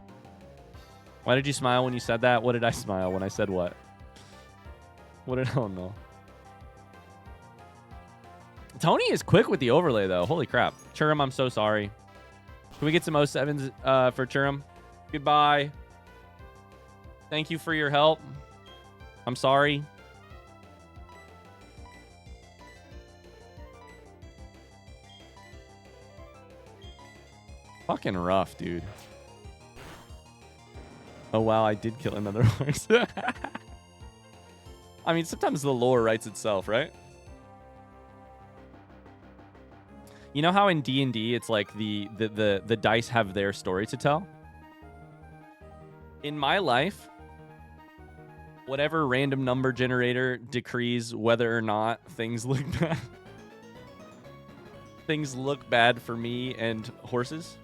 Why did you smile when you said that? What did I smile when I said what? Oh no. Tony is quick with the overlay though. Holy crap. Cherrim, I'm so sorry. Can we get some 07s for Cherrim? Goodbye. Thank you for your help. I'm sorry. Fucking rough, dude. Oh, wow, I did kill another horse. I mean, sometimes the lore writes itself, right? You know how in D&D it's like the dice have their story to tell? In my life, whatever random number generator decrees whether or not things look bad. things look bad for me and horses.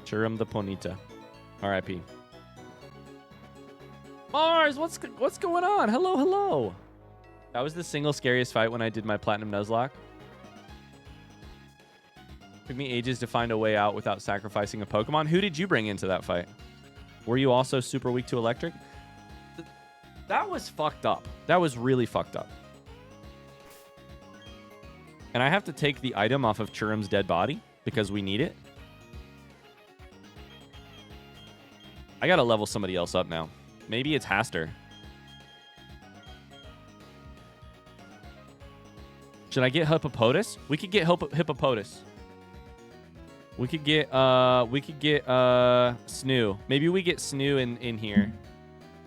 Churum the Ponita. R.I.P. Mars, what's going on? Hello, hello. That was the single scariest fight when I did my Platinum Nuzlocke. Took me ages to find a way out without sacrificing a Pokemon. Who did you bring into that fight? Were you also super weak to electric? That was fucked up. That was really fucked up. And I have to take the item off of Churum's dead body because we need it. I gotta level somebody else up now. Maybe it's Haster. Should I get Hippopotas? We could get Hippopotas. We could get Snoo. Maybe we get Snoo in here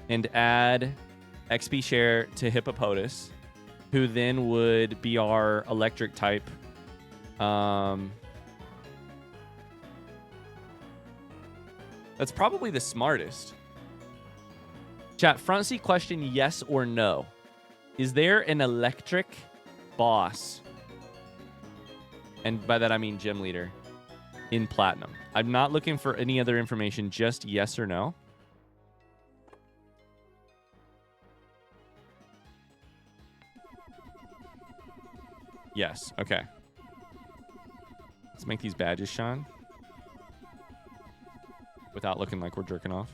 and add XP share to Hippopotas, who then would be our electric type. That's probably the smartest. Chat, front seat question, yes or no. Is there an electric boss? And by that I mean gym leader in Platinum. I'm not looking for any other information, just yes or no. Yes, okay. Let's make these badges shine without looking like we're jerking off.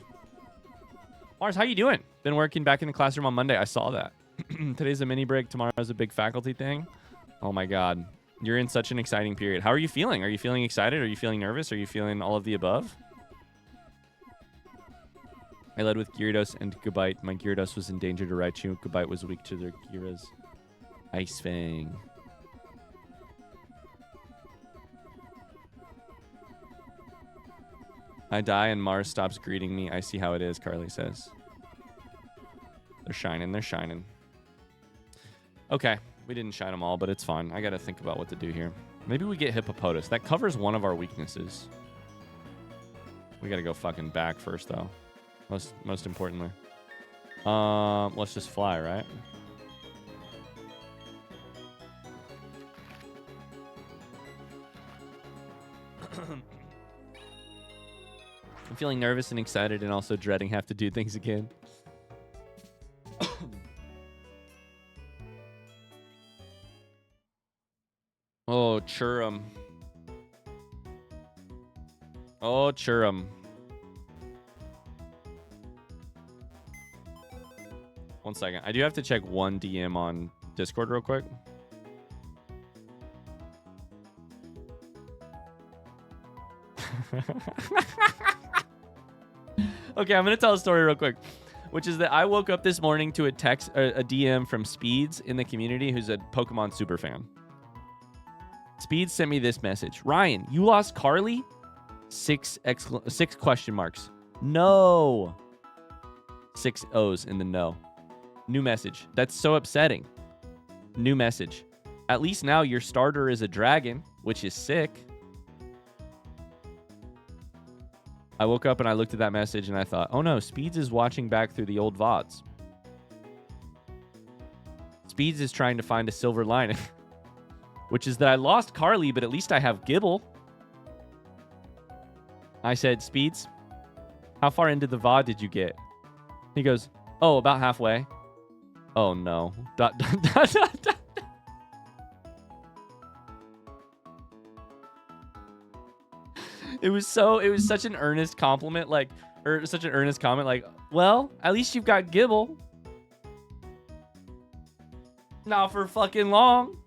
Mars, how you doing? Been working back in the classroom on Monday. I saw that. Today's a mini break. Tomorrow's a big faculty thing. Oh my God. You're in such an exciting period. How are you feeling? Are you feeling excited? Are you feeling nervous? Are you feeling all of the above? I led with Gyarados and Gabite. My Gyarados was in danger to Raichu. Gabite was weak to their Gyara's Ice Fang. I die and Mars stops greeting me. I see how it is, Carly says. They're shining. They're shining. Okay. We didn't shine them all, but it's fine. I got to think about what to do here. Maybe we get Hippopotas. That covers one of our weaknesses. We got to go fucking back first, though. Most importantly. Let's just fly, right? I'm feeling nervous and excited and also dreading have to do things again. Oh, Churum. Oh, Churum. One second. I do have to check one DM on Discord real quick. Okay, I'm going to tell a story real quick, which is that I woke up this morning to a text, a DM from Speeds in the community, who's a Pokemon super fan. Speeds sent me this message. Ryan, you lost Carly? 6 question marks. No. 6 O's in the no. New message. That's so upsetting. New message. At least now your starter is a dragon, which is sick. I woke up and I looked at that message and I thought, oh no, Speeds is watching back through the old VODs. Speeds is trying to find a silver lining, which is that I lost Carly, but at least I have Gibble. I said, Speeds, how far into the VOD did you get? He goes, oh, about halfway. Oh no. It was such an earnest compliment, like, or such an earnest comment, like, well, at least you've got Gibble. Not for fucking long.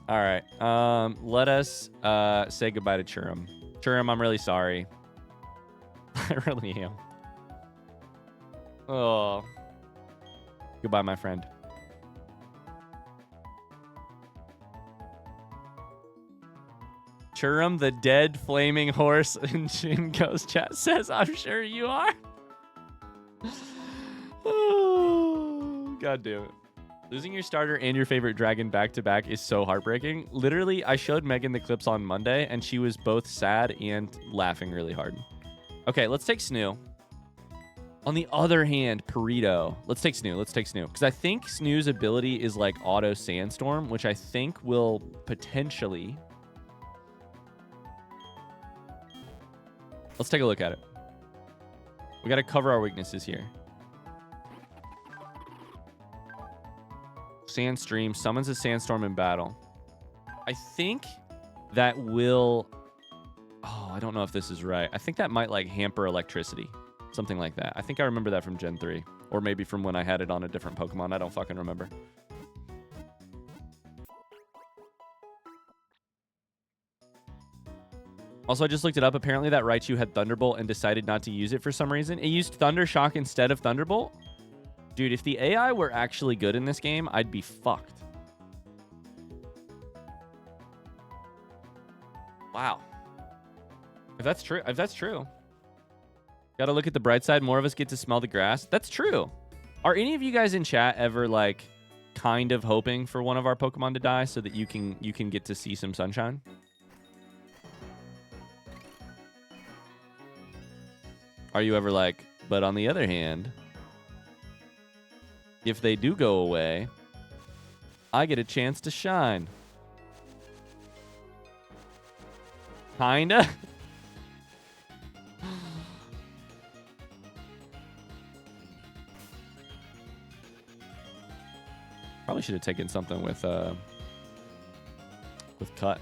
All right. Let us say goodbye to Churum. Churum, I'm really sorry. I really am. Oh. Goodbye, my friend. Churum, the dead flaming horse in Ghost Chat says, I'm sure you are. Oh, God damn it. Losing your starter and your favorite dragon back-to-back is so heartbreaking. Literally, I showed Megan the clips on Monday, and she was both sad and laughing really hard. Okay, let's take Snoo. On the other hand, Perito. Let's take Snoo. Let's take Snoo. Because I think Snoo's ability is like auto Sandstorm, which I think will potentially... Let's take a look at it. We got to cover our weaknesses here. Sandstream summons a Sandstorm in battle. I think that will... Oh, I don't know if this is right. I think that might like hamper electricity. Something like that. I think I remember that from Gen 3. Or maybe from when I had it on a different Pokemon. I don't fucking remember. Also, I just looked it up. Apparently that Raichu had Thunderbolt and decided not to use it for some reason. It used Thunder Shock instead of Thunderbolt. Dude, if the AI were actually good in this game, I'd be fucked. Wow. If that's true. Gotta look at the bright side. More of us get to smell the grass. That's true. Are any of you guys in chat ever like kind of hoping for one of our Pokemon to die so that you can get to see some sunshine? Are you ever like, but on the other hand, if they do go away, I get a chance to shine? Kinda. Probably should have taken something with cut.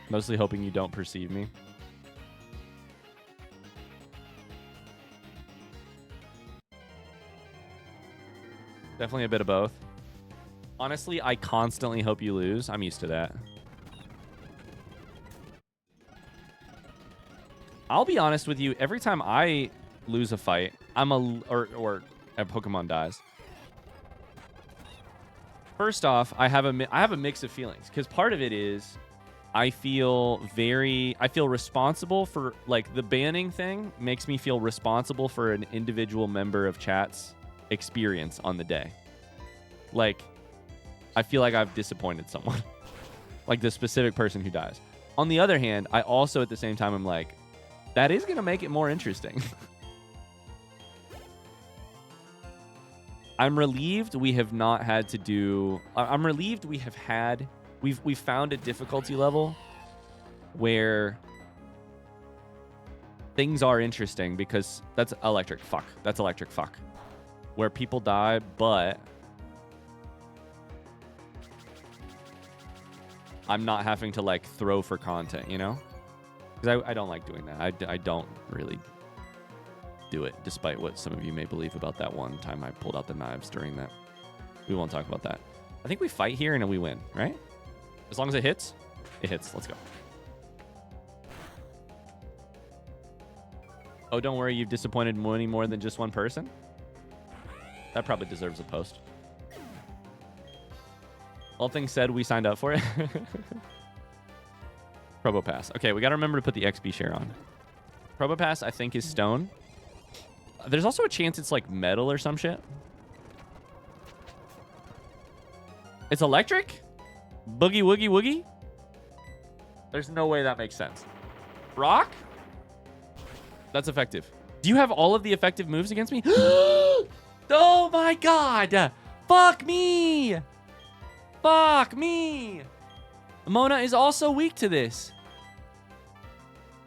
Mostly hoping you don't perceive me. Definitely a bit of both. Honestly, I constantly hope you lose. I'm used to that. I'll be honest with you. Every time I lose a fight, or a Pokemon dies. First off, I have a mix of feelings because part of it is I feel responsible for like the banning thing makes me feel responsible for an individual member of chat's experience on the day. Like, I feel like I've disappointed someone. Like the specific person who dies. On the other hand, I also at the same time am like, that is going to make it more interesting. I'm relieved we have not had to do... I'm relieved we've found a difficulty level where things are interesting because that's electric fuck. That's electric fuck. Where people die, but I'm not having to like throw for content, you know? Because I don't like doing that. I don't really do it, despite what some of you may believe about that one time I pulled out the knives during that. We won't talk about that. I think we fight here and then we win, right? As long as it hits, it hits. Let's go. Oh, don't worry. You've disappointed many more than just one person. That probably deserves a post. All things said, we signed up for it. Probopass. Okay, we got to remember to put the XP share on. Probopass, I think, is stone. There's also a chance it's like metal or some shit. It's electric? Boogie woogie woogie? There's no way that makes sense. Rock? That's effective. Do you have all of the effective moves against me? Oh my god! Fuck me! Fuck me! Mona is also weak to this.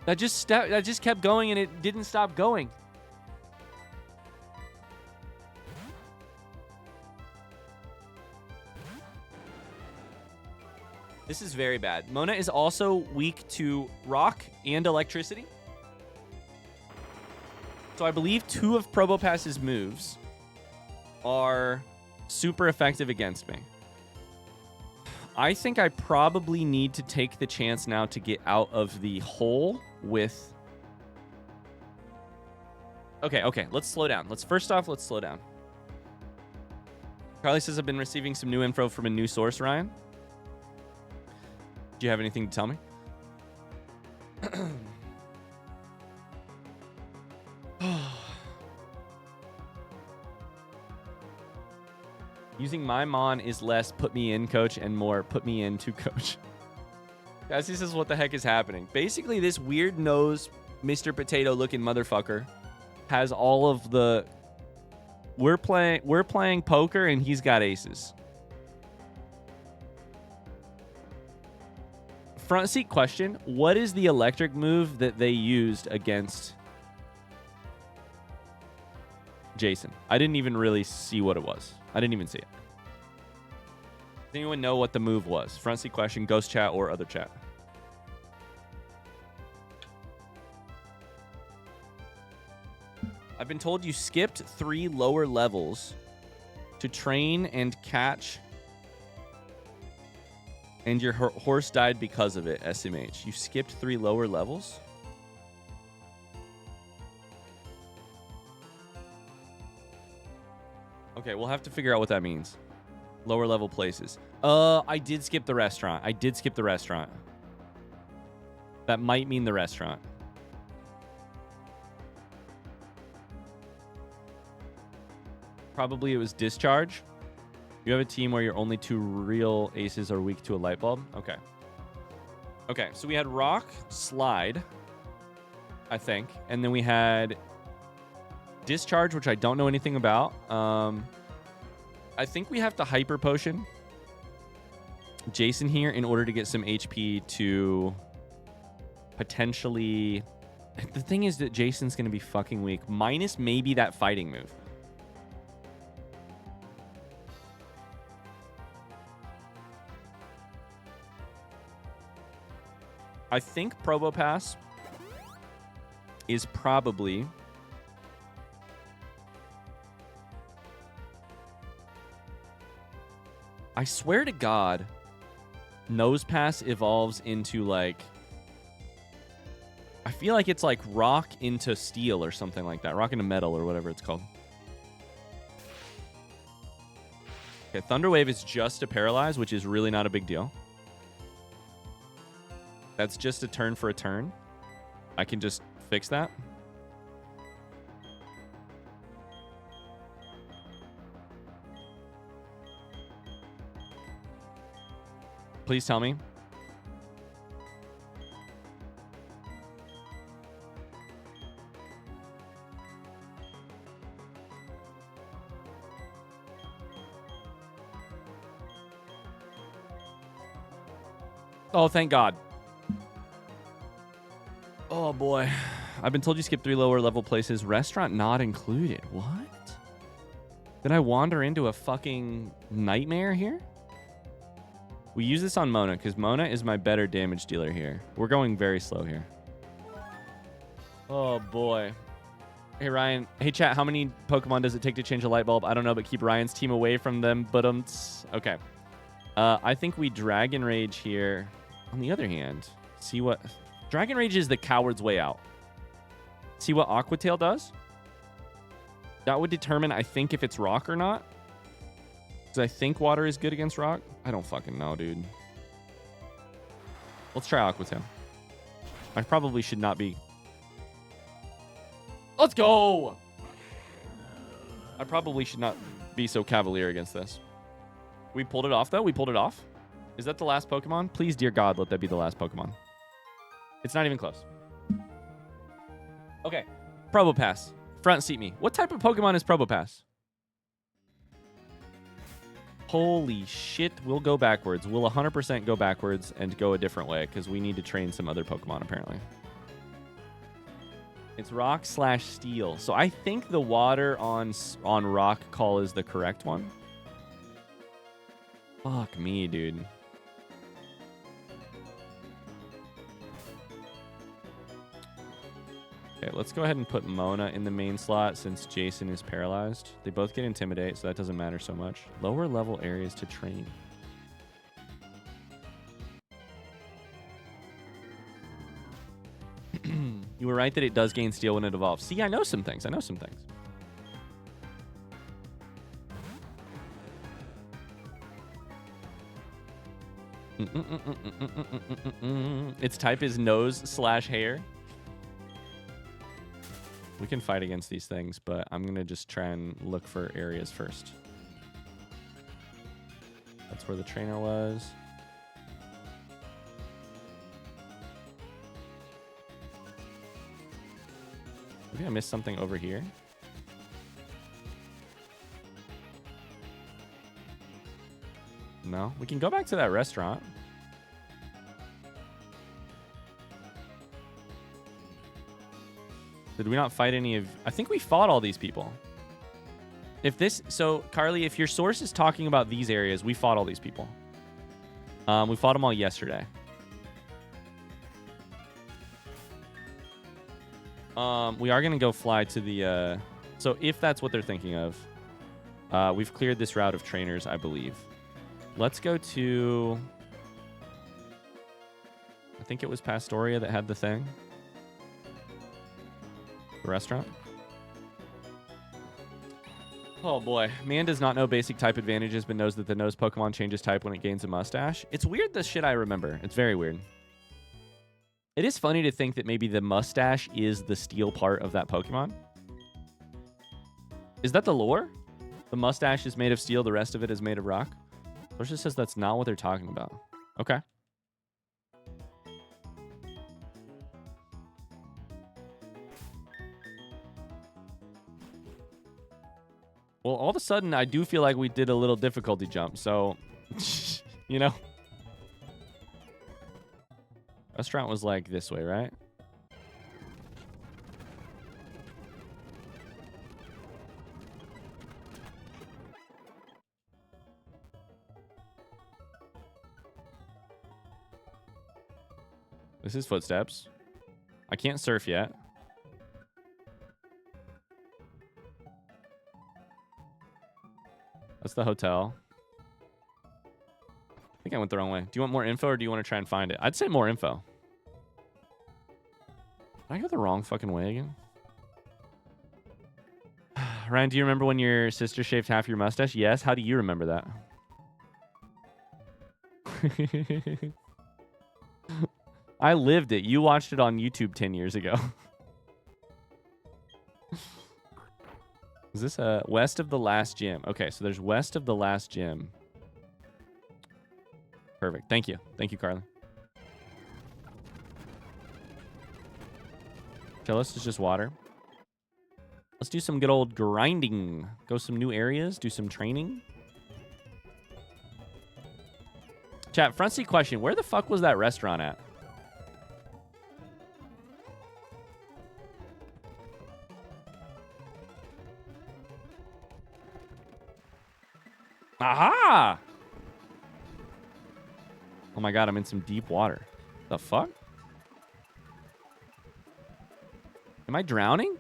That just kept going and it didn't stop going. This is very bad. Mona is also weak to rock and electricity. So I believe 2 of Probopass's moves are super effective against me. I think I probably need to take the chance now to get out of the hole with... Okay, let's slow down. Let's slow down. Carly says I've been receiving some new info from a new source, Ryan. Do you have anything to tell me? Using my mon is less put me in coach and more put me in to coach. Cassie says, what the heck is happening? Basically, this weird nose, Mr. Potato looking motherfucker has all of the... We're playing poker and he's got aces. Front seat question. What is the electric move that they used against Jason? I didn't even really see what it was. I didn't even see it. Does anyone know what the move was? Front seat question, ghost chat, or other chat. I've been told you skipped 3 lower levels to train and catch, and your horse died because of it, SMH. You skipped 3 lower levels? Okay, we'll have to figure out what that means. Lower level places. I did skip the restaurant. That might mean the restaurant. Probably it was discharge. You have a team where your only 2 real aces are weak to a light bulb. Okay. Okay, so we had rock, slide, I think. And then we had discharge, which I don't know anything about. I think we have to hyper potion Jason here in order to get some HP to potentially... The thing is that Jason's going to be fucking weak. Minus maybe that fighting move. I think Probopass is probably... I swear to God, Nose Pass evolves into like... I feel like it's like rock into steel or something like that. Rock into metal or whatever it's called. Okay, Thunder Wave is just a paralyze, which is really not a big deal. That's just a turn for a turn. I can just fix that. Please tell me. Oh, thank God. Oh, boy. I've been told you skip 3 lower level places. Restaurant not included. What? Did I wander into a fucking nightmare here? We use this on Mona because Mona is my better damage dealer here. We're going very slow here. Oh, boy. Hey, Ryan. Hey, chat. How many Pokemon does it take to change a light bulb? I don't know, but keep Ryan's team away from them. But okay. I think we Dragon Rage here. On the other hand, see what... Dragon Rage is the coward's way out. See what Aqua Tail does? That would determine, I think, if it's rock or not. Because I think water is good against rock. I don't fucking know, dude. Let's try Aqua Tail. I probably should not be... Let's go! I probably should not be so cavalier against this. We pulled it off, though. We pulled it off. Is that the last Pokemon? Please, dear God, let that be the last Pokemon. It's not even close. Okay. Probopass. Front seat me. What type of Pokemon is Probopass? Holy shit. We'll go backwards. We'll 100% go backwards and go a different way because we need to train some other Pokemon, apparently. It's rock/steel. So I think the water on rock call is the correct one. Fuck me, dude. Okay, let's go ahead and put Mona in the main slot since Jason is paralyzed. They both get Intimidate, so that doesn't matter so much. Lower level areas to train. You were right that it does gain steel when it evolves. See, I know some things. Its type is nose/hair. We can fight against these things, but I'm going to just try and look for areas first. That's where the trainer was. Maybe I missed something over here. No, we can go back to that restaurant. Did we not fight any of... I think we fought all these people. If this... So, Carly, if your source is talking about these areas, we fought all these people. We fought them all yesterday. We are going to go fly to the... So, if that's what they're thinking of, we've cleared this route of trainers, I believe. Let's go to... I think it was Pastoria that had the thing. The restaurant. Oh boy. Man does not know basic type advantages, but knows that the nose Pokemon changes type when it gains a mustache. It's weird, the shit I remember. It's very weird. It is funny to think that maybe the mustache is the steel part of that Pokemon. Is that the lore? The mustache is made of steel, the rest of it is made of rock? Source just says that's not what they're talking about. Okay. Well, all of a sudden, I do feel like we did a little difficulty jump, so, you know. Restaurant was like this way, right? This is footsteps. I can't surf yet. That's the hotel. I think I went the wrong way. Do you want more info or do you want to try and find it? I'd say more info. Did I go the wrong fucking way again? Ryan, do you remember when your sister shaved half your mustache? Yes. How do you remember that? I lived it. You watched it on YouTube 10 years ago. Is this west of the last gym? Okay, so there's west of the last gym. Perfect. Thank you. Thank you, Carly. Chalice is just water. Let's do some good old grinding. Go some new areas. Do some training. Chat, front seat question. Where the fuck was that restaurant at? Aha! Oh my god, I'm in some deep water. The fuck? Am I drowning?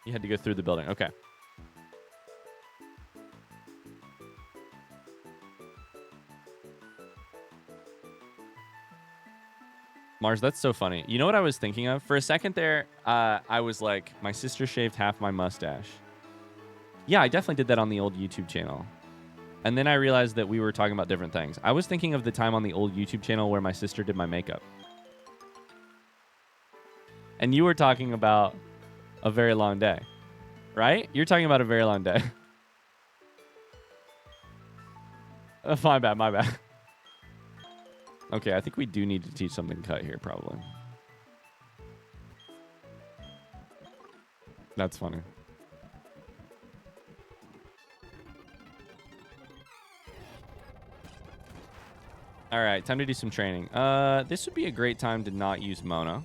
You had to go through the building. Okay. Mars, that's so funny. You know what I was thinking of? For a second there, I was like, my sister shaved half my mustache. Yeah, I definitely did that on the old YouTube channel. And then I realized that we were talking about different things. I was thinking of the time on the old YouTube channel where my sister did my makeup. And you were talking about a very long day, right? You're talking about a very long day. My bad, my bad. Okay, I think we do need to teach something cut here, probably. That's funny. All right, time to do some training. This would be a great time to not use Mona.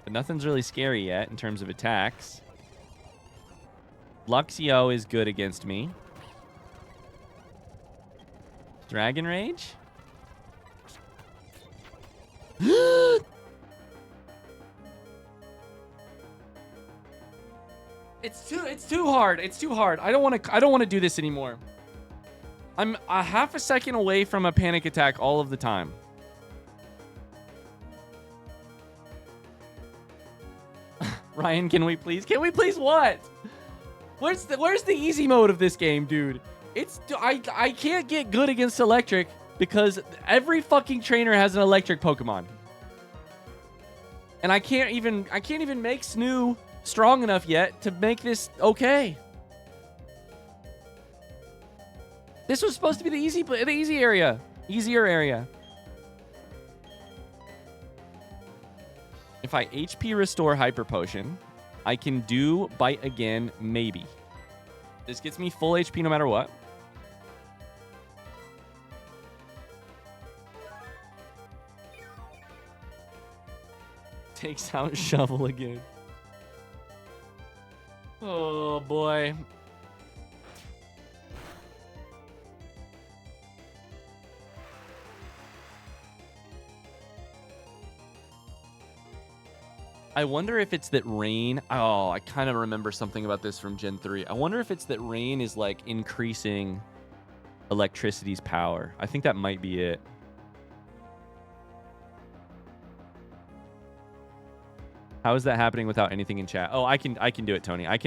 But nothing's really scary yet in terms of attacks. Luxio is good against me. Dragon Rage? It's too hard. It's too hard. I don't want to do this anymore. I'm a half a second away from a panic attack all of the time. Ryan, can we please what? Where's the easy mode of this game, dude? I can't get good against electric because every fucking trainer has an electric Pokemon. And I can't even make Snoo strong enough yet to make this okay. This was supposed to be the easier area. If I HP restore Hyper Potion, I can do Bite again, maybe. This gets me full HP no matter what. Takes out Shovel again. Oh, boy. I wonder if it's that rain. Oh, I kind of remember something about this from Gen 3. I wonder if it's that rain is like increasing electricity's power. I think that might be it. How is that happening without anything in chat? Oh, I can do it, Tony. I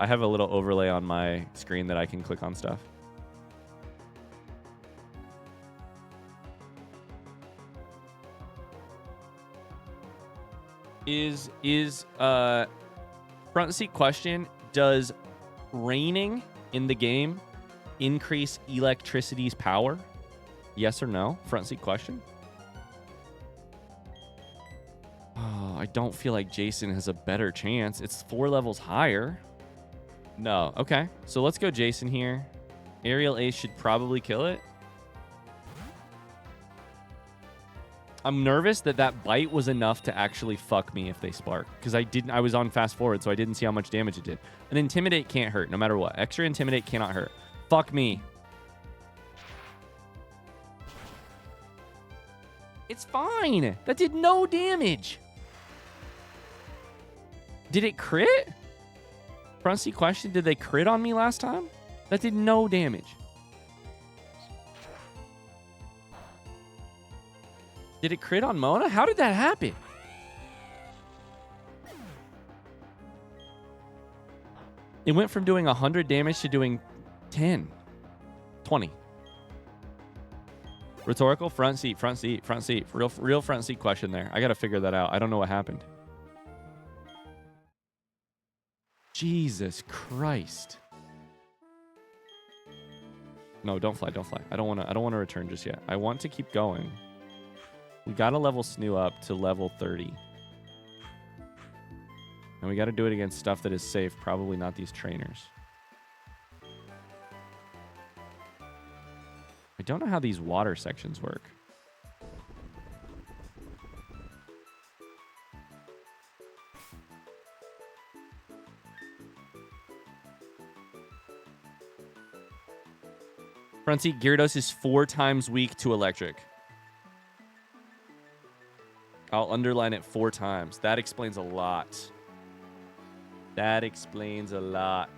have a little overlay on my screen that I can click on stuff. Is front seat question, does raining in the game increase electricity's power? Yes or no? Front seat question. Oh, I don't feel like Jason has a better chance. It's 4 levels higher. No. Okay. So let's go Jason here. Aerial Ace should probably kill it. I'm nervous that bite was enough to actually fuck me if they spark. Because I was on fast forward, so I didn't see how much damage it did. And Intimidate can't hurt, no matter what. Extra Intimidate cannot hurt. Fuck me. It's fine. That did no damage. Did it crit? Front seat question, did they crit on me last time? That did no damage. Did it crit on Mona? How did that happen? It went from doing 100 damage to doing 10. 20. Rhetorical, front seat. Real front seat question there. I got to figure that out. I don't know what happened. Jesus Christ. No, don't fly. I don't want to return just yet. I want to keep going. We got to level Snoo up to level 30. And we got to do it against stuff that is safe. Probably not these trainers. I don't know how these water sections work. Front seat Gyarados is 4 times weak to electric. I'll underline it 4 times. That explains a lot. That explains a lot.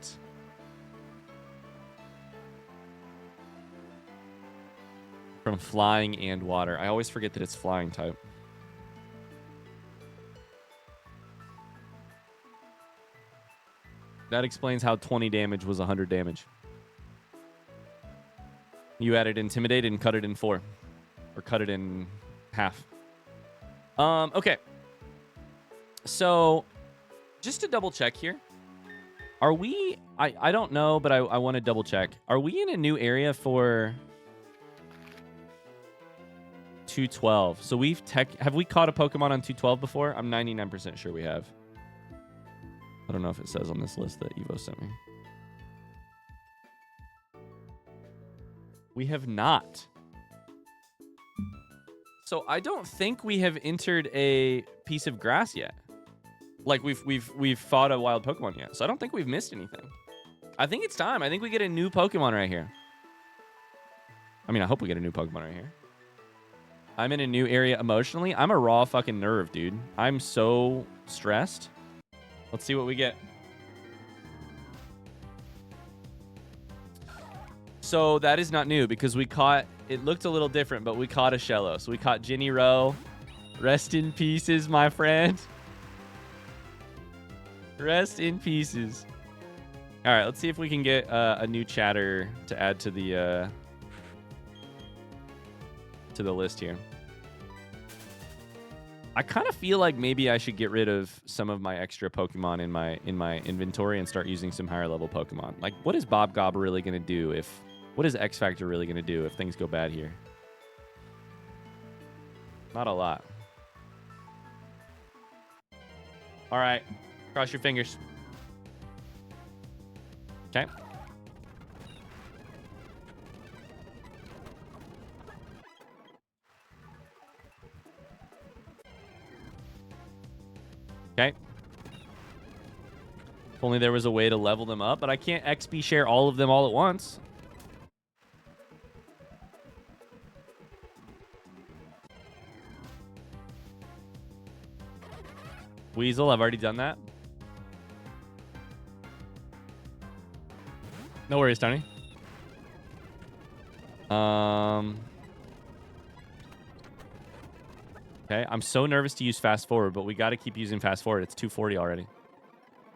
From flying and water. I always forget that it's flying type. That explains how 20 damage was 100 damage. You added Intimidate and cut it in 4. Or cut it in half. Okay. So, just to double check here. Are we... I don't know, but I want to double check. Are we in a new area for 212? So have we caught a Pokemon on 212 before? I'm 99% sure we have. I don't know if it says on this list that Evo sent me. We have not. So I don't think we have entered a piece of grass yet. Like we've fought a wild Pokemon yet. So I don't think we've missed anything. I think it's time. I think we get a new Pokemon right here. I mean, I hope we get a new Pokemon right here. I'm in a new area emotionally. I'm a raw fucking nerve, dude. I'm so stressed. Let's see what we get. So that is not new because we caught... It looked a little different, but we caught a Shellos. We caught Ginny Rowe. Rest in pieces, my friend. Rest in pieces. All right, let's see if we can get a new chatter to add to the list here. I kind of feel like maybe I should get rid of some of my extra Pokemon in my inventory and start using some higher level Pokemon. Like, what is Bob Gob really gonna do if? What is X Factor really gonna do if things go bad here? Not a lot. All right, cross your fingers. Okay. Okay. If only there was a way to level them up, but I can't XP share all of them all at once. Weasel, I've already done that. No worries, Tony. Okay, I'm so nervous to use fast forward, but we got to keep using fast forward. It's 240 already.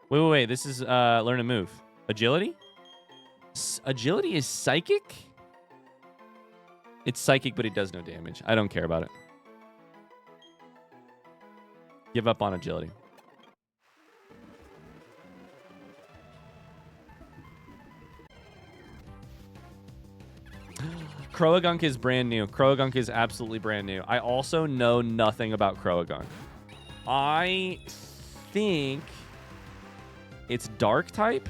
Wait. This is learn a move. Agility? Agility is psychic? It's psychic, but it does no damage. I don't care about it. Give up on agility. Croagunk is brand new. Croagunk is absolutely brand new. I also know nothing about Croagunk. I think it's dark type.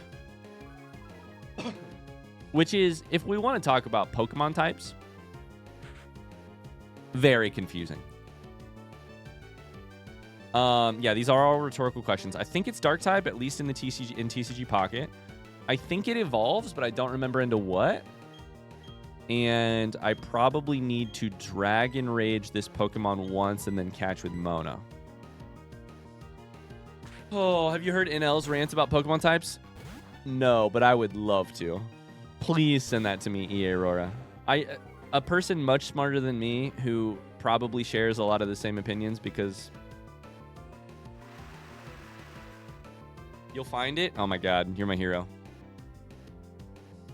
Which is, if we want to talk about Pokemon types, very confusing. Yeah, these are all rhetorical questions. I think it's dark type, at least in the TCG Pocket. I think it evolves, but I don't remember into what. And I probably need to Dragon Rage this Pokemon once and then catch with Mona. Oh, have you heard NL's rants about Pokemon types? No, but I would love to. Please send that to me, EA Aurora. A person much smarter than me who probably shares a lot of the same opinions because... You'll find it? Oh my god, you're my hero.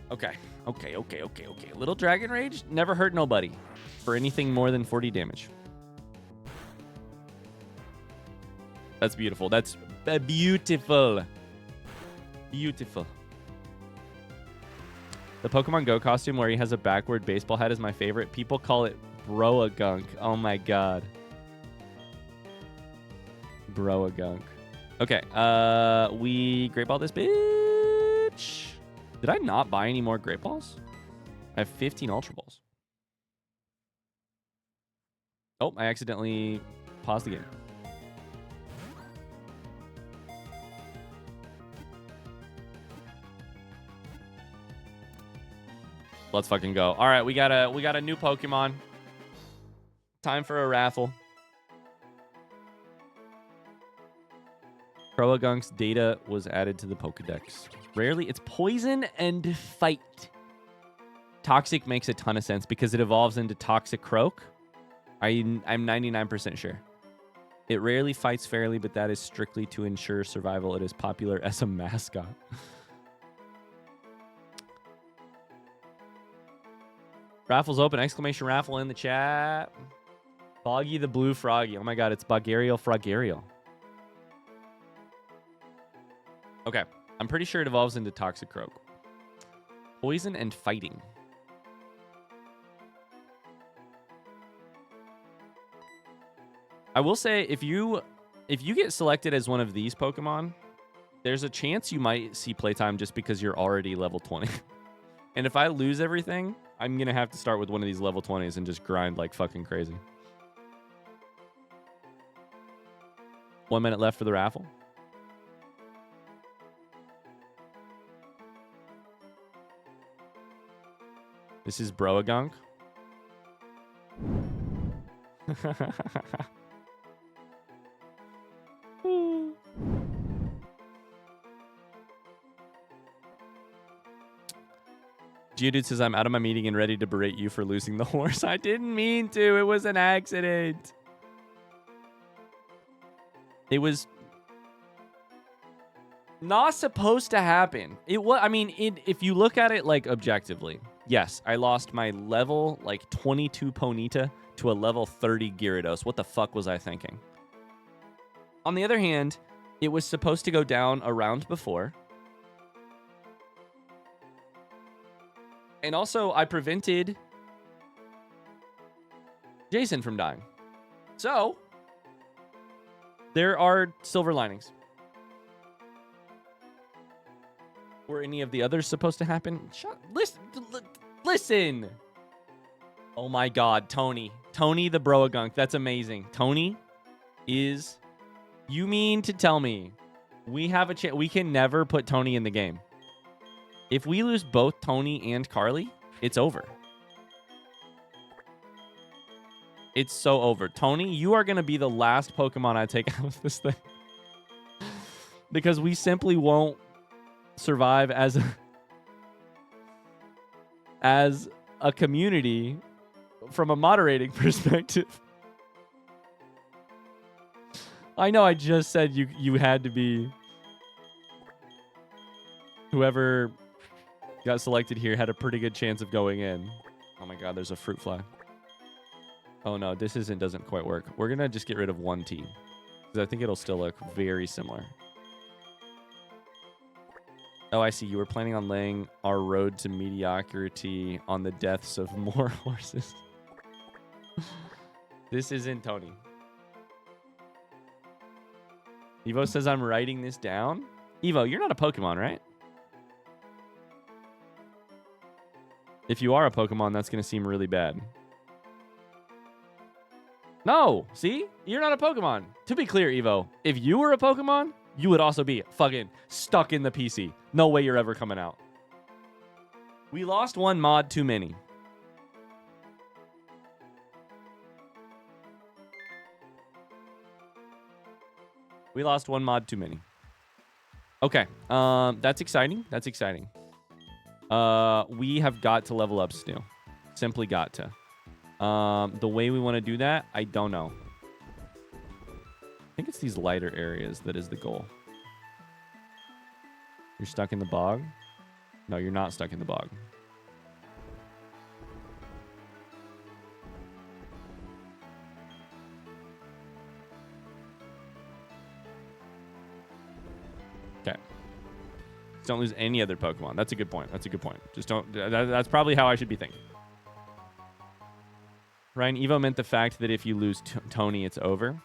Okay. Little Dragon Rage never hurt nobody for anything more than 40 damage. That's beautiful. That's beautiful. Beautiful. The Pokemon Go costume where he has a backward baseball hat is my favorite. People call it Broagunk. Oh my god. Broagunk. Okay, we Great Ball this bitch. Did I not buy any more Great Balls? I have 15 Ultra Balls. Oh, I accidentally paused the game. Let's fucking go. All right, we got a new Pokemon. Time for a raffle. Croagunk's data was added to the Pokedex. Rarely, it's poison and fight. Toxic makes a ton of sense because it evolves into Toxic Croak. I'm 99% sure. It rarely fights fairly, but that is strictly to ensure survival. It is popular as a mascot. Raffle's open! Exclamation raffle in the chat. Boggy the Blue Froggy. Oh my god, it's Bogariel Frogariel. Okay, I'm pretty sure it evolves into Toxic Croak. Poison and fighting. I will say, if you get selected as one of these Pokemon, there's a chance you might see playtime just because you're already level 20. And if I lose everything, I'm going to have to start with one of these level 20s and just grind like fucking crazy. 1 minute left for the raffle. This is Broagunk. Geodude says, I'm out of my meeting and ready to berate you for losing the horse. I didn't mean to. It was an accident. It was... Not supposed to happen. If you look at it like objectively, yes, I lost my level like 22 Ponyta to a level 30 Gyarados. What the fuck was I thinking? On the other hand, it was supposed to go down a round before. And also, I prevented Jason from dying. So, there are silver linings. Were any of the others supposed to happen? Listen. Oh my god, Tony. Tony the Broagunk. That's amazing. Tony is... You mean to tell me we have a chance? We can never put Tony in the game. If we lose both Tony and Carly, it's over. It's so over. Tony, you are going to be the last Pokemon I take out of this thing. Because we simply won't survive as a community from a moderating perspective. I know I just said you had to be... Whoever got selected here had a pretty good chance of going in. Oh my god, there's a fruit fly. Oh no, this doesn't quite work. We're going to just get rid of one team. Because I think it'll still look very similar. Oh, I see. You were planning on laying our road to mediocrity on the deaths of more horses. This isn't Tony. Evo says I'm writing this down. Evo, you're not a Pokemon, right? If you are a Pokemon, that's going to seem really bad. No, see? You're not a Pokemon. To be clear, Evo, if you were a Pokemon, you would also be fucking stuck in the PC. No way you're ever coming out. We lost one mod too many. We lost one mod too many. Okay. That's exciting. That's exciting. We have got to level up still. Simply got to. The way we want to do that, I don't know. I think it's these lighter areas that is the goal. You're stuck in the bog? No, you're not stuck in the bog. Okay. Just don't lose any other Pokemon. That's a good point. That's a good point. Just don't... That's probably how I should be thinking. Ryan, Evo meant the fact that if you lose Tony, it's over.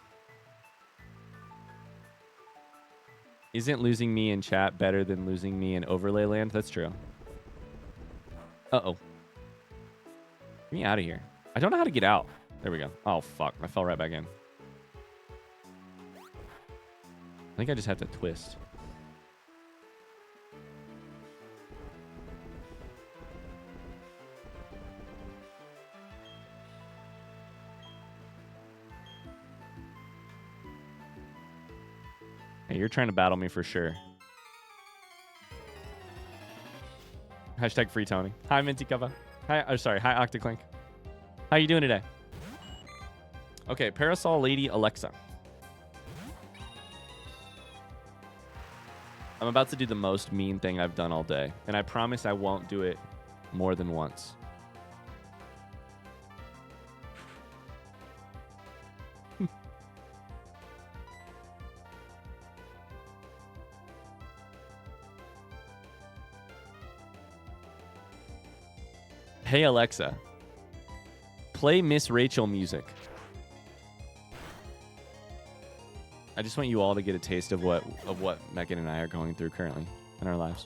Isn't losing me in chat better than losing me in overlay land? That's true. Uh-oh. Get me out of here. I don't know how to get out. There we go. Oh, fuck. I fell right back in. I think I just have to twist. Hey, you're trying to battle me for sure. Hashtag free Tony. Hi, Minty Kava. Hi, oh, sorry. Hi, Octoclink. How you doing today? Okay, Parasol Lady Alexa. I'm about to do the most mean thing I've done all day, and I promise I won't do it more than once. Hey Alexa, play Miss Rachel music. I just want you all to get a taste of what Megan and I are going through currently in our lives.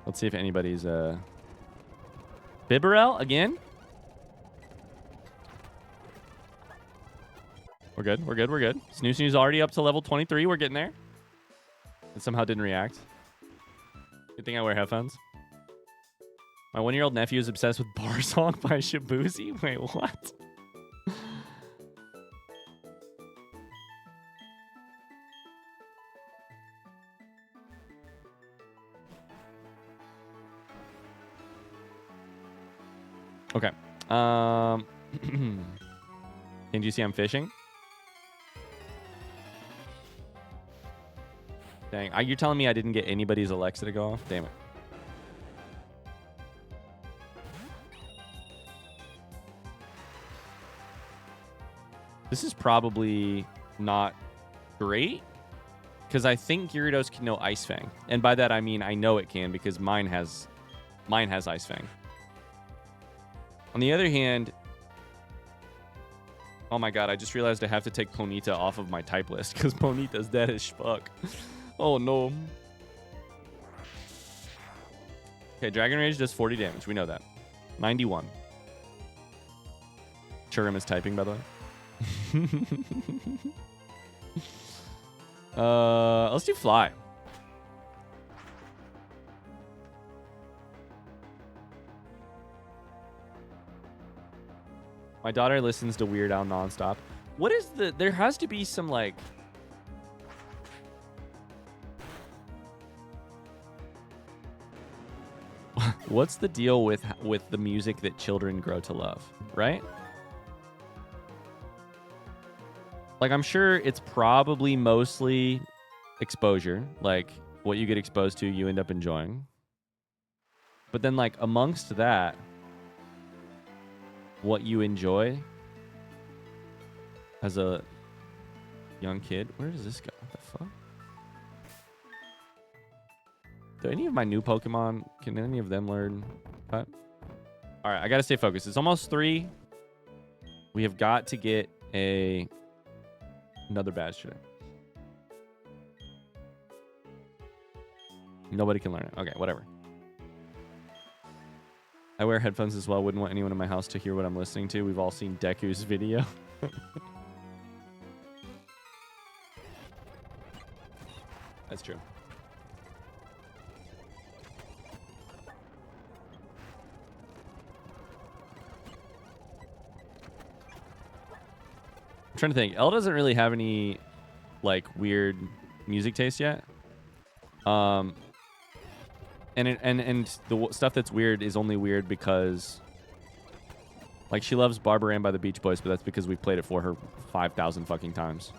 Let's see if anybody's Bibarel again. We're good. We're good. We're good. Snooze already up to level 23. We're getting there. It somehow didn't react. Good thing I wear headphones. My 1-year-old nephew is obsessed with Bar Song by Shabuzi. Wait, what? Okay. Can you see I'm fishing? Dang, you're telling me I didn't get anybody's Alexa to go off? Damn it. This is probably not great because I think Gyarados can know Ice Fang. And by that, I mean I know it can because mine has Ice Fang. On the other hand, oh my god, I just realized I have to take Ponyta off of my type list because Ponyta's dead as fuck. Oh no. Okay, Dragon Rage does 40 damage. We know that. 91. Churim is typing, by the way. Let's do Fly. My daughter listens to Weird Al nonstop. What is there has to be some like what's the deal with the music that children grow to love, right? Like, I'm sure it's probably mostly exposure. Like, what you get exposed to, you end up enjoying. But then, like, amongst that, what you enjoy as a young kid. Where does this go? What the fuck? Do any of my new Pokemon, can any of them learn that? All right, I got to stay focused. It's almost 3. We have got to get another badge today. Nobody can learn it. Okay, whatever. I wear headphones as well. Wouldn't want anyone in my house to hear what I'm listening to. We've all seen Deku's video. That's true. I'm trying to think. Elle doesn't really have any like weird music taste yet. And the stuff that's weird is only weird because like she loves Barbara Ann by the Beach Boys, but that's because we've played it for her 5,000 fucking times.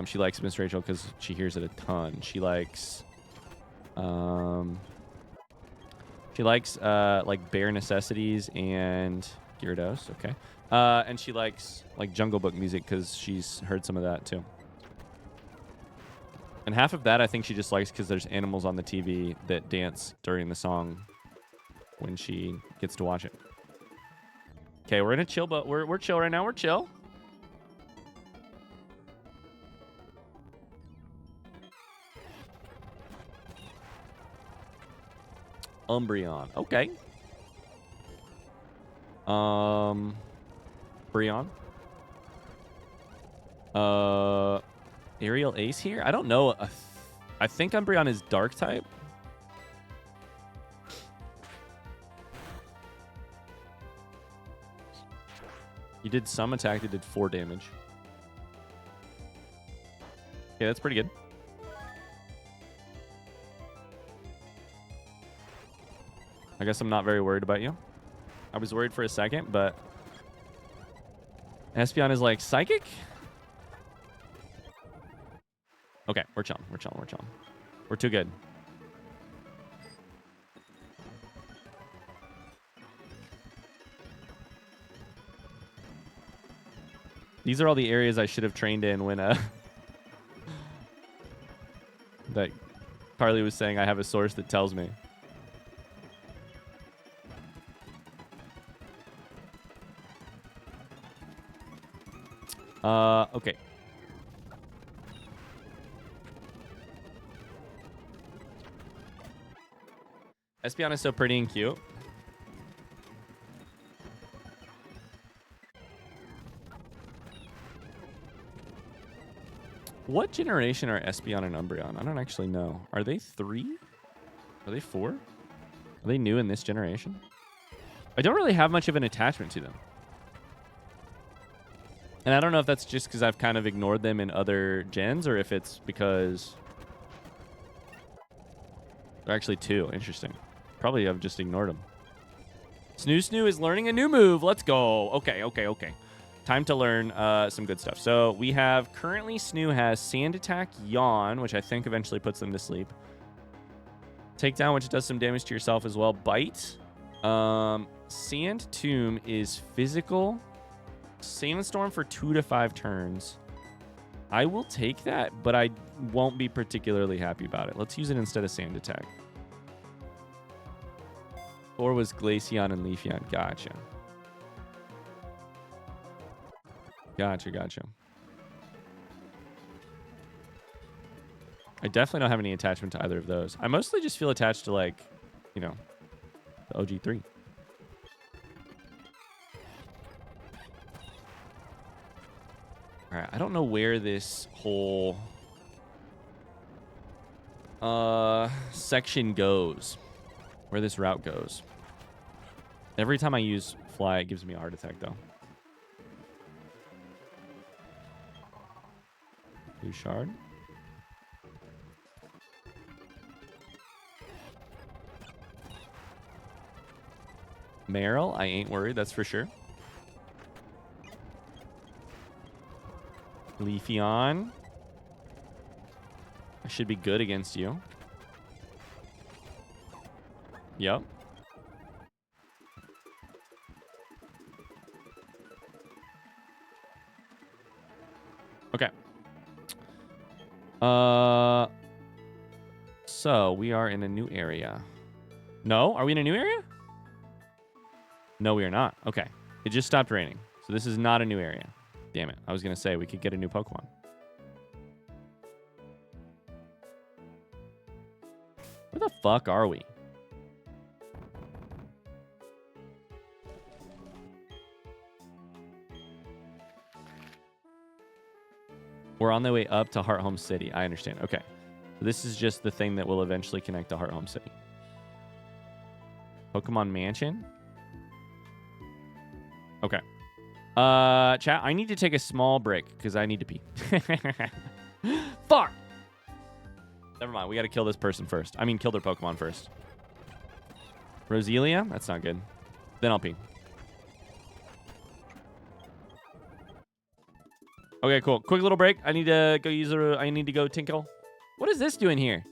She likes Miss Rachel because she hears it a ton. She likes like Bare Necessities and Gyarados. Okay. And she likes like Jungle Book music because she's heard some of that too. And half of that I think she just likes because there's animals on the TV that dance during the song when she gets to watch it. Okay, we're in a chill, but we're chill right now. We're chill. Umbreon. Okay. Breon. Aerial Ace here? I don't know. I think Umbreon is Dark type. You did some attack that did 4 damage. Okay, that's pretty good. I guess I'm not very worried about you. I was worried for a second, but Espeon is like psychic. Okay, we're chilling. We're chilling. We're chilling. We're too good. These are all the areas I should have trained in when that Carly was saying I have a source that tells me. Okay. Espeon is so pretty and cute. What generation are Espeon and Umbreon? I don't actually know. Are they 3? Are they 4? Are they new in this generation? I don't really have much of an attachment to them. And I don't know if that's just because I've kind of ignored them in other gens or if it's because they're actually 2. Interesting. Probably I've just ignored them. Snoo is learning a new move. Let's go. Okay. Time to learn some good stuff. So we have currently Snoo has Sand Attack, Yawn, which I think eventually puts them to sleep. Takedown, which does some damage to yourself as well. Bite. Sand Tomb is physical. Sandstorm for 2 to 5 turns. I will take that, but I won't be particularly happy about it. Let's use it instead of Sand Attack. Or was Glaceon and Leafeon. Gotcha. I definitely don't have any attachment to either of those. I mostly just feel attached to, like, you know, the OG3. All right, I don't know where this whole section goes, where this route goes. Every time I use Fly, it gives me a heart attack, though. Blue Shard. Meryl, I ain't worried, that's for sure. Leafeon. I should be good against you. Yep. Okay. So we are in a new area. No? Are we in a new area? No, we are not. Okay. It just stopped raining. So this is not a new area. Damn it. I was going to say we could get a new Pokemon. Where the fuck are we? We're on the way up to Heart Home City. I understand. Okay. So this is just the thing that will eventually connect to Heart Home City. Pokemon Mansion. Okay. Chat, I need to take a small break because I need to pee. Fuck! Never mind. We got to kill this person first. I mean, kill their Pokemon first. Roselia? That's not good. Then I'll pee. Okay, cool. Quick little break. I need to go use I need to go tinkle. What is this doing here?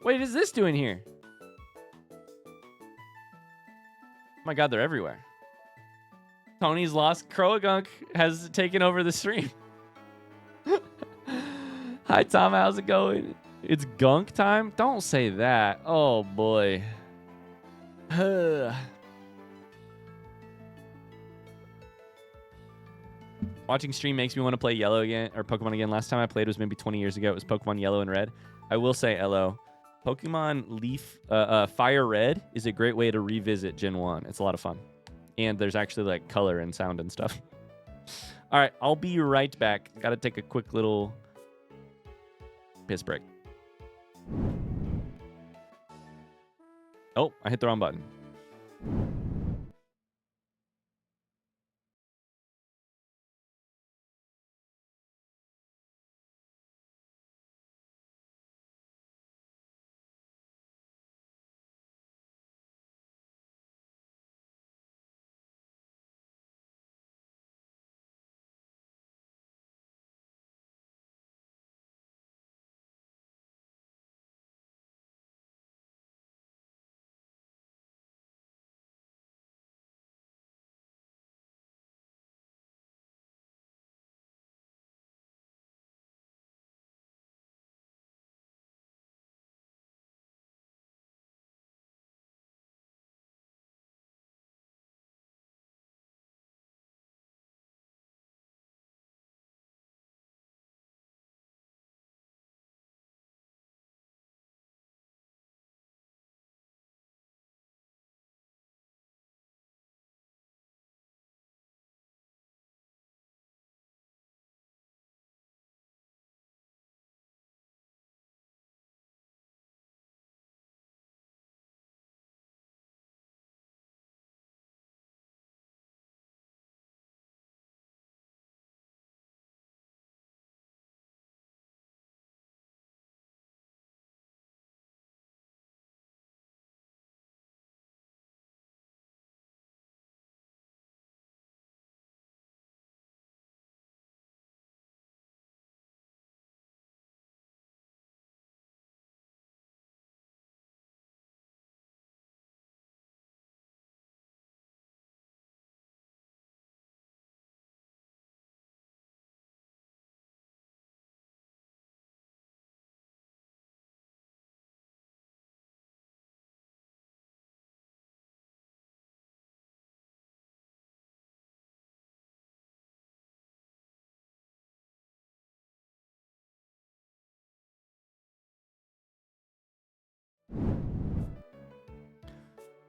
What is this doing here? Oh my god, they're everywhere. Tony's lost. Croagunk has taken over the stream. Hi, Tom. How's it going? It's gunk time? Don't say that. Oh, boy. Watching stream makes me want to play Yellow again, or Pokemon again. Last time I played was maybe 20 years ago. It was Pokemon Yellow and Red. I will say, LO, Pokemon Fire Red is a great way to revisit Gen 1. It's a lot of fun. And there's actually, like, color and sound and stuff. All right, I'll be right back. Got to take a quick little piss break. Oh, I hit the wrong button.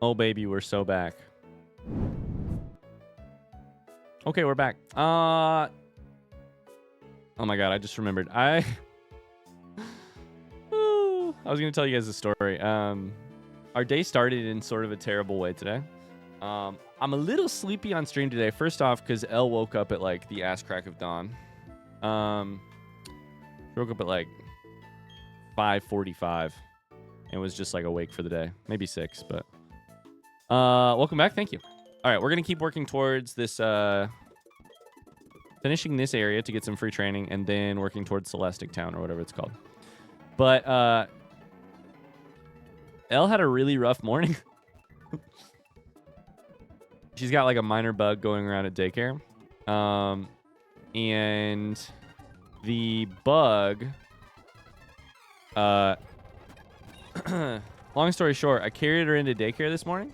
Oh, baby, we're so back. Okay, we're back. Oh my god, I just remembered. I was gonna tell you guys a story. Our day started in sort of a terrible way today. I'm a little sleepy on stream today. First off, because Elle woke up at like the ass crack of dawn. Woke up at like 5:45 and was just like awake for the day. Maybe 6, but welcome back. Thank you. All right, we're gonna keep working towards this finishing this area to get some free training, and then working towards Celestic Town or whatever it's called. But Elle had a really rough morning. She's got like a minor bug going around at daycare. And the bug, long story short, I carried her into daycare this morning,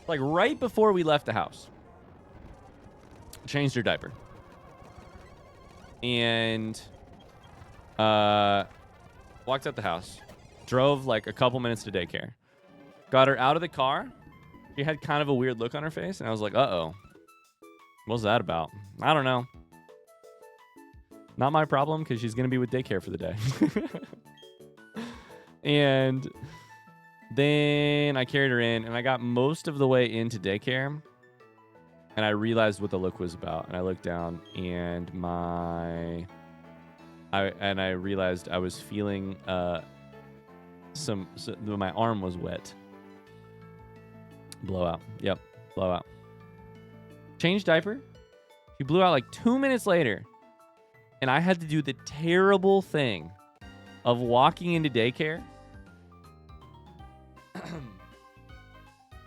like right before we left the house. Changed her diaper. And walked out the house. Drove like a couple minutes to daycare. Got her out of the car. She had kind of a weird look on her face, and I was like, uh-oh. What's that about? I don't know. Not my problem, because she's going to be with daycare for the day. And then I carried her in, and I got most of the way into daycare, and I realized what the look was about. And I looked down, and I realized I was feeling my arm was wet. Blowout. Yep, blowout. Changed diaper. She blew out like 2 minutes later. And I had to do the terrible thing of walking into daycare,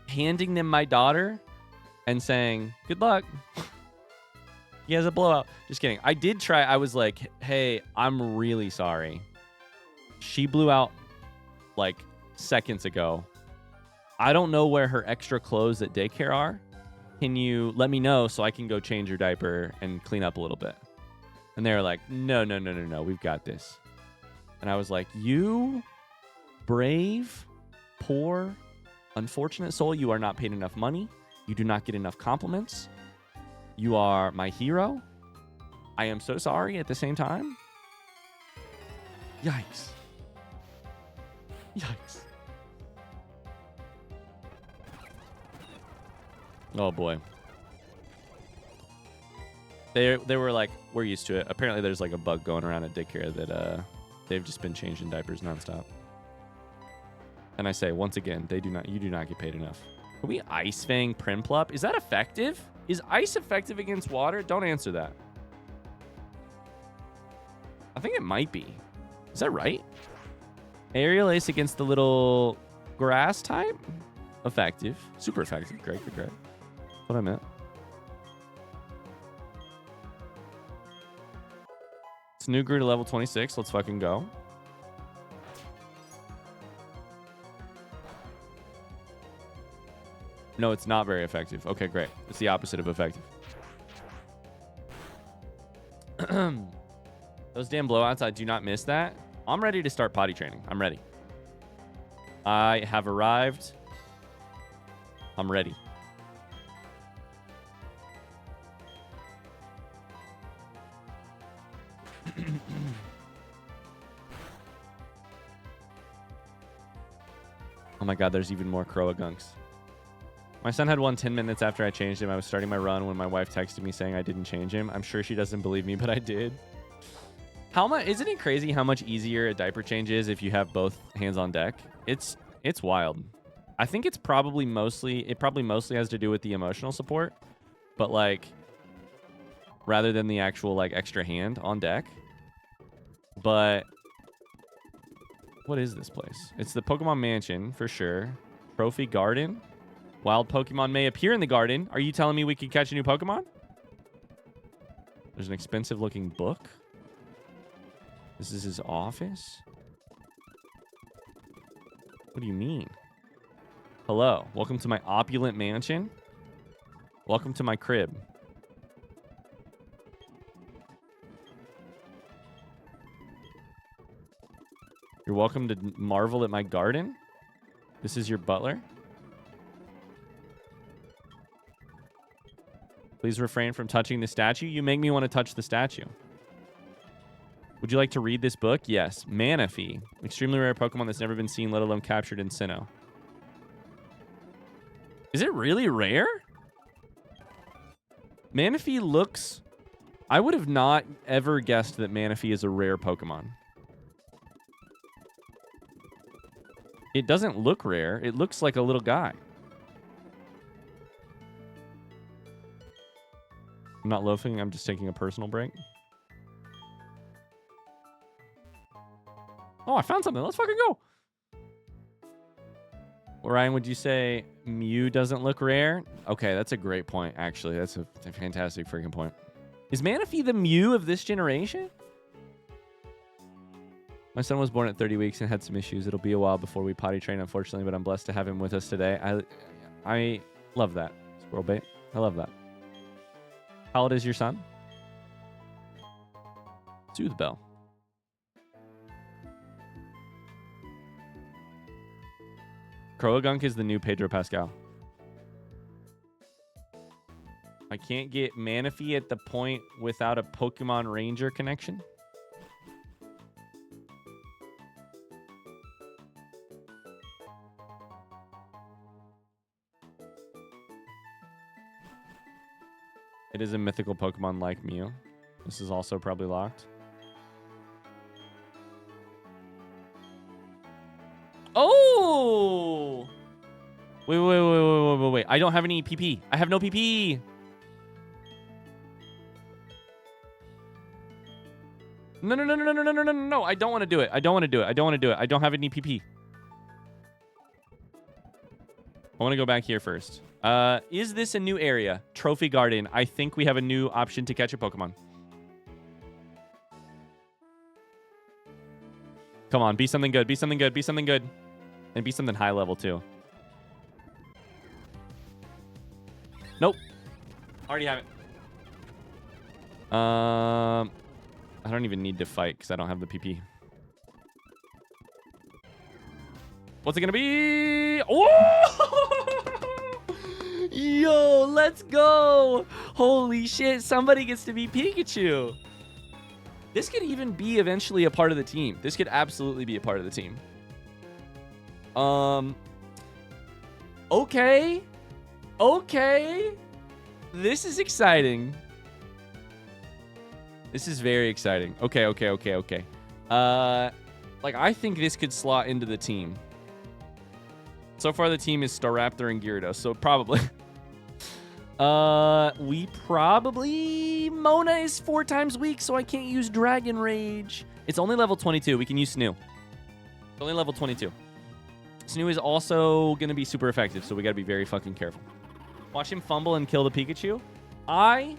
handing them my daughter, and saying, good luck. He has a blowout. Just kidding. I did try. I was like, hey, I'm really sorry. She blew out like seconds ago. I don't know where her extra clothes at daycare are. Can you let me know so I can go change her diaper and clean up a little bit? And they were like, no, we've got this. And I was like, you brave, poor, unfortunate soul, you are not paid enough money. You do not get enough compliments. You are my hero. I am so sorry at the same time. Yikes. Yikes. Oh boy. They were like, we're used to it. Apparently there's like a bug going around at daycare that they've just been changing diapers nonstop. And I say, once again, you do not get paid enough. Can we Ice Fang Primplup? Is that effective? Is ice effective against water? Don't answer that. I think it might be. Is that right? Aerial Ace against the little grass type? Effective. Super effective. Great. That's what I meant. Snoo grew to level 26. Let's fucking go. No, it's not very effective. Okay, great. It's the opposite of effective. Those damn blowouts, I do not miss that. I'm ready to start potty training. I'm ready. I have arrived. I'm ready. Oh my god, there's even more Croagunks. My son had one 10 minutes after I changed him. I was starting my run when my wife texted me saying I didn't change him. I'm sure she doesn't believe me, but I did. How much? Isn't it crazy how much easier a diaper change is if you have both hands on deck? It's wild. I think it probably mostly has to do with the emotional support, but like rather than the actual like extra hand on deck. But what is this place? It's the Pokemon Mansion for sure. Trophy Garden. Wild Pokemon may appear in the garden. Are you telling me we could catch a new Pokemon? There's an expensive looking book. This is his office? What do you mean? Hello. Welcome to my opulent mansion. Welcome to my crib. You're welcome to marvel at my garden. This is your butler. Please refrain from touching the statue. You make me want to touch the statue. Would you like to read this book? Yes. Manaphy. Extremely rare Pokemon that's never been seen, let alone captured in Sinnoh. Is it really rare? Manaphy looks... I would have not ever guessed that Manaphy is a rare Pokemon. It doesn't look rare. It looks like a little guy. I'm not loafing. I'm just taking a personal break. Oh, I found something. Let's fucking go. Well, Ryan, would you say Mew doesn't look rare? Okay, that's a great point, actually. That's a fantastic freaking point. Is Manaphy the Mew of this generation? My son was born at 30 weeks and had some issues. It'll be a while before we potty train, unfortunately, but I'm blessed to have him with us today. I love that, Squirrel Bait. I love that. How old is your son? Soothe Bell. Croagunk is the new Pedro Pascal. I can't get Manaphy at the point without a Pokemon Ranger connection. It is a mythical Pokemon like Mew. This is also probably locked. Oh! Wait. I don't have any PP. I have no PP. No. I don't want to do it. I don't have any PP. I want to go back here first. Is this a new area? Trophy Garden. I think we have a new option to catch a Pokemon. Come on, be something good. And be something high level, too. Nope. Already have it. I don't even need to fight because I don't have the PP. What's it going to be? Oh! Yo, let's go. Holy shit. Somebody gets to be Pikachu. This could even be eventually a part of the team. This could absolutely be a part of the team. Okay. This is exciting. This is very exciting. Okay. Like, I think this could slot into the team. So far, the team is Staraptor and Gyarados, so probably. Mona is 4 times weak, so I can't use Dragon Rage. It's only level 22. We can use Snoo. It's only level 22. Snoo is also going to be super effective, so we got to be very fucking careful. Watch him fumble and kill the Pikachu. I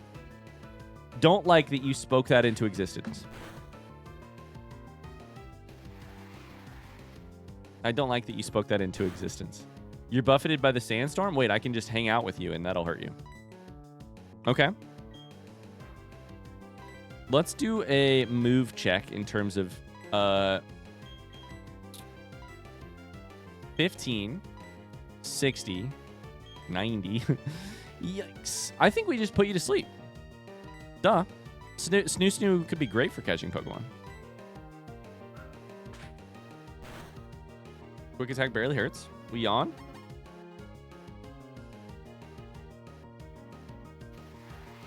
don't like that you spoke that into existence. You're buffeted by the sandstorm? Wait, I can just hang out with you and that'll hurt you. Okay. Let's do a move check in terms of 15, 60, 90. Yikes. I think we just put you to sleep. Duh. Snoo could be great for catching Pokemon. Quick attack barely hurts. We yawn.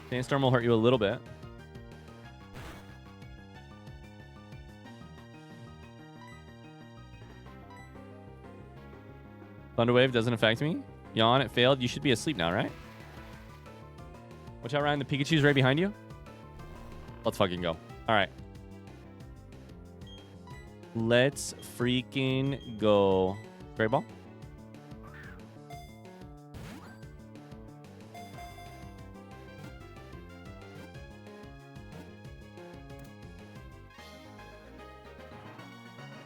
Sandstorm will hurt you a little bit. Thunderwave doesn't affect me. Yawn, it failed. You should be asleep now, right? Watch out, Ryan. The Pikachu's right behind you. Let's fucking go. All right. Let's freaking go. Great ball.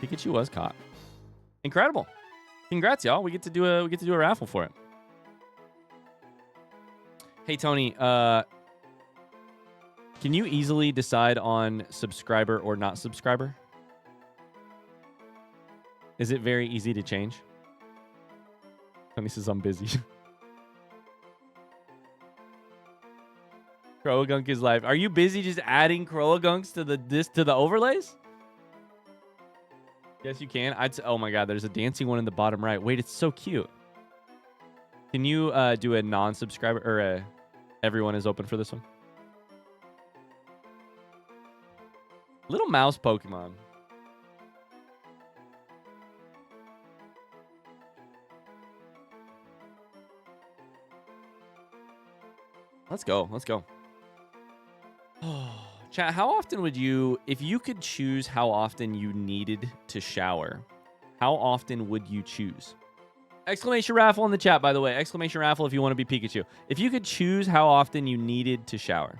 Pikachu was caught. Incredible. Congrats, y'all. We get to do a raffle for it. Hey, Tony, can you easily decide on subscriber or not subscriber? Is it very easy to change? Tony says I'm busy. Croagunk is live. Are you busy just adding Croagunks to the overlays? Yes, you can. Oh my god, there's a dancing one in the bottom right. Wait, it's so cute. Can you do a non-subscriber or a everyone is open for this one? Little mouse Pokemon. Let's go. Let's go. Chat, how often would you, if you could choose how often you needed to shower, how often would you choose? Exclamation raffle in the chat, by the way. Exclamation raffle if you want to be Pikachu. If you could choose how often you needed to shower,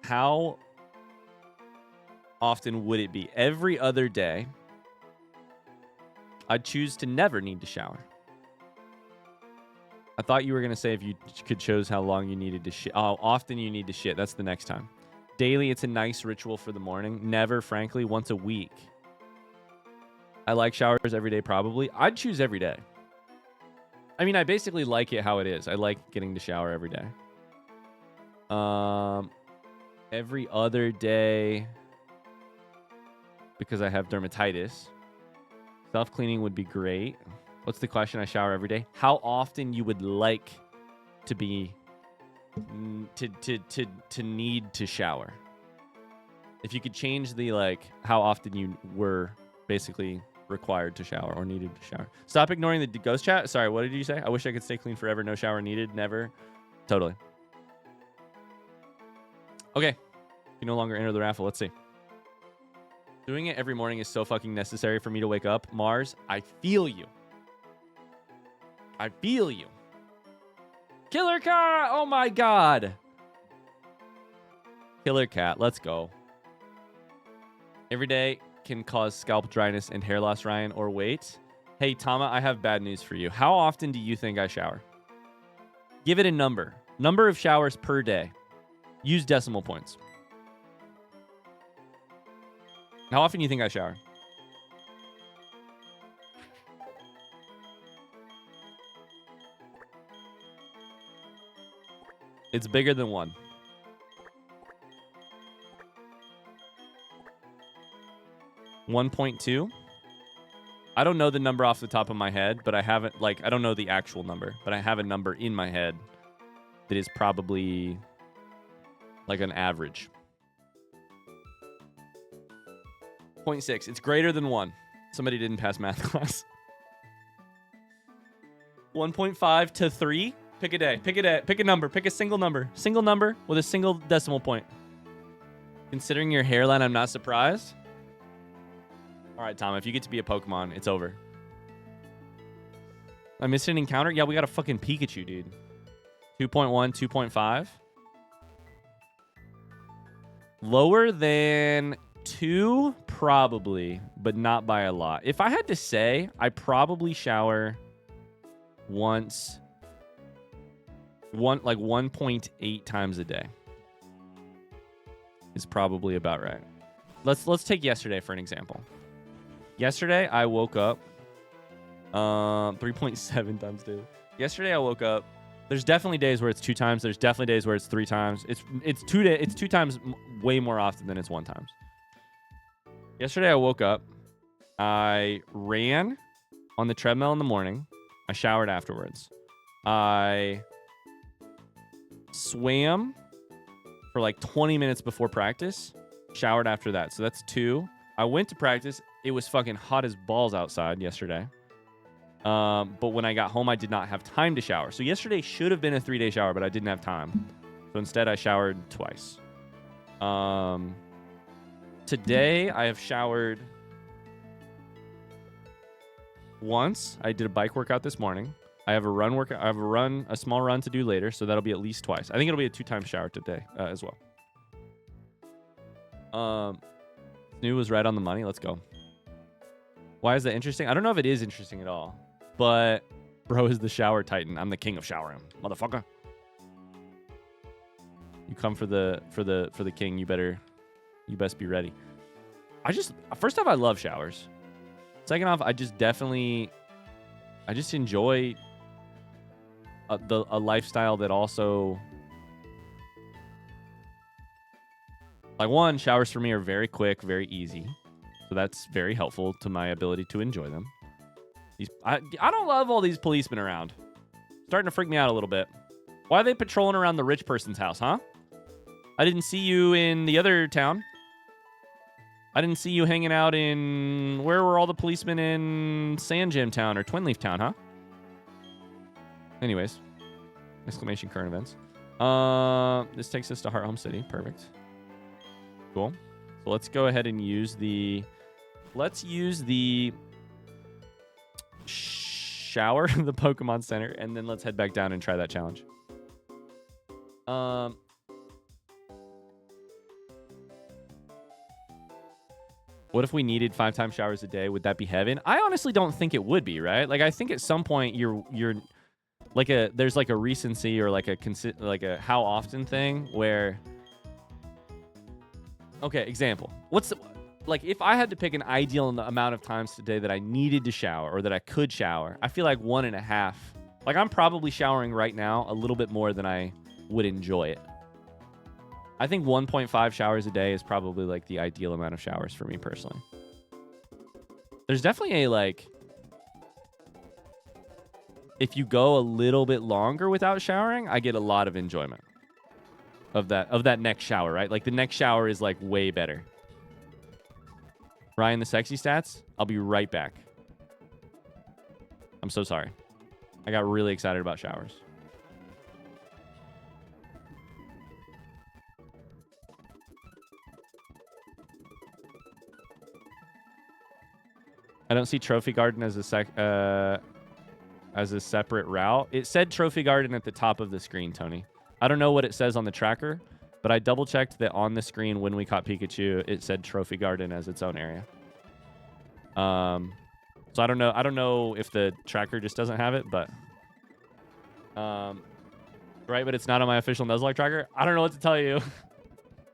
how often would it be? Every other day, I'd choose to never need to shower. I thought you were going to say if you could choose how long you needed to shit. Oh, often you need to shit. That's the next time. Daily, it's a nice ritual for the morning. Never, frankly, once a week. I like showers every day, probably. I'd choose every day. I mean, I basically like it how it is. I like getting to shower every day. Every other day, because I have dermatitis. Self-cleaning would be great. What's the question? I shower every day. How often you would like to be to need to shower? If you could change the like how often you were basically required to shower or needed to shower. Stop ignoring the ghost chat. Sorry, what did you say? I wish I could stay clean forever. No shower needed. Never. Totally. Okay. You no longer enter the raffle. Let's see. Doing it every morning is so fucking necessary for me to wake up. Mars, I feel you. I feel you. Killer Cat! Oh my god. Killer Cat, let's go. Every day can cause scalp dryness and hair loss, Ryan, or wait. Hey, Tama, I have bad news for you. How often do you think I shower? Give it a number. Number of showers per day. Use decimal points. How often do you think I shower? It's bigger than 1. 1.2. I don't know the number off the top of my head, but I haven't, like, I don't know the actual number, but I have a number in my head that is probably like an average. 0.6. It's greater than 1. Somebody didn't pass math class. 1.5 to 3. Pick a day. Pick a day. Pick a number. Pick a single number. Single number with a single decimal point. Considering your hairline, I'm not surprised. All right, Tom, if you get to be a Pokemon, it's over. I missed an encounter? Yeah, we got a fucking Pikachu, dude. 2.1, 2.5. Lower than 2, probably, but not by a lot. If I had to say, I probably shower once, like 1.8 times a day. Is probably about right. Let's take yesterday for an example. Yesterday I woke up 3.7 times daily. Yesterday I woke up. There's definitely days where it's 2 times. There's definitely days where it's 3 times. It's 2 times way more often than it's 1 times. Yesterday I woke up. I ran on the treadmill in the morning. I showered afterwards. I swam for like 20 minutes before practice. Showered after that. So that's 2. I went to practice. It was fucking hot as balls outside yesterday. But when I got home, I did not have time to shower. So yesterday should have been a 3-day shower, but I didn't have time. So instead, I showered twice. Today, I have showered once. I did a bike workout this morning. I have a run workout. I have a small run to do later, so that'll be at least twice. I think it'll be a 2-time shower today as well. Snoo was right on the money. Let's go. Why is that interesting? I don't know if it is interesting at all. But bro is the shower titan. I'm the king of showering, motherfucker. You come for the king. You best be ready. First off, I love showers. Second off, I just enjoy a lifestyle that also, like, one, showers for me are very quick, very easy. So that's very helpful to my ability to enjoy them. I don't love all these policemen around. Starting to freak me out a little bit. Why are they patrolling around the rich person's house, huh? I didn't see you in the other town. I didn't see you hanging out in... Where were all the policemen in Sand Gem Town or Twin Leaf Town, huh? Anyways. Exclamation current events. This takes us to Heart Home City. Perfect. Cool. So let's go ahead and use the... Let's use the... shower in the Pokemon Center, and then let's head back down and try that challenge. What if we needed 5 showers a day? Would that be heaven? I honestly don't think it would be, right? Like, I think at some point you're like there's like a recency or like a how often thing where, okay, example. Like, if I had to pick an ideal amount of times today that I needed to shower or that I could shower, I feel like 1.5. Like, I'm probably showering right now a little bit more than I would enjoy it. I think 1.5 showers a day is probably, like, the ideal amount of showers for me personally. There's definitely a, like... If you go a little bit longer without showering, I get a lot of enjoyment of that next shower, right? Like, the next shower is, like, way better. Ryan, the sexy stats? I'll be right back. I'm so sorry. I got really excited about showers. I don't see Trophy Garden as a separate route. It said Trophy Garden at the top of the screen, Tony. I don't know what it says on the tracker, but I double-checked that on the screen when we caught Pikachu, it said Trophy Garden as its own area. So I don't know if the tracker just doesn't have it, but... right, but it's not on my official Nuzlocke tracker. I don't know what to tell you.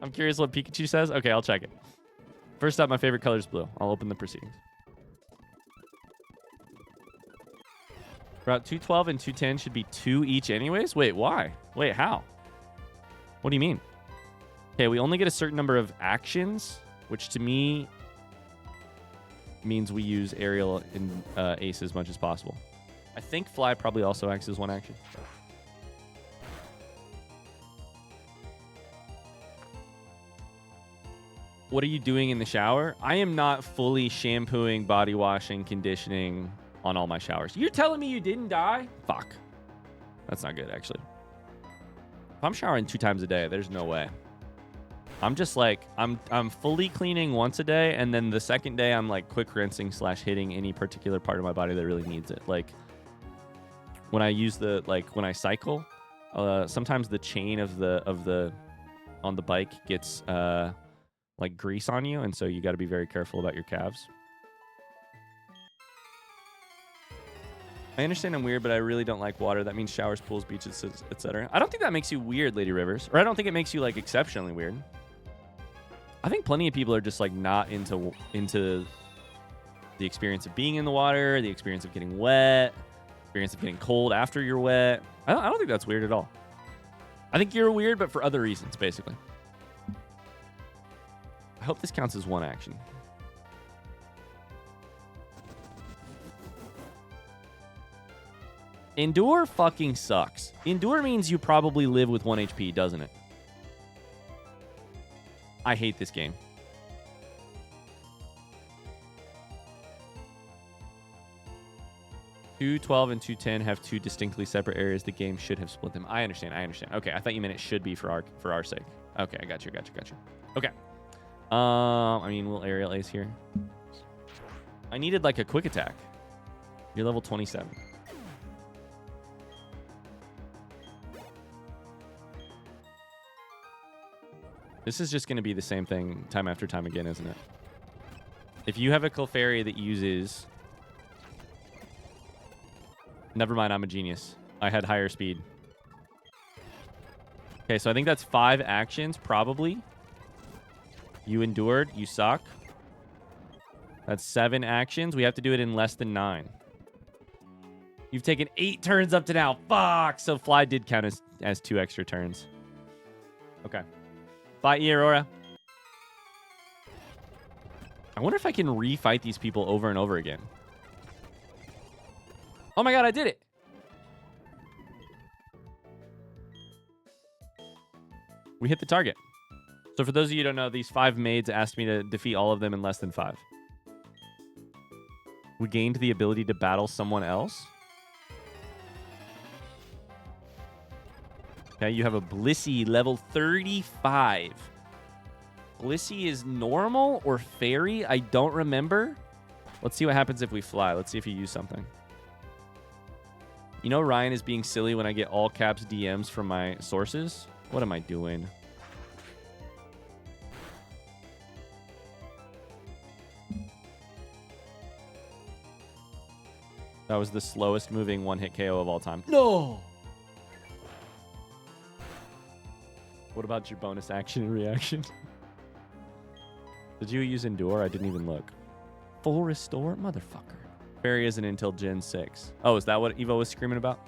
I'm curious what Pikachu says. Okay, I'll check it. First up, my favorite color is blue. I'll open the proceedings. Route 212 and 210 should be 2 each anyways? Wait, why? Wait, how? What do you mean? Okay, we only get a certain number of actions, which to me means we use aerial and ace as much as possible. I think fly probably also acts as 1 action. What are you doing in the shower? I am not fully shampooing, body washing, conditioning on all my showers. You're telling me you didn't die? Fuck. That's not good, actually. If I'm showering 2 times a day, there's no way. I'm just like, I'm fully cleaning once a day, and then the second day I'm like quick rinsing / hitting any particular part of my body that really needs it. Like when I use when I cycle, sometimes the chain of the on the bike gets like grease on you, and so you got to be very careful about your calves. I understand I'm weird, but I really don't like water. That means showers, pools, beaches, etc. I don't think that makes you weird, Lady Rivers. Or I don't think it makes you, like, exceptionally weird. I think plenty of people are just, like, not into the experience of being in the water, the experience of getting wet, experience of getting cold after you're wet. I don't think that's weird at all. I think you're weird, but for other reasons, basically. I hope this counts as 1 action. Endure fucking sucks. Endure means you probably live with 1 HP, doesn't it? I hate this game. $212 and $210 have 2 distinctly separate areas. The game should have split them. I understand. Okay, I thought you meant it should be for our sake. Okay, I got you. Okay. I mean, we'll aerial ace here. I needed like a quick attack. You're level 27. This is just going to be the same thing time after time again, isn't it? If you have a Clefairy that uses... Never mind, I'm a genius. I had higher speed. Okay, so I think that's 5 actions, probably. You endured. You suck. That's 7 actions. We have to do it in less than 9. You've taken 8 turns up to now. Fuck. So fly did count as 2 extra turns. Okay. Bye, Aurora. I wonder if I can refight these people over and over again. Oh my god, I did it. We hit the target. So for those of you who don't know, these 5 maids asked me to defeat all of them in less than 5. We gained the ability to battle someone else. Okay, you have a Blissey level 35. Blissey is normal or fairy? I don't remember. Let's see what happens if we fly. Let's see if you use something. You know Ryan is being silly when I get all caps DMs from my sources? What am I doing? That was the slowest moving one-hit KO of all time. No! What about your bonus action and reaction? Did you use Endure? I didn't even look. Full restore? Motherfucker. Fairy isn't until Gen 6. Oh, is that what Evo was screaming about?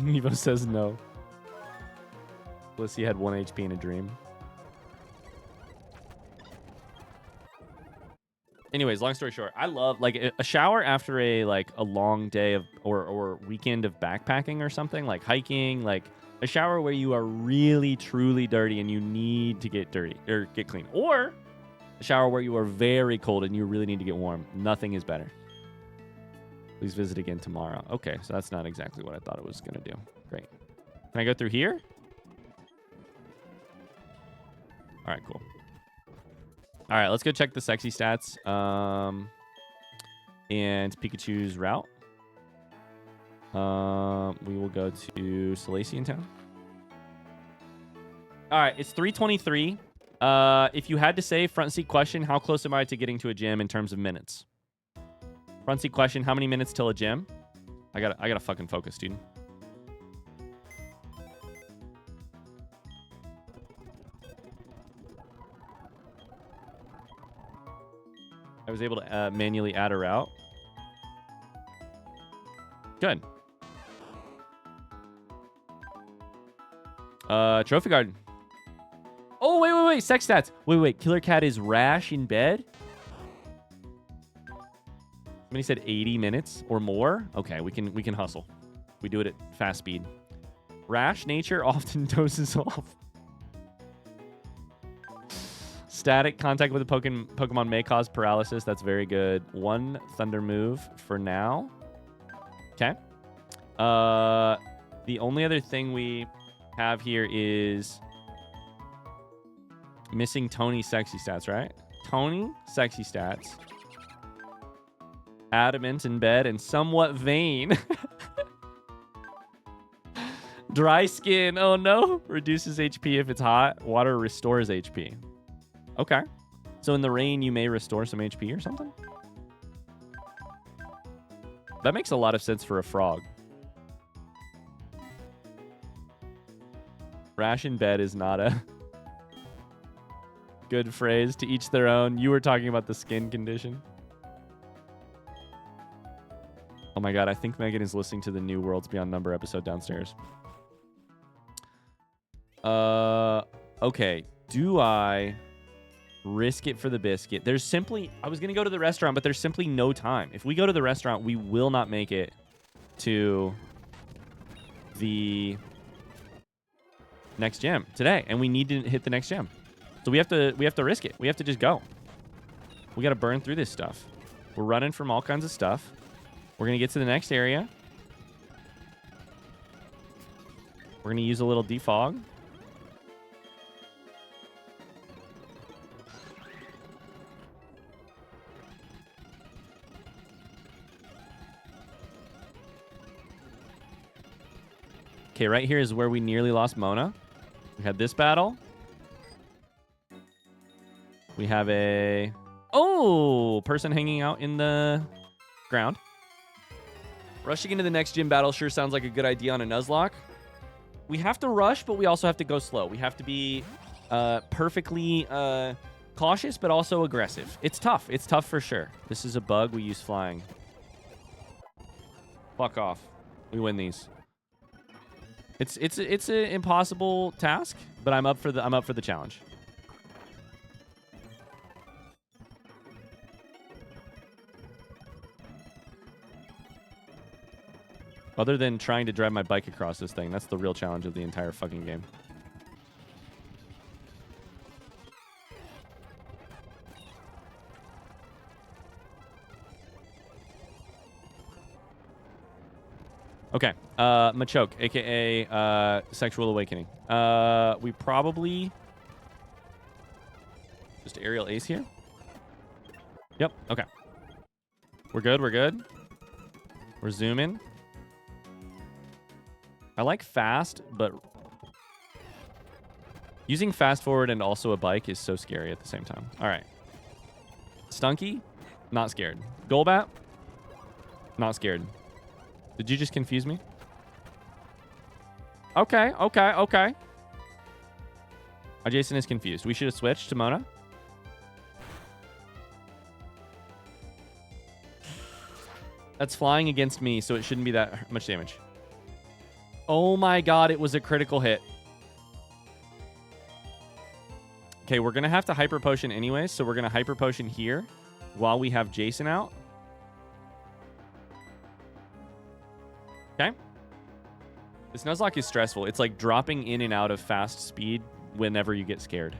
Evo says no. Blissey had 1 HP in a dream. Anyways, long story short, I love like a shower after a long day of or weekend of backpacking or something, like hiking, like a shower where you are really truly dirty and you need to get dirty or get clean, or a shower where you are very cold and you really need to get warm. Nothing is better. Please visit again tomorrow. Okay, so that's not exactly what I thought it was going to do. Great. Can I go through here? All right, cool. All right, let's go check the sexy stats. And Pikachu's route. We will go to Salacian Town. All right, it's 3:23. If you had to say, front seat question, how close am I to getting to a gym in terms of minutes? Front seat question, how many minutes till a gym? I gotta fucking focus, dude. I was able to manually add a route. Good. Trophy Garden. Oh, wait. Sex stats. Wait. Killer Cat is rash in bed? Somebody said 80 minutes or more. Okay, we can hustle. We do it at fast speed. Rash nature often dozes off. Static contact with a Pokemon may cause paralysis. That's very good. 1 thunder move for now. Okay. The only other thing we have here is missing Tony's sexy stats, right? Tony, sexy stats. Adamant in bed and somewhat vain. Dry skin. Oh no. Reduces HP if it's hot. Water restores HP. Okay. So in the rain, you may restore some HP or something? That makes a lot of sense for a frog. Rash in bed is not a good phrase. To each their own. You were talking about the skin condition. Oh my god, I think Megan is listening to the new Worlds Beyond Number episode downstairs. Okay. Do I risk it for the biscuit? There's simply... I was going to go to the restaurant, but there's simply no time. If we go to the restaurant, we will not make it to the next gym today, and we need to hit the next gym. So we have to risk it. We have to just go. We got to burn through this stuff. We're running from all kinds of stuff. We're going to get to the next area. We're going to use a little defog. Okay, right here is where we nearly lost Mona. We had this battle. We have a... Oh! Person hanging out in the ground. Rushing into the next gym battle sure sounds like a good idea on a Nuzlocke. we have to rush, but we also have to go slow. We have to be perfectly cautious, but also aggressive. It's tough. It's tough for sure. This is a bug. We use flying. Fuck off. We win these. It's an impossible task, but I'm up for the challenge. Other than trying to drive my bike across this thing, that's the real challenge of the entire fucking game. Okay, Machoke, aka Sexual Awakening. We probably just aerial ace here. Yep. Okay. We're good. We're good. We're zooming. I like fast, but using fast forward and also a bike is so scary at the same time. All right. Stunky, not scared. Golbat, not scared. Did you just confuse me? Okay, okay, okay. Jason is confused. We should have switched to Mona. That's flying against me, so it shouldn't be that much damage. Oh my god, it was a critical hit. Okay, we're going to have to Hyper Potion anyway, so we're going to Hyper Potion here while we have Jason out. Okay. This Nuzlocke is stressful. It's like dropping in and out of fast speed whenever you get scared.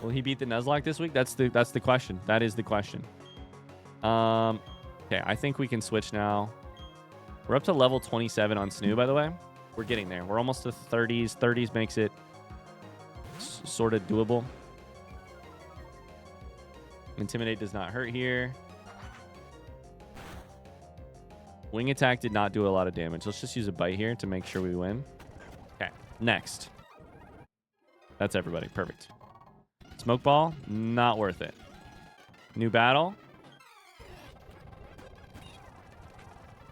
Will he beat the Nuzlocke this week? That's the question. That is the question. Okay, I think we can switch now. We're up to level 27 on Snoo, by the way. We're getting there. We're almost to 30s. 30s makes it sort of doable. Intimidate does not hurt here. Wing attack did not do a lot of damage. Let's just use a bite here to make sure we win. Okay, next. That's everybody. Perfect. Smoke ball, not worth it. New battle.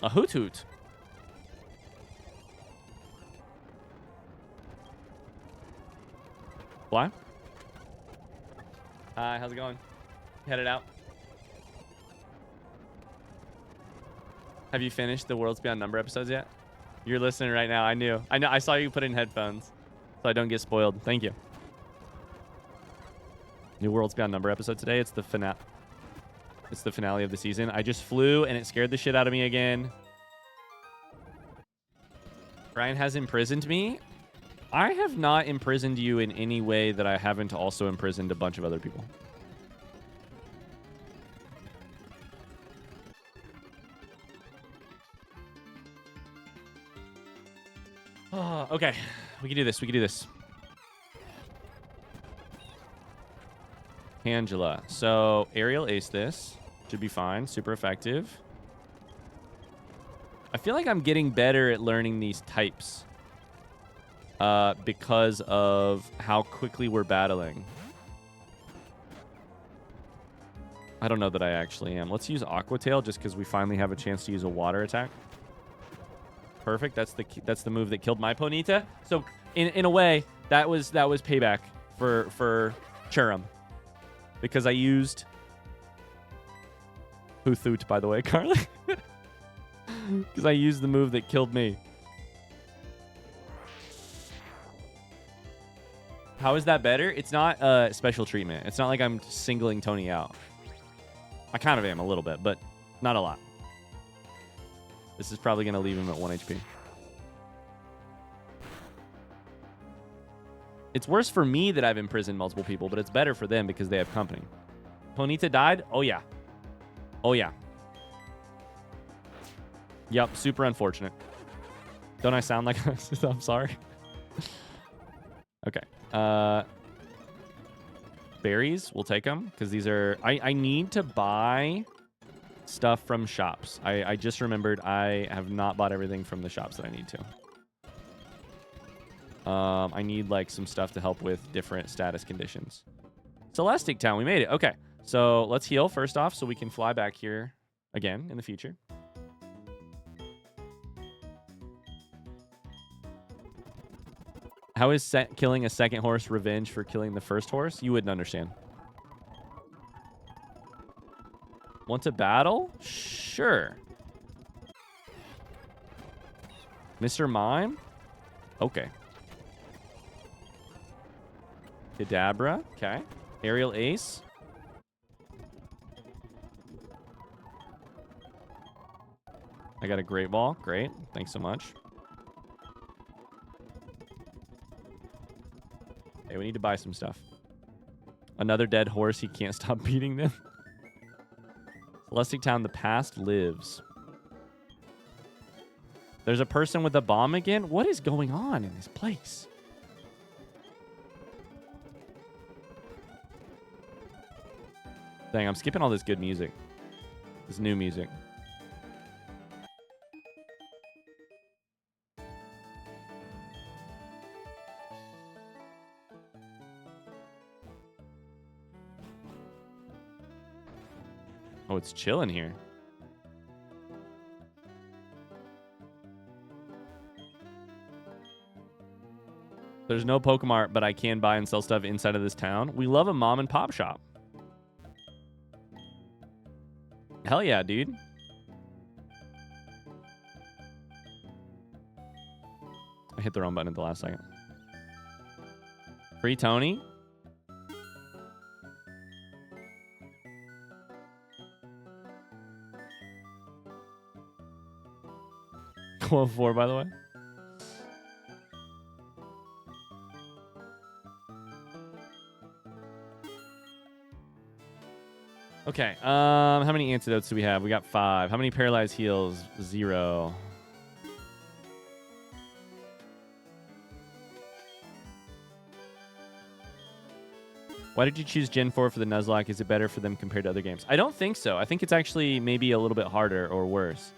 A hoot hoot. Fly. Hi, how's it going? Headed out. Have you finished the Worlds Beyond Number episodes yet? You're listening right now. I knew. I saw you put in headphones, so I don't get spoiled. Thank you. New Worlds Beyond Number episode today. It's the finale. It's the finale of the season. I just flew and it scared the shit out of me again. Brian has imprisoned me. I have not imprisoned you in any way that I haven't also imprisoned a bunch of other people. Oh, okay, we can do this. We can do this. Angela. So aerial ace this. Should be fine. Super effective. I feel like I'm getting better at learning these types because of how quickly we're battling. I don't know that I actually am. Let's use Aqua Tail just because we finally have a chance to use a water attack. Perfect. That's the move that killed my Ponyta. So in a way, that was payback for Churum. Because I used Hoothoot, by the way, Carly. Because I used the move that killed me. How is that better? It's not special treatment. It's not like I'm singling Tony out. I kind of am a little bit, but not a lot. This is probably going to leave him at 1 HP. It's worse for me that I've imprisoned multiple people, but it's better for them because they have company. Ponyta died? Oh, yeah. Oh, yeah. Yep, super unfortunate. Don't I sound like I'm sorry? Okay. Berries, we'll take them because these are... I need to buy stuff from shops. I just remembered I have not bought everything from the shops that I need to. I need like some stuff to help with different status conditions. Celestic Town, we made it. Okay, so let's heal first off so we can fly back here again in the future. How is killing a second horse revenge for killing the first horse? You wouldn't understand. Want to battle? Sure. Mr. Mime? Okay. Kadabra. Okay. Aerial Ace. I got a Great Ball. Great. Thanks so much. Okay, we need to buy some stuff. Another dead horse. He can't stop beating them. Celestic Town, the past lives. There's a person with a bomb again? What is going on in this place? Dang, I'm skipping all this good music. This new music. Oh, it's chilling here. There's no Pokemart, but I can buy and sell stuff inside of this town. We love a mom and pop shop. Hell yeah, dude. I hit the wrong button at the last second. Free Tony. Quote 4, by the way. Okay, how many antidotes do we have? We got 5. How many paralyzed heals? 0. Why did you choose Gen 4 for the Nuzlocke? Is it better for them compared to other games? I don't think so. I think it's actually maybe a little bit harder or worse.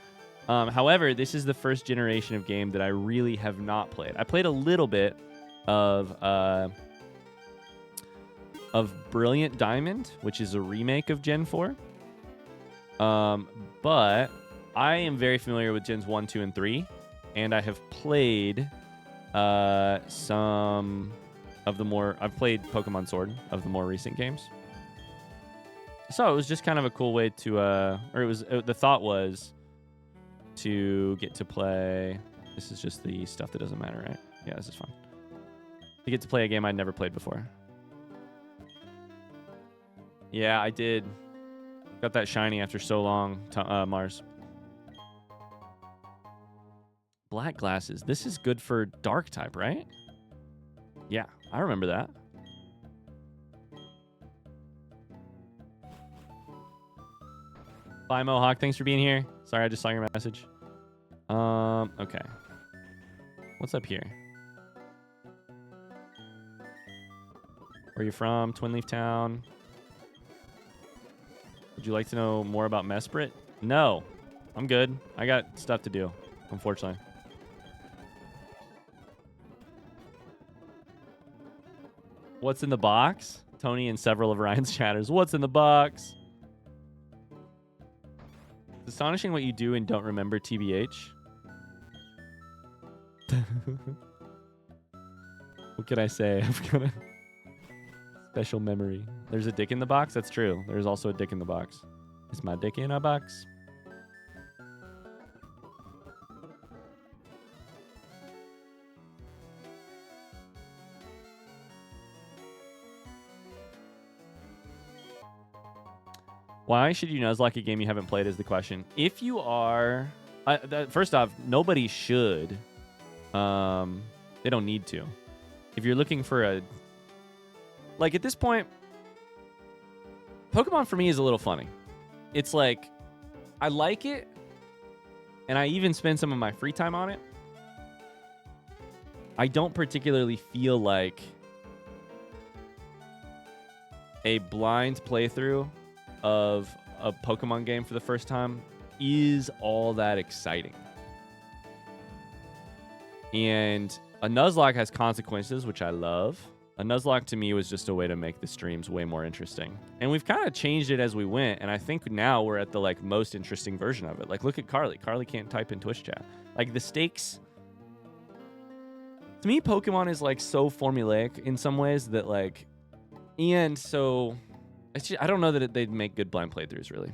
However, this is the first generation of game that I really have not played. I played a little bit of Brilliant Diamond, which is a remake of Gen 4. But I am very familiar with Gens 1, 2, and 3. And I have played some of the more... I've played Pokemon Sword of the more recent games. So it was just kind of a cool way to... or it was... the thought was to get to play... This is just the stuff that doesn't matter, right? Yeah, this is fun. To get to play a game I'd never played before. Yeah, I did. Got that shiny after so long, Mars. Black glasses. This is good for dark type, right? Yeah, I remember that. Bye, Mohawk. Thanks for being here. Sorry, I just saw your message. Okay. What's up here? Where are you from? Twin Leaf Town. Would you like to know more about Mesprit? No. I'm good. I got stuff to do, unfortunately. What's in the box? Tony and several of Ryan's chatters. What's in the box? It's astonishing what you do and don't remember, TBH. What can I say? I've got a special memory. There's a dick in the box? That's true. There's also a dick in the box. Is my dick in a box? Why should you Nuzlocke a game you haven't played is the question. If you are... first off, nobody should. They don't need to. If you're looking for a... Like, at this point, Pokemon for me is a little funny. It's like, I like it, and I even spend some of my free time on it. I don't particularly feel like a blind playthrough of a Pokemon game for the first time is all that exciting. And a Nuzlocke has consequences, which I love. A Nuzlocke to me was just a way to make the streams way more interesting. And we've kind of changed it as we went, and I think now we're at the like most interesting version of it. Like look at Carly. Carly can't type in Twitch chat. Like the stakes. To me, Pokemon is like so formulaic in some ways that like, and so it's just, I don't know that they'd make good blind playthroughs really.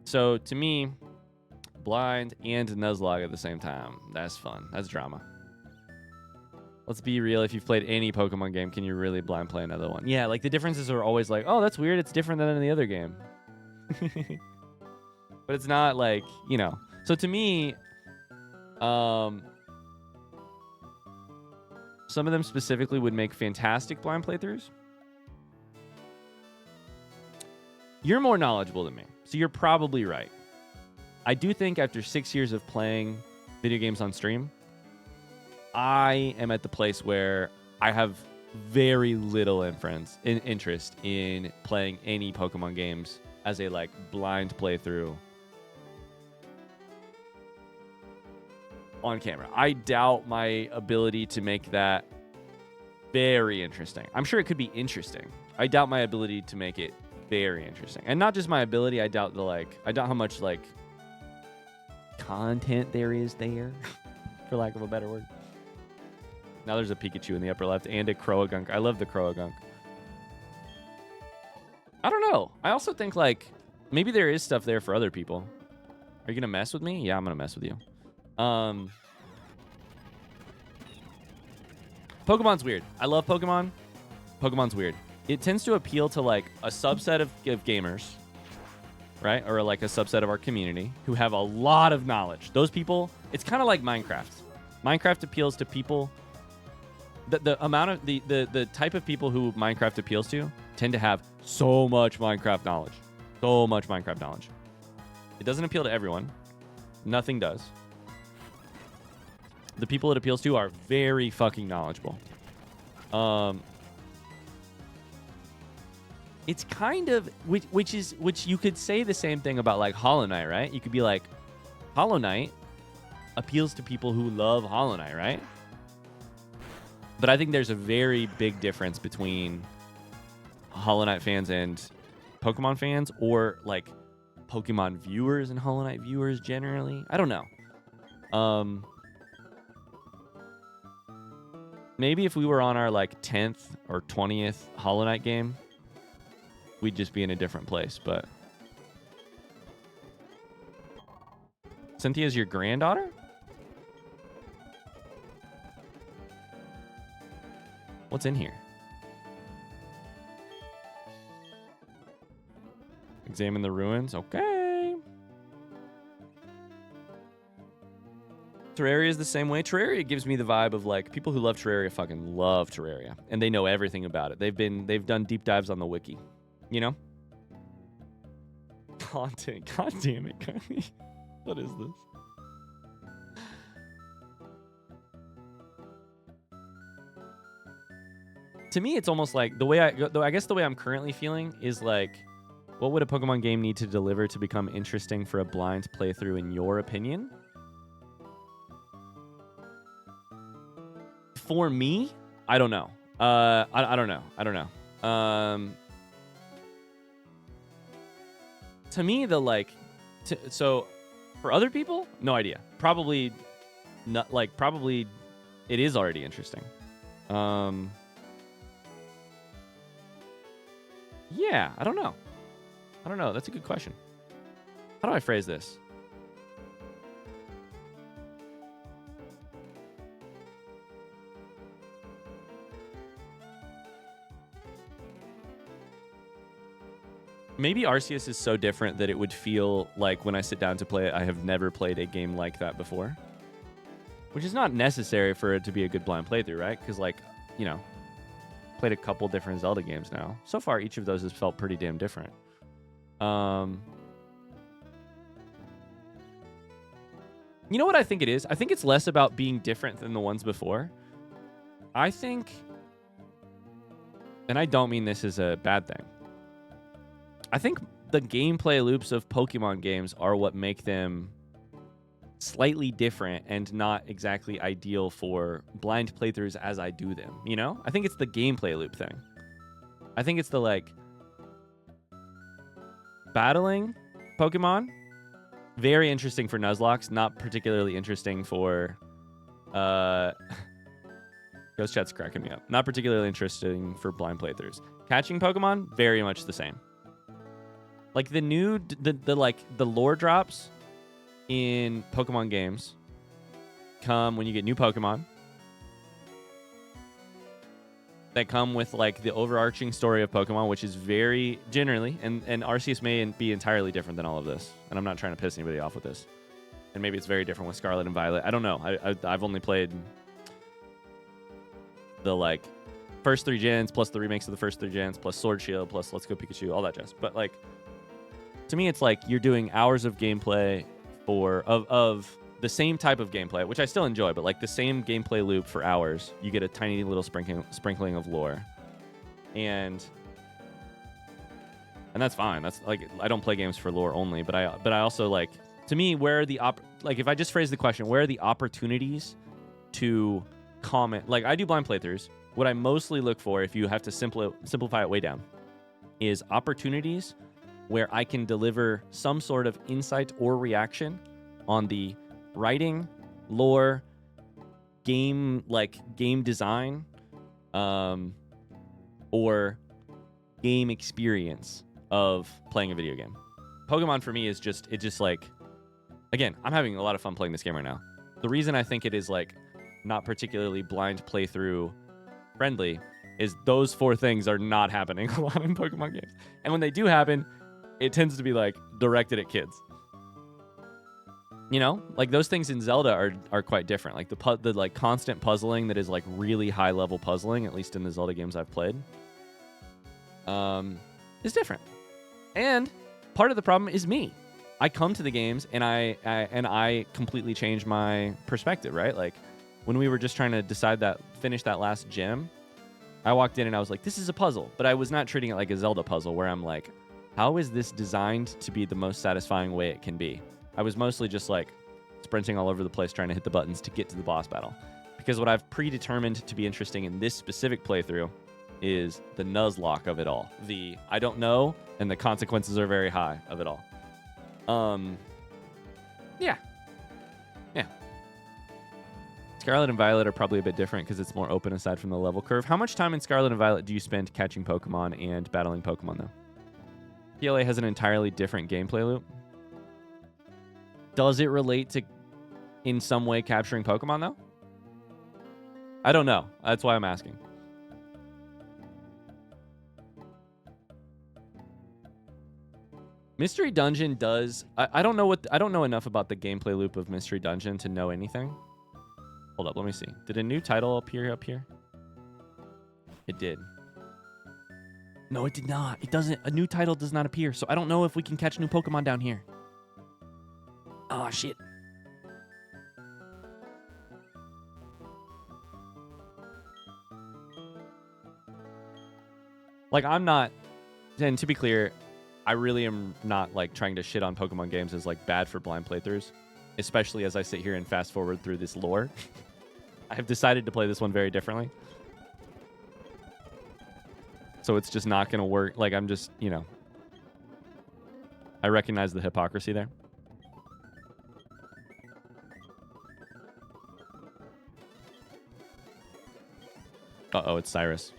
So to me, blind and Nuzlocke at the same time, that's fun. That's drama. Let's be real. If you've played any Pokemon game, can you really blind play another one? Yeah, like the differences are always like, oh, that's weird. It's different than in the other game. But it's not like, you know. So to me, some of them specifically would make fantastic blind playthroughs. You're more knowledgeable than me, so you're probably right. I do think after 6 years of playing video games on stream, I am at the place where I have very little interest in playing any Pokemon games as a like blind playthrough on camera. I doubt my ability to make that very interesting. I'm sure it could be interesting. I doubt my ability to make it very interesting. And not just my ability, I doubt how much like content there is there, for lack of a better word. Now there's a Pikachu in the upper left and a Croagunk. I love the Croagunk. I don't know. I also think, like, maybe there is stuff there for other people. Are you going to mess with me? Yeah, I'm going to mess with you. Pokemon's weird. I love Pokemon. Pokemon's weird. It tends to appeal to, like, a subset of gamers, right? Or, like, a subset of our community who have a lot of knowledge. Those people, it's kind of like Minecraft. Minecraft appeals to people... The amount of the type of people who Minecraft appeals to tend to have so much Minecraft knowledge. So much Minecraft knowledge. It doesn't appeal to everyone. Nothing does. The people it appeals to are very fucking knowledgeable. It's kind of which you could say the same thing about like Hollow Knight, right? You could be like, Hollow Knight appeals to people who love Hollow Knight, right? But I think there's a very big difference between Hollow Knight fans and Pokemon fans, or like Pokemon viewers and Hollow Knight viewers generally. I don't know. Maybe if we were on our like 10th or 20th Hollow Knight game, we'd just be in a different place. But Cynthia's your granddaughter? What's in here? Examine the ruins. Okay. Terraria is the same way. Terraria gives me the vibe of like people who love Terraria fucking love Terraria, and they know everything about it. They've done deep dives on the wiki, you know. Content. God damn it, Kylie. What is this? To me, it's almost like the way I guess the way I'm currently feeling is like, what would a Pokemon game need to deliver to become interesting for a blind playthrough, in your opinion? For me, I don't know. I don't know. I don't know. To me, the like, so for other people, no idea. Probably not. Like, probably it is already interesting. Yeah, I don't know. I don't know. That's a good question. How do I phrase this? Maybe Arceus is so different that it would feel like when I sit down to play it, I have never played a game like that before. Which is not necessary for it to be a good blind playthrough, right? Because, like, you know, played a couple different Zelda games now. So far, each of those has felt pretty damn different. You know what I think it is? I think it's less about being different than the ones before. I think, and I don't mean this as a bad thing, I think the gameplay loops of Pokemon games are what make them slightly different and not exactly ideal for blind playthroughs as I do them, you know? I think it's the gameplay loop thing. I think it's the, like, battling Pokemon, very interesting for Nuzlocks, not particularly interesting for, Ghost Chat's cracking me up. Not particularly interesting for blind playthroughs. Catching Pokemon, very much the same. Like the new, the lore drops in Pokemon games come when you get new Pokemon. That come with like the overarching story of Pokemon, which is very generally, and Arceus may be entirely different than all of this. And I'm not trying to piss anybody off with this. And maybe it's very different with Scarlet and Violet. I don't know. I've only played the like first 3 gens plus the remakes of the first 3 gens plus Sword Shield plus Let's Go Pikachu, all that jazz. But like to me, it's like you're doing hours of gameplay of the same type of gameplay, which I still enjoy, but like the same gameplay loop for hours. You get a tiny little sprinkling of lore, and that's fine. That's like I don't play games for lore only, but I also like, to me, where are the like if I just phrase the question, where are the opportunities to comment? Like I do blind playthroughs. What I mostly look for, if you have to simplify it way down, is opportunities where I can deliver some sort of insight or reaction on the writing, lore, game design, or game experience of playing a video game. Pokemon for me is just like, again, I'm having a lot of fun playing this game right now. The reason I think it is like not particularly blind playthrough friendly is those 4 things are not happening a lot in Pokemon games. And when they do happen, it tends to be like directed at kids. You know, like those things in Zelda are quite different. Like the like constant puzzling that is like really high level puzzling, at least in the Zelda games I've played, is different. And part of the problem is me. I come to the games and I completely change my perspective, right? Like when we were just trying to finish that last gym, I walked in and I was like, this is a puzzle, but I was not treating it like a Zelda puzzle where I'm like, how is this designed to be the most satisfying way it can be? I was mostly just like sprinting all over the place trying to hit the buttons to get to the boss battle. Because what I've predetermined to be interesting in this specific playthrough is the Nuzlocke of it all. The I don't know and the consequences are very high of it all. Yeah. Scarlet and Violet are probably a bit different because it's more open aside from the level curve. How much time in Scarlet and Violet do you spend catching Pokemon and battling Pokemon, though? PLA has an entirely different gameplay loop. Does it relate to, in some way, capturing Pokemon, though? I don't know. That's why I'm asking. Mystery Dungeon does... I don't know enough about the gameplay loop of Mystery Dungeon to know anything. Hold up, let me see. Did a new title appear up here? It did. No, it did not. It doesn't. A new title does not appear, so I don't know if we can catch new Pokemon down here. Oh, shit. Like, I'm not... And to be clear, I really am not, like, trying to shit on Pokemon games as, like, bad for blind playthroughs. Especially as I sit here and fast forward through this lore. I have decided to play this one very differently. So it's just not going to work. Like, I'm just, you know. I recognize the hypocrisy there. Uh-oh, it's Cyrus.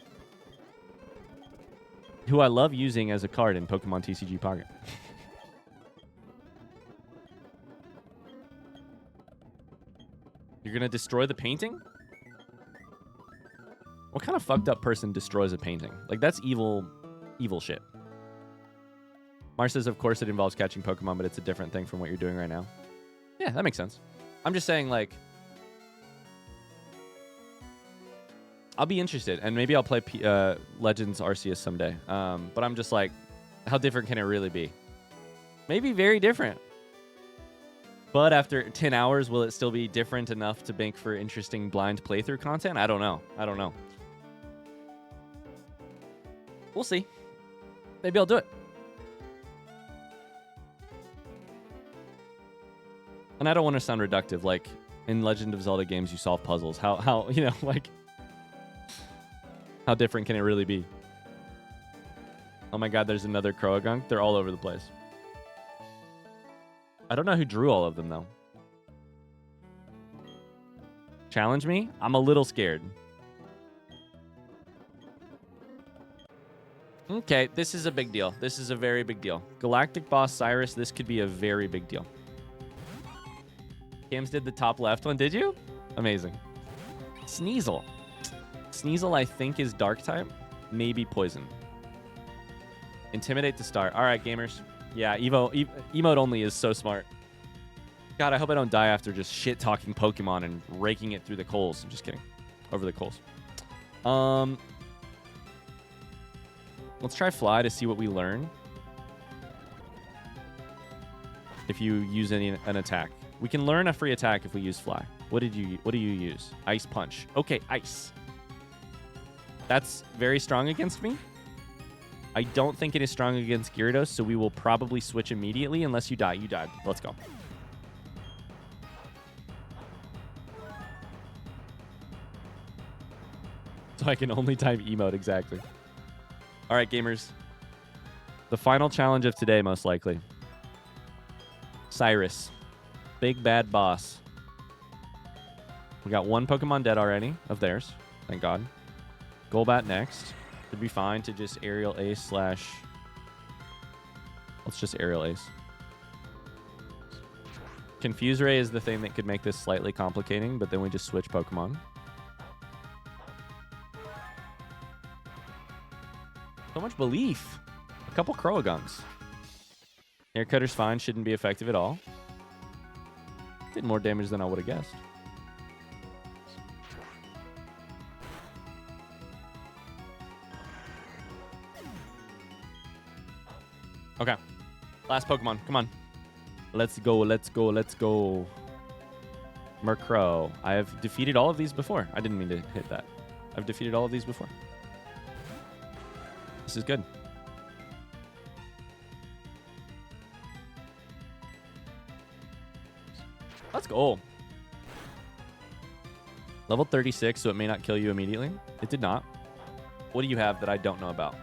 Who I love using as a card in Pokemon TCG Pocket. You're going to destroy the painting? What kind of fucked up person destroys a painting? Like, that's evil shit. Mars says, of course it involves catching Pokemon, but it's a different thing from what you're doing right now. Yeah, that makes sense. I'm just saying, like, I'll be interested, and maybe I'll play Legends Arceus someday. But I'm just like, how different can it really be? Maybe very different. But after 10 hours, will it still be different enough to make for interesting blind playthrough content? I don't know. We'll see. Maybe I'll do it. And I don't want to sound reductive. Like, in Legend of Zelda games, you solve puzzles. How you know, like, how different can it really be? Oh my god, there's another Croagunk. They're all over the place. I don't know who drew all of them, though. Challenge me? I'm a little scared. Okay, this is a big deal. This is a very big deal. Galactic Boss Cyrus, this could be a very big deal. Cams did the top left one, did you? Amazing. Sneasel. Sneasel, I think, is Dark type. Maybe Poison. Intimidate to start. All right, gamers. Yeah, emote only is so smart. God, I hope I don't die after just shit-talking Pokemon and raking it through the coals. I'm just kidding. Over the coals. Let's try Fly to see what we learn. If you use an attack. We can learn a free attack if we use Fly. What do you use? Ice Punch. Okay, Ice. That's very strong against me. I don't think it is strong against Gyarados, so we will probably switch immediately unless you die. You died. Let's go. So I can only type emote, exactly. All right, gamers. The final challenge of today, most likely. Cyrus. Big bad boss. We got one Pokemon dead already of theirs. Thank God. Golbat next. Should be fine to just Aerial Ace slash... Let's just Aerial Ace. Confuse Ray is the thing that could make this slightly complicating, but then we just switch Pokemon. So much belief. A couple Croagunks. Air Cutter's fine. Shouldn't be effective at all. Did more damage than I would have guessed. Okay. Last Pokemon. Come on. Let's go. Let's go. Let's go. Murkrow. I have defeated all of these before. I didn't mean to hit that. I've defeated all of these before. This is good. Let's go. Level 36, so it may not kill you immediately. It did not. What do you have that I don't know about?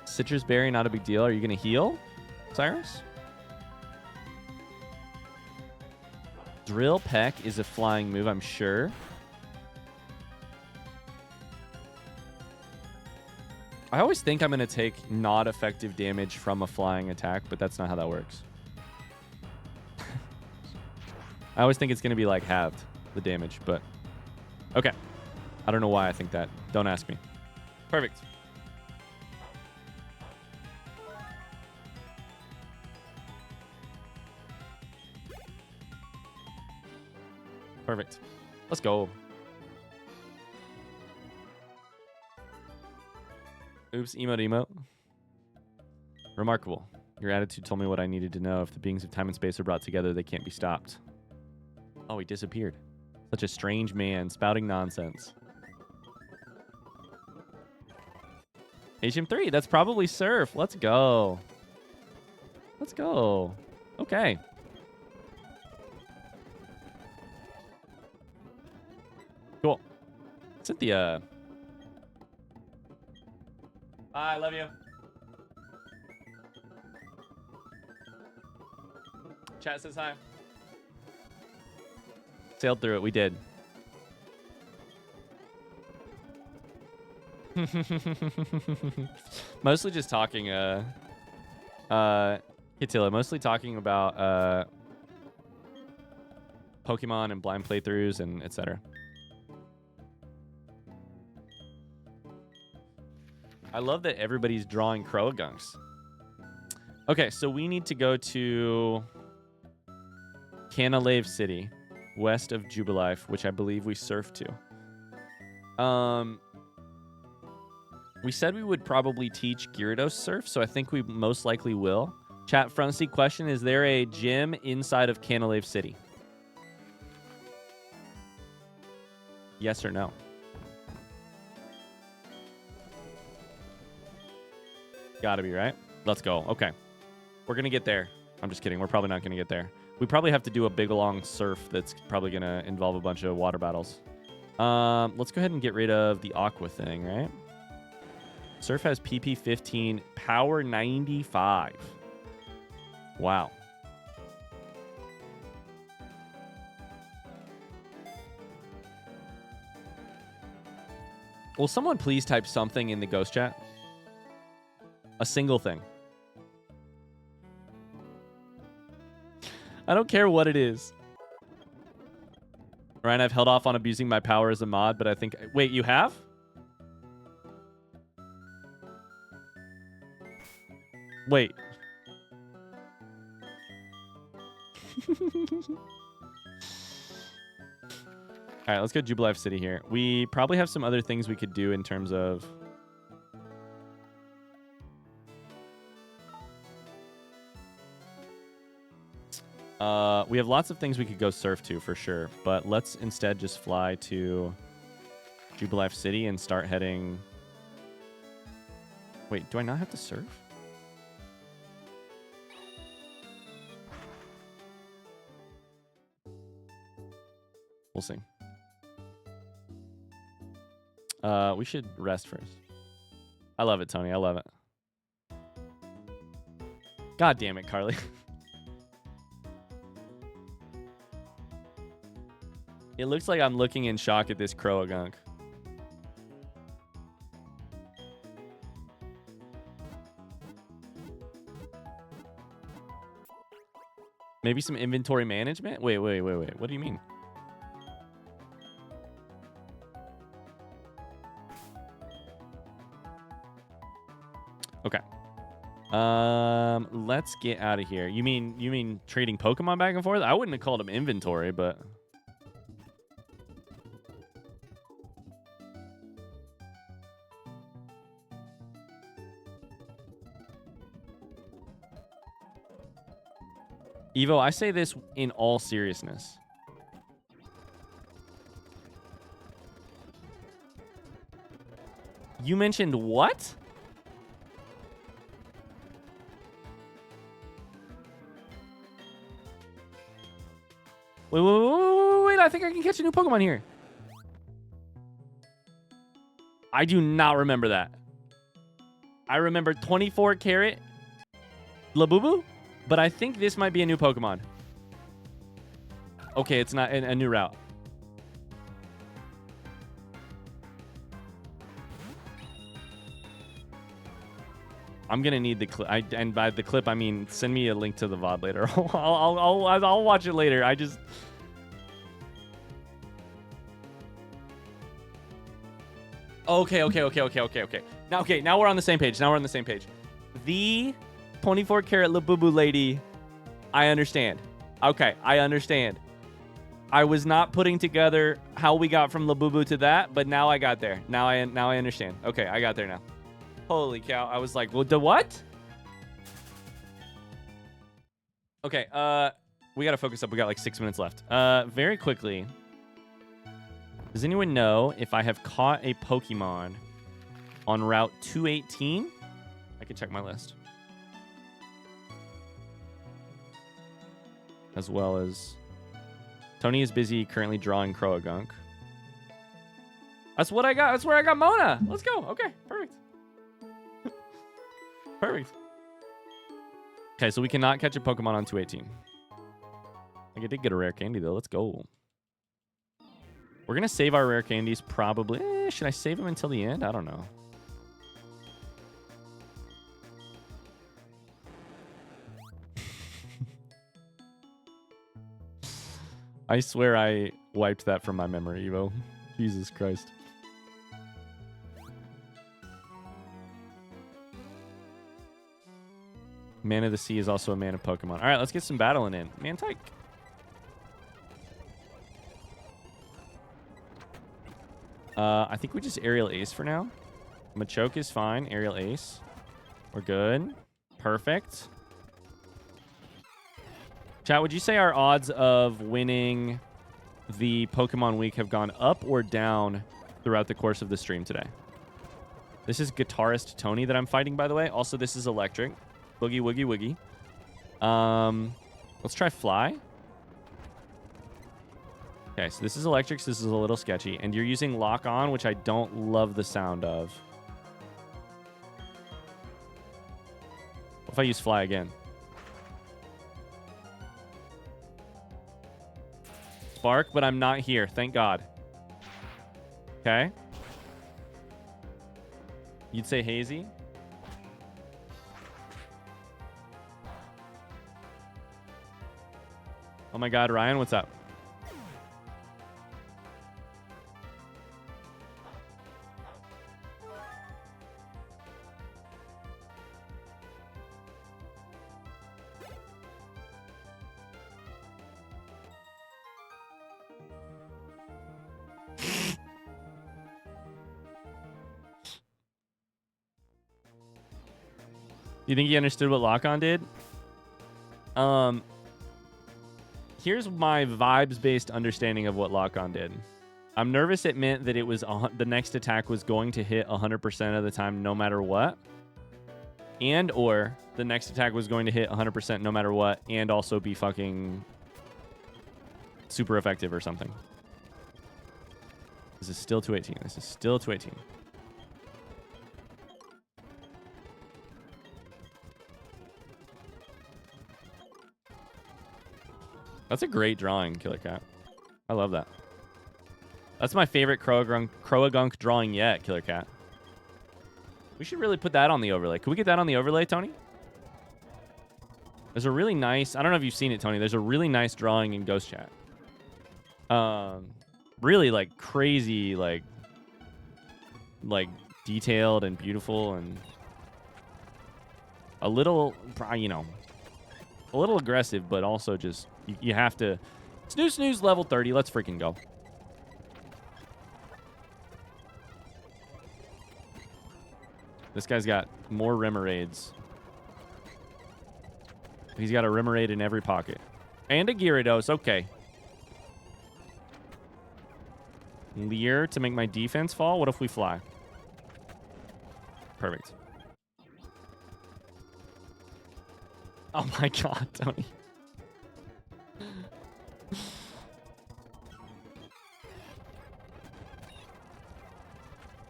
Citrus Berry, not a big deal. Are you going to heal, Cyrus? Drill Peck is a flying move, I'm sure. I always think I'm going to take not effective damage from a flying attack, but that's not how that works. I always think it's going to be like halved, the damage, but okay. I don't know why I think that. Don't ask me. Perfect. Perfect. Let's go. Oops, emote. Remarkable. Your attitude told me what I needed to know. If the beings of time and space are brought together, they can't be stopped. Oh, he disappeared. Such a strange man, spouting nonsense. HM3, that's probably Surf. Let's go. Let's go. Okay. Cool. Cynthia. Bye, love you. Chat says hi. Sailed through it. We did. Mostly just talking, Kitilla, mostly talking about, Pokemon and blind playthroughs and etc. I love that everybody's drawing Croagunks. Okay, so we need to go to Canalave City, west of Jubilife, which I believe we surf to. We said we would probably teach Gyarados surf, so I think we most likely will. Chat, front seat question, is there a gym inside of Canalave City? Yes or no? Gotta be, right? Let's go. Okay. We're gonna get there. I'm just kidding. We're probably not going to get there. We probably have to do a big, long surf that's probably going to involve a bunch of water battles. Let's go ahead and get rid of the aqua thing, right? Surf has PP 15, power 95. Wow. Will someone please type something in the ghost chat? A single thing. I don't care what it is. Ryan, I've held off on abusing my power as a mod, but I think... Wait, you have? Wait. All right, let's go Jubilife City here. We probably have some other things we could do in terms of... we have lots of things we could go surf to for sure, but let's instead just fly to Jubilife City and start heading... Wait, do I not have to surf? We'll see. We should rest first. I love it, Tony. I love it. God damn it, Carly. It looks like I'm looking in shock at this Croagunk. Maybe some inventory management? Wait. What do you mean? Okay. Let's get out of here. You mean trading Pokemon back and forth? I wouldn't have called them inventory, but... Evo, I say this in all seriousness. You mentioned what? Wait, I think I can catch a new Pokemon here. I do not remember that. I remember 24 karat Labubu, but I think this might be a new Pokemon. Okay, it's not a new route. I'm gonna need the clip, and by the clip I mean send me a link to the VOD later. I'll watch it later. I just. Okay. Now we're on the same page. The 24 karat Labubu lady, I understand. Okay, I understand. I was not putting together how we got from Labubu to that, but now I got there. Now I understand. Okay, I got there now. Holy cow. I was like, well, the what? Okay, we gotta focus up. We got like 6 minutes left. Very quickly. Does anyone know if I have caught a Pokemon on Route 218? I can check my list. As well as... Tony is busy currently drawing Croagunk. That's what I got. That's where I got Mona. Let's go. Okay, perfect. Perfect. Okay, so we cannot catch a Pokemon on 218. Like, I did get a rare candy, though. Let's go. We're going to save our rare candies, probably. Should I save them until the end? I don't know. I swear I wiped that from my memory, Evo. Jesus Christ. Man of the Sea is also a man of Pokemon. All right, let's get some battling in. Mantike. I think we just Aerial Ace for now. Machoke is fine. Aerial Ace. We're good. Perfect. Chat, would you say our odds of winning the Pokemon Week have gone up or down throughout the course of the stream today? This is Guitarist Tony that I'm fighting, by the way. Also, this is Electric. Boogie Woogie Woogie. Let's try fly. Okay, so this is electric, so this is a little sketchy. And you're using lock on, which I don't love the sound of. What if I use fly again? Spark, but I'm not here. Thank God. Okay. You'd say hazy? Oh my God, Ryan, what's up? You think he understood what lock-on did? Here's my vibes-based understanding of what lock-on did. I'm nervous it meant that it was the next attack was going to hit 100% of the time no matter what. And or the next attack was going to hit 100% no matter what and also be fucking super effective or something. This is still 218. This is still 218. That's a great drawing, Killer Cat. I love that. That's my favorite Croagunk drawing yet, Killer Cat. We should really put that on the overlay. Can we get that on the overlay, Tony? There's a really nice... I don't know if you've seen it, Tony. There's a really nice drawing in Ghost Chat. Really, like, crazy, like detailed and beautiful and a little, you know, a little aggressive, but also just... You have to... Snooze level 30. Let's freaking go. This guy's got more Remoraid's. He's got a Remoraid in every pocket. And a Gyarados. Okay. Leer to make my defense fall. What if we fly? Perfect. Oh my God, Tony.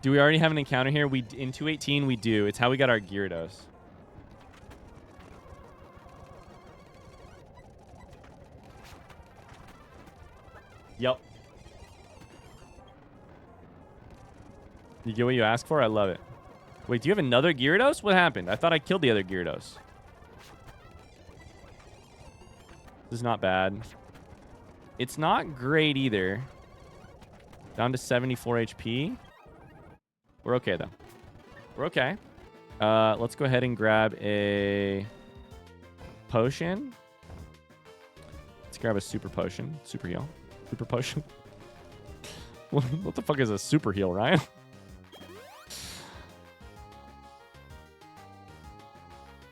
Do we already have an encounter here? In 218 we do. It's how we got our Gyarados. Yep. You get what you ask for? I love it. Wait, do you have another Gyarados? What happened? I thought I killed the other Gyarados. This is not bad. It's not great either. Down to 74 HP. We're okay, though. We're okay. Let's go ahead and grab a potion. Let's grab a super potion. Super heal. Super potion. What the fuck is a super heal, Ryan?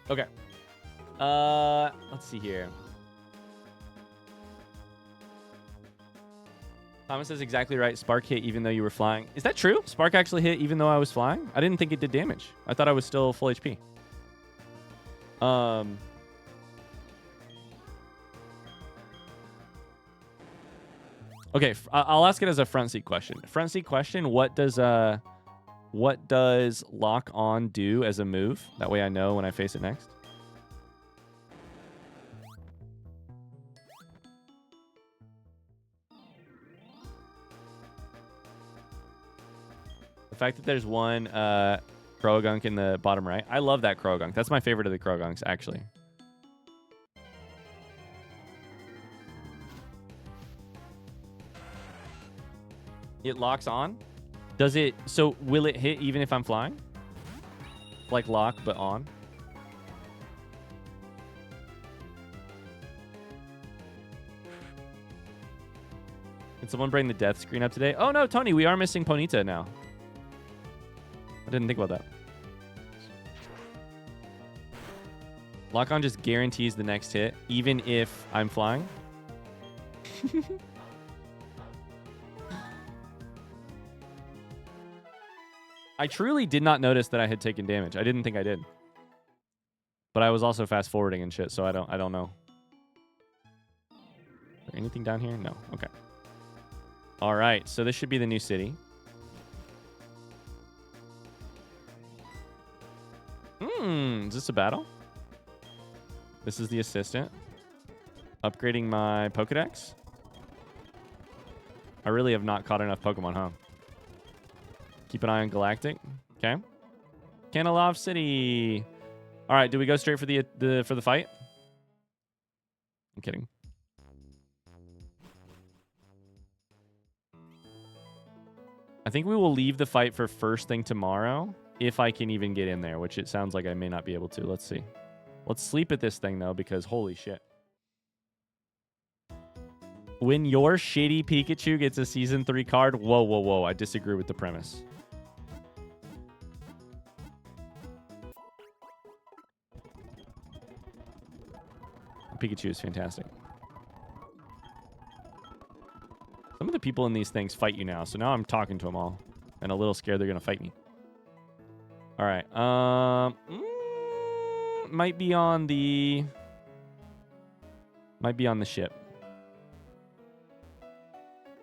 Okay. Let's see here. Thomas is exactly right. Spark hit even though you were flying. Is that true? Spark actually hit even though I was flying? I didn't think it did damage. I thought I was still full HP. Okay, I'll ask it as a front seat question. Front seat question, what does lock on do as a move? That way I know when I face it next. The fact that there's one Croagunk in the bottom right. I love that Croagunk. That's my favorite of the Croagunks, actually. It locks on? Does it... So, will it hit even if I'm flying? Like lock, but on? Can someone bring the death screen up today? Oh, no, Tony, we are missing Ponyta now. I didn't think about that. Lock on just guarantees the next hit, even if I'm flying. I truly did not notice that I had taken damage. I didn't think I did. But I was also fast forwarding and shit, so I don't know. Is there anything down here? No. Okay. All right, so this should be the new city. Is this a battle? This is the assistant. Upgrading my Pokedex. I really have not caught enough Pokemon, huh? Keep an eye on Galactic. Okay. Canalov City. All right, do we go straight for the fight? I'm kidding. I think we will leave the fight for first thing tomorrow, if I can even get in there, which it sounds like I may not be able to. Let's see. Let's sleep at this thing, though, because holy shit. When your shitty Pikachu gets a Season 3 card, whoa, whoa, whoa. I disagree with the premise. Pikachu is fantastic. Some of the people in these things fight you now, so now I'm talking to them all. And a little scared they're going to fight me. All right. Might be on the ship.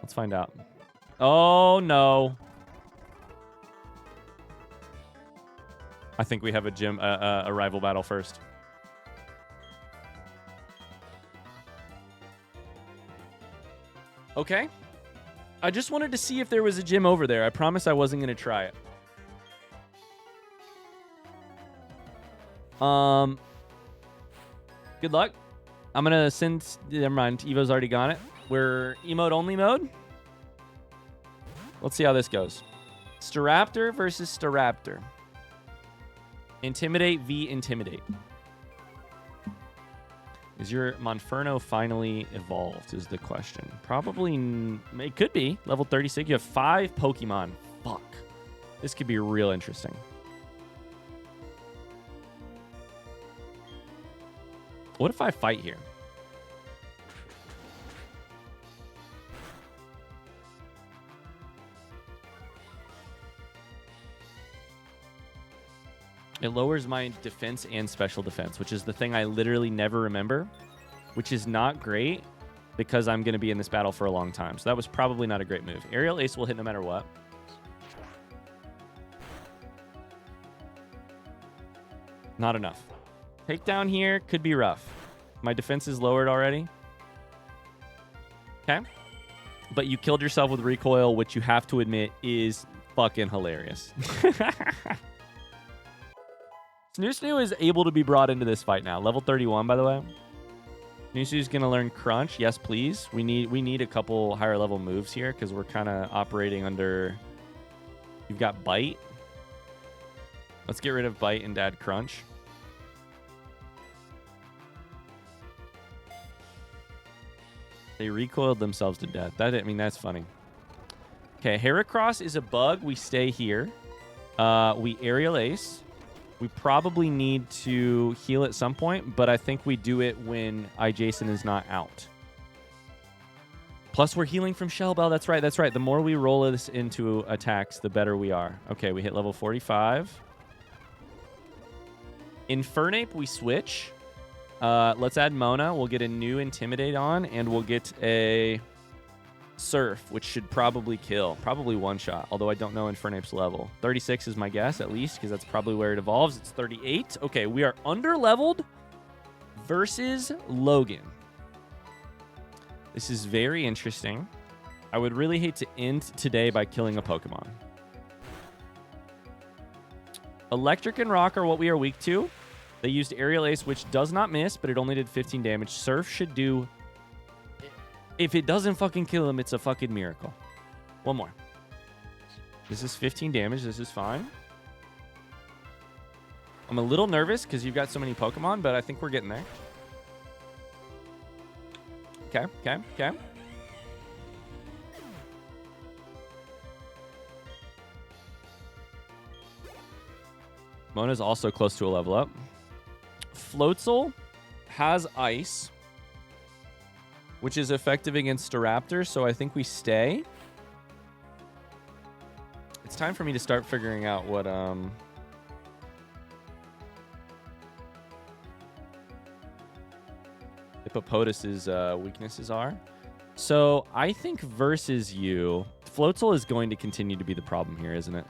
Let's find out. Oh, no. I think we have a rival battle first. Okay. I just wanted to see if there was a gym over there. I promise I wasn't going to try it. Good luck. I'm going to send... Never mind. Evo's already got it. We're emote only mode. Let's see how this goes. Staraptor versus Staraptor. Intimidate v Intimidate. Is your Monferno finally evolved is the question. Probably, it could be. Level 36. You have 5 Pokemon. Fuck. This could be real interesting. What if I fight here? It lowers my defense and special defense, which is the thing I literally never remember, which is not great because I'm going to be in this battle for a long time. So that was probably not a great move. Aerial Ace will hit no matter what. Not enough. Takedown here could be rough. My defense is lowered already. Okay. But you killed yourself with recoil, which you have to admit is fucking hilarious. Snoo is able to be brought into this fight now. Level 31, by the way. Snoo's going to learn Crunch. Yes, please. We need a couple higher level moves here because we're kind of operating under... You've got Bite. Let's get rid of Bite and add Crunch. They recoiled themselves to death. That's funny. Okay, Heracross is a bug. We stay here. We Aerial Ace. We probably need to heal at some point, but I think we do it when Jason is not out. Plus, we're healing from Shell Bell. That's right. That's right. The more we roll this into attacks, the better we are. Okay, we hit level 45. Infernape, we switch. Let's add Mona. We'll get a new Intimidate on, and we'll get a Surf, which should probably kill. Probably one shot, although I don't know Infernape's level. 36 is my guess, at least, because that's probably where it evolves. It's 38. Okay, we are under-leveled versus Logan. This is very interesting. I would really hate to end today by killing a Pokemon. Electric and Rock are what we are weak to. They used Aerial Ace, which does not miss, but it only did 15 damage. Surf should do... If it doesn't fucking kill him, it's a fucking miracle. One more. This is 15 damage. This is fine. I'm a little nervous because you've got so many Pokemon, but I think we're getting there. Okay, okay, okay. Mona's also close to a level up. Floatzel has Ice, which is effective against Staraptor, so I think we stay. It's time for me to start figuring out what Hippopotas's weaknesses are. So I think versus you, Floatzel is going to continue to be the problem here, isn't it?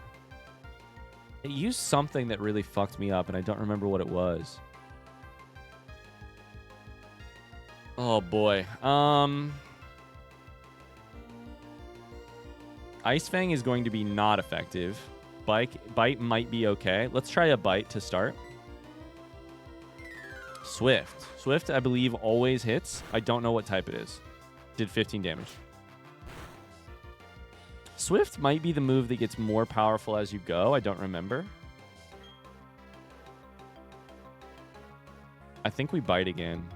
It used something that really fucked me up, and I don't remember what it was. Oh boy. Ice Fang is going to be not effective. Bite might be okay. Let's try a Bite to start. Swift. Swift, I believe, always hits. I don't know what type it is. Did 15 damage. Swift might be the move that gets more powerful as you go. I don't remember. I think we Bite again.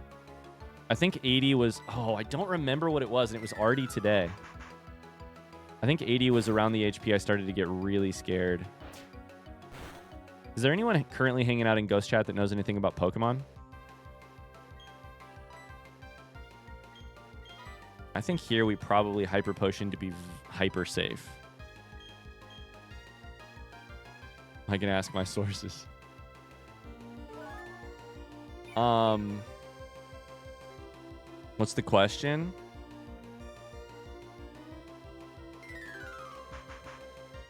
I think 80 was... Oh, I don't remember what it was, and it was already today. I think 80 was around the HP I started to get really scared. Is there anyone currently hanging out in Ghost Chat that knows anything about Pokemon? I think here we probably Hyper Potion to be hyper safe. I can ask my sources. What's the question?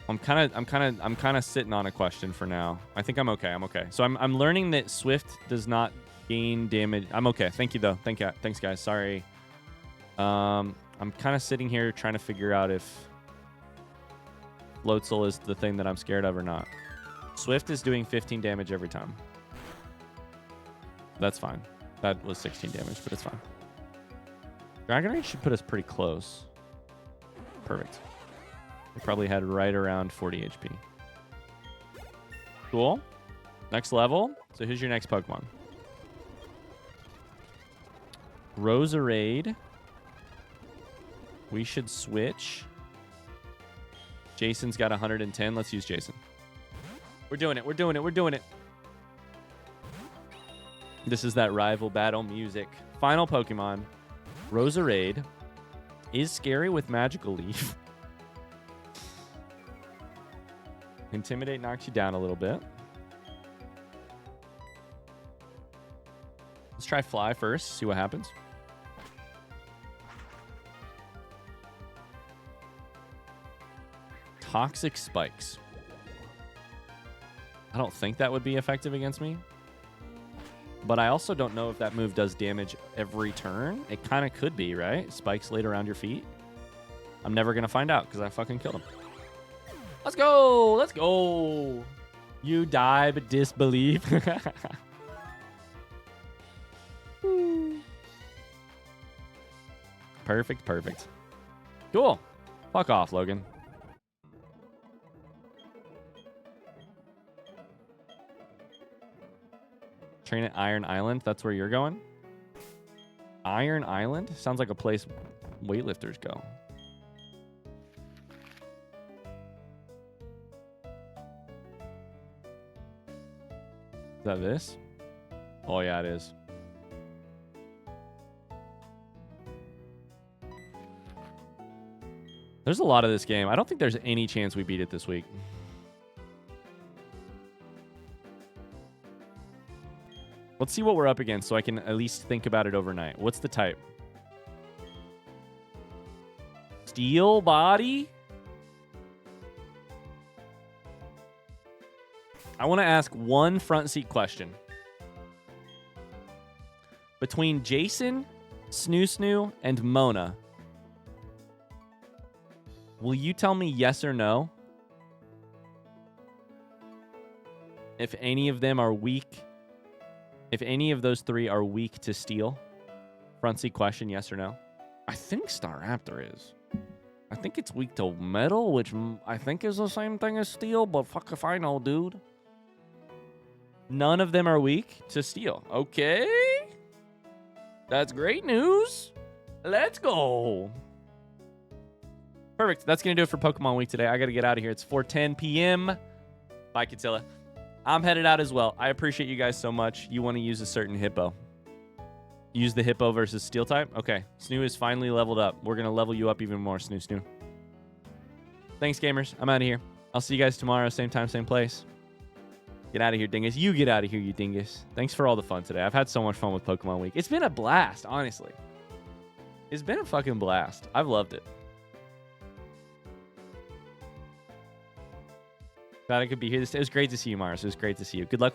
I'm kind of sitting on a question for now. I think I'm okay. So I'm learning that Swift does not gain damage. I'm okay. Thank you though. Thanks guys. Sorry. I'm kind of sitting here trying to figure out if Floatzel is the thing that I'm scared of or not. Swift is doing 15 damage every time. That's fine. That was 16 damage, but it's fine. Dragonite should put us pretty close. Perfect. We probably had right around 40 HP. Cool. Next level. So who's your next Pokemon? Roserade. We should switch. Jason's got 110. Let's use Jason. We're doing it. This is that rival battle music. Final Pokemon. Roserade is scary with Magical Leaf. Intimidate knocks you down a little bit. Let's try Fly first, see what happens. Toxic Spikes. I don't think that would be effective against me. But I also don't know if that move does damage every turn. It kind of could be, right? Spikes laid around your feet. I'm never going to find out because I fucking killed him. Let's go. Let's go. You die but disbelieve. Perfect. Cool. Fuck off, Logan. Train at Iron Island. That's where you're going? Iron Island? Sounds like a place weightlifters go. Is that this? Oh, yeah, it is. There's a lot of this game. I don't think there's any chance we beat it this week. Let's see what we're up against so I can at least think about it overnight. What's the type? Steel body? I want to ask one front seat question. Between Jason, Snoo, and Mona, will you tell me yes or no? If any of them are weak, if any of those three are weak to steel? Front seat question, yes or no? I think Staraptor is. I think it's weak to metal, which I think is the same thing as steel, but fuck if I know, dude. None of them are weak to steel. Okay. That's great news. Let's go. Perfect. That's going to do it for Pokemon Week today. I got to get out of here. It's 4:10 p.m. Bye, Catilla. I'm headed out as well. I appreciate you guys so much. You want to use a certain hippo. Use the hippo versus steel type? Okay. Snoo is finally leveled up. We're going to level you up even more, Snoo. Thanks, gamers. I'm out of here. I'll see you guys tomorrow. Same time, same place. Get out of here, dingus. You get out of here, you dingus. Thanks for all the fun today. I've had so much fun with Pokemon Week. It's been a blast, honestly. It's been a fucking blast. I've loved it. Glad I could be here. It was great to see you, Mars. It was great to see you. Good luck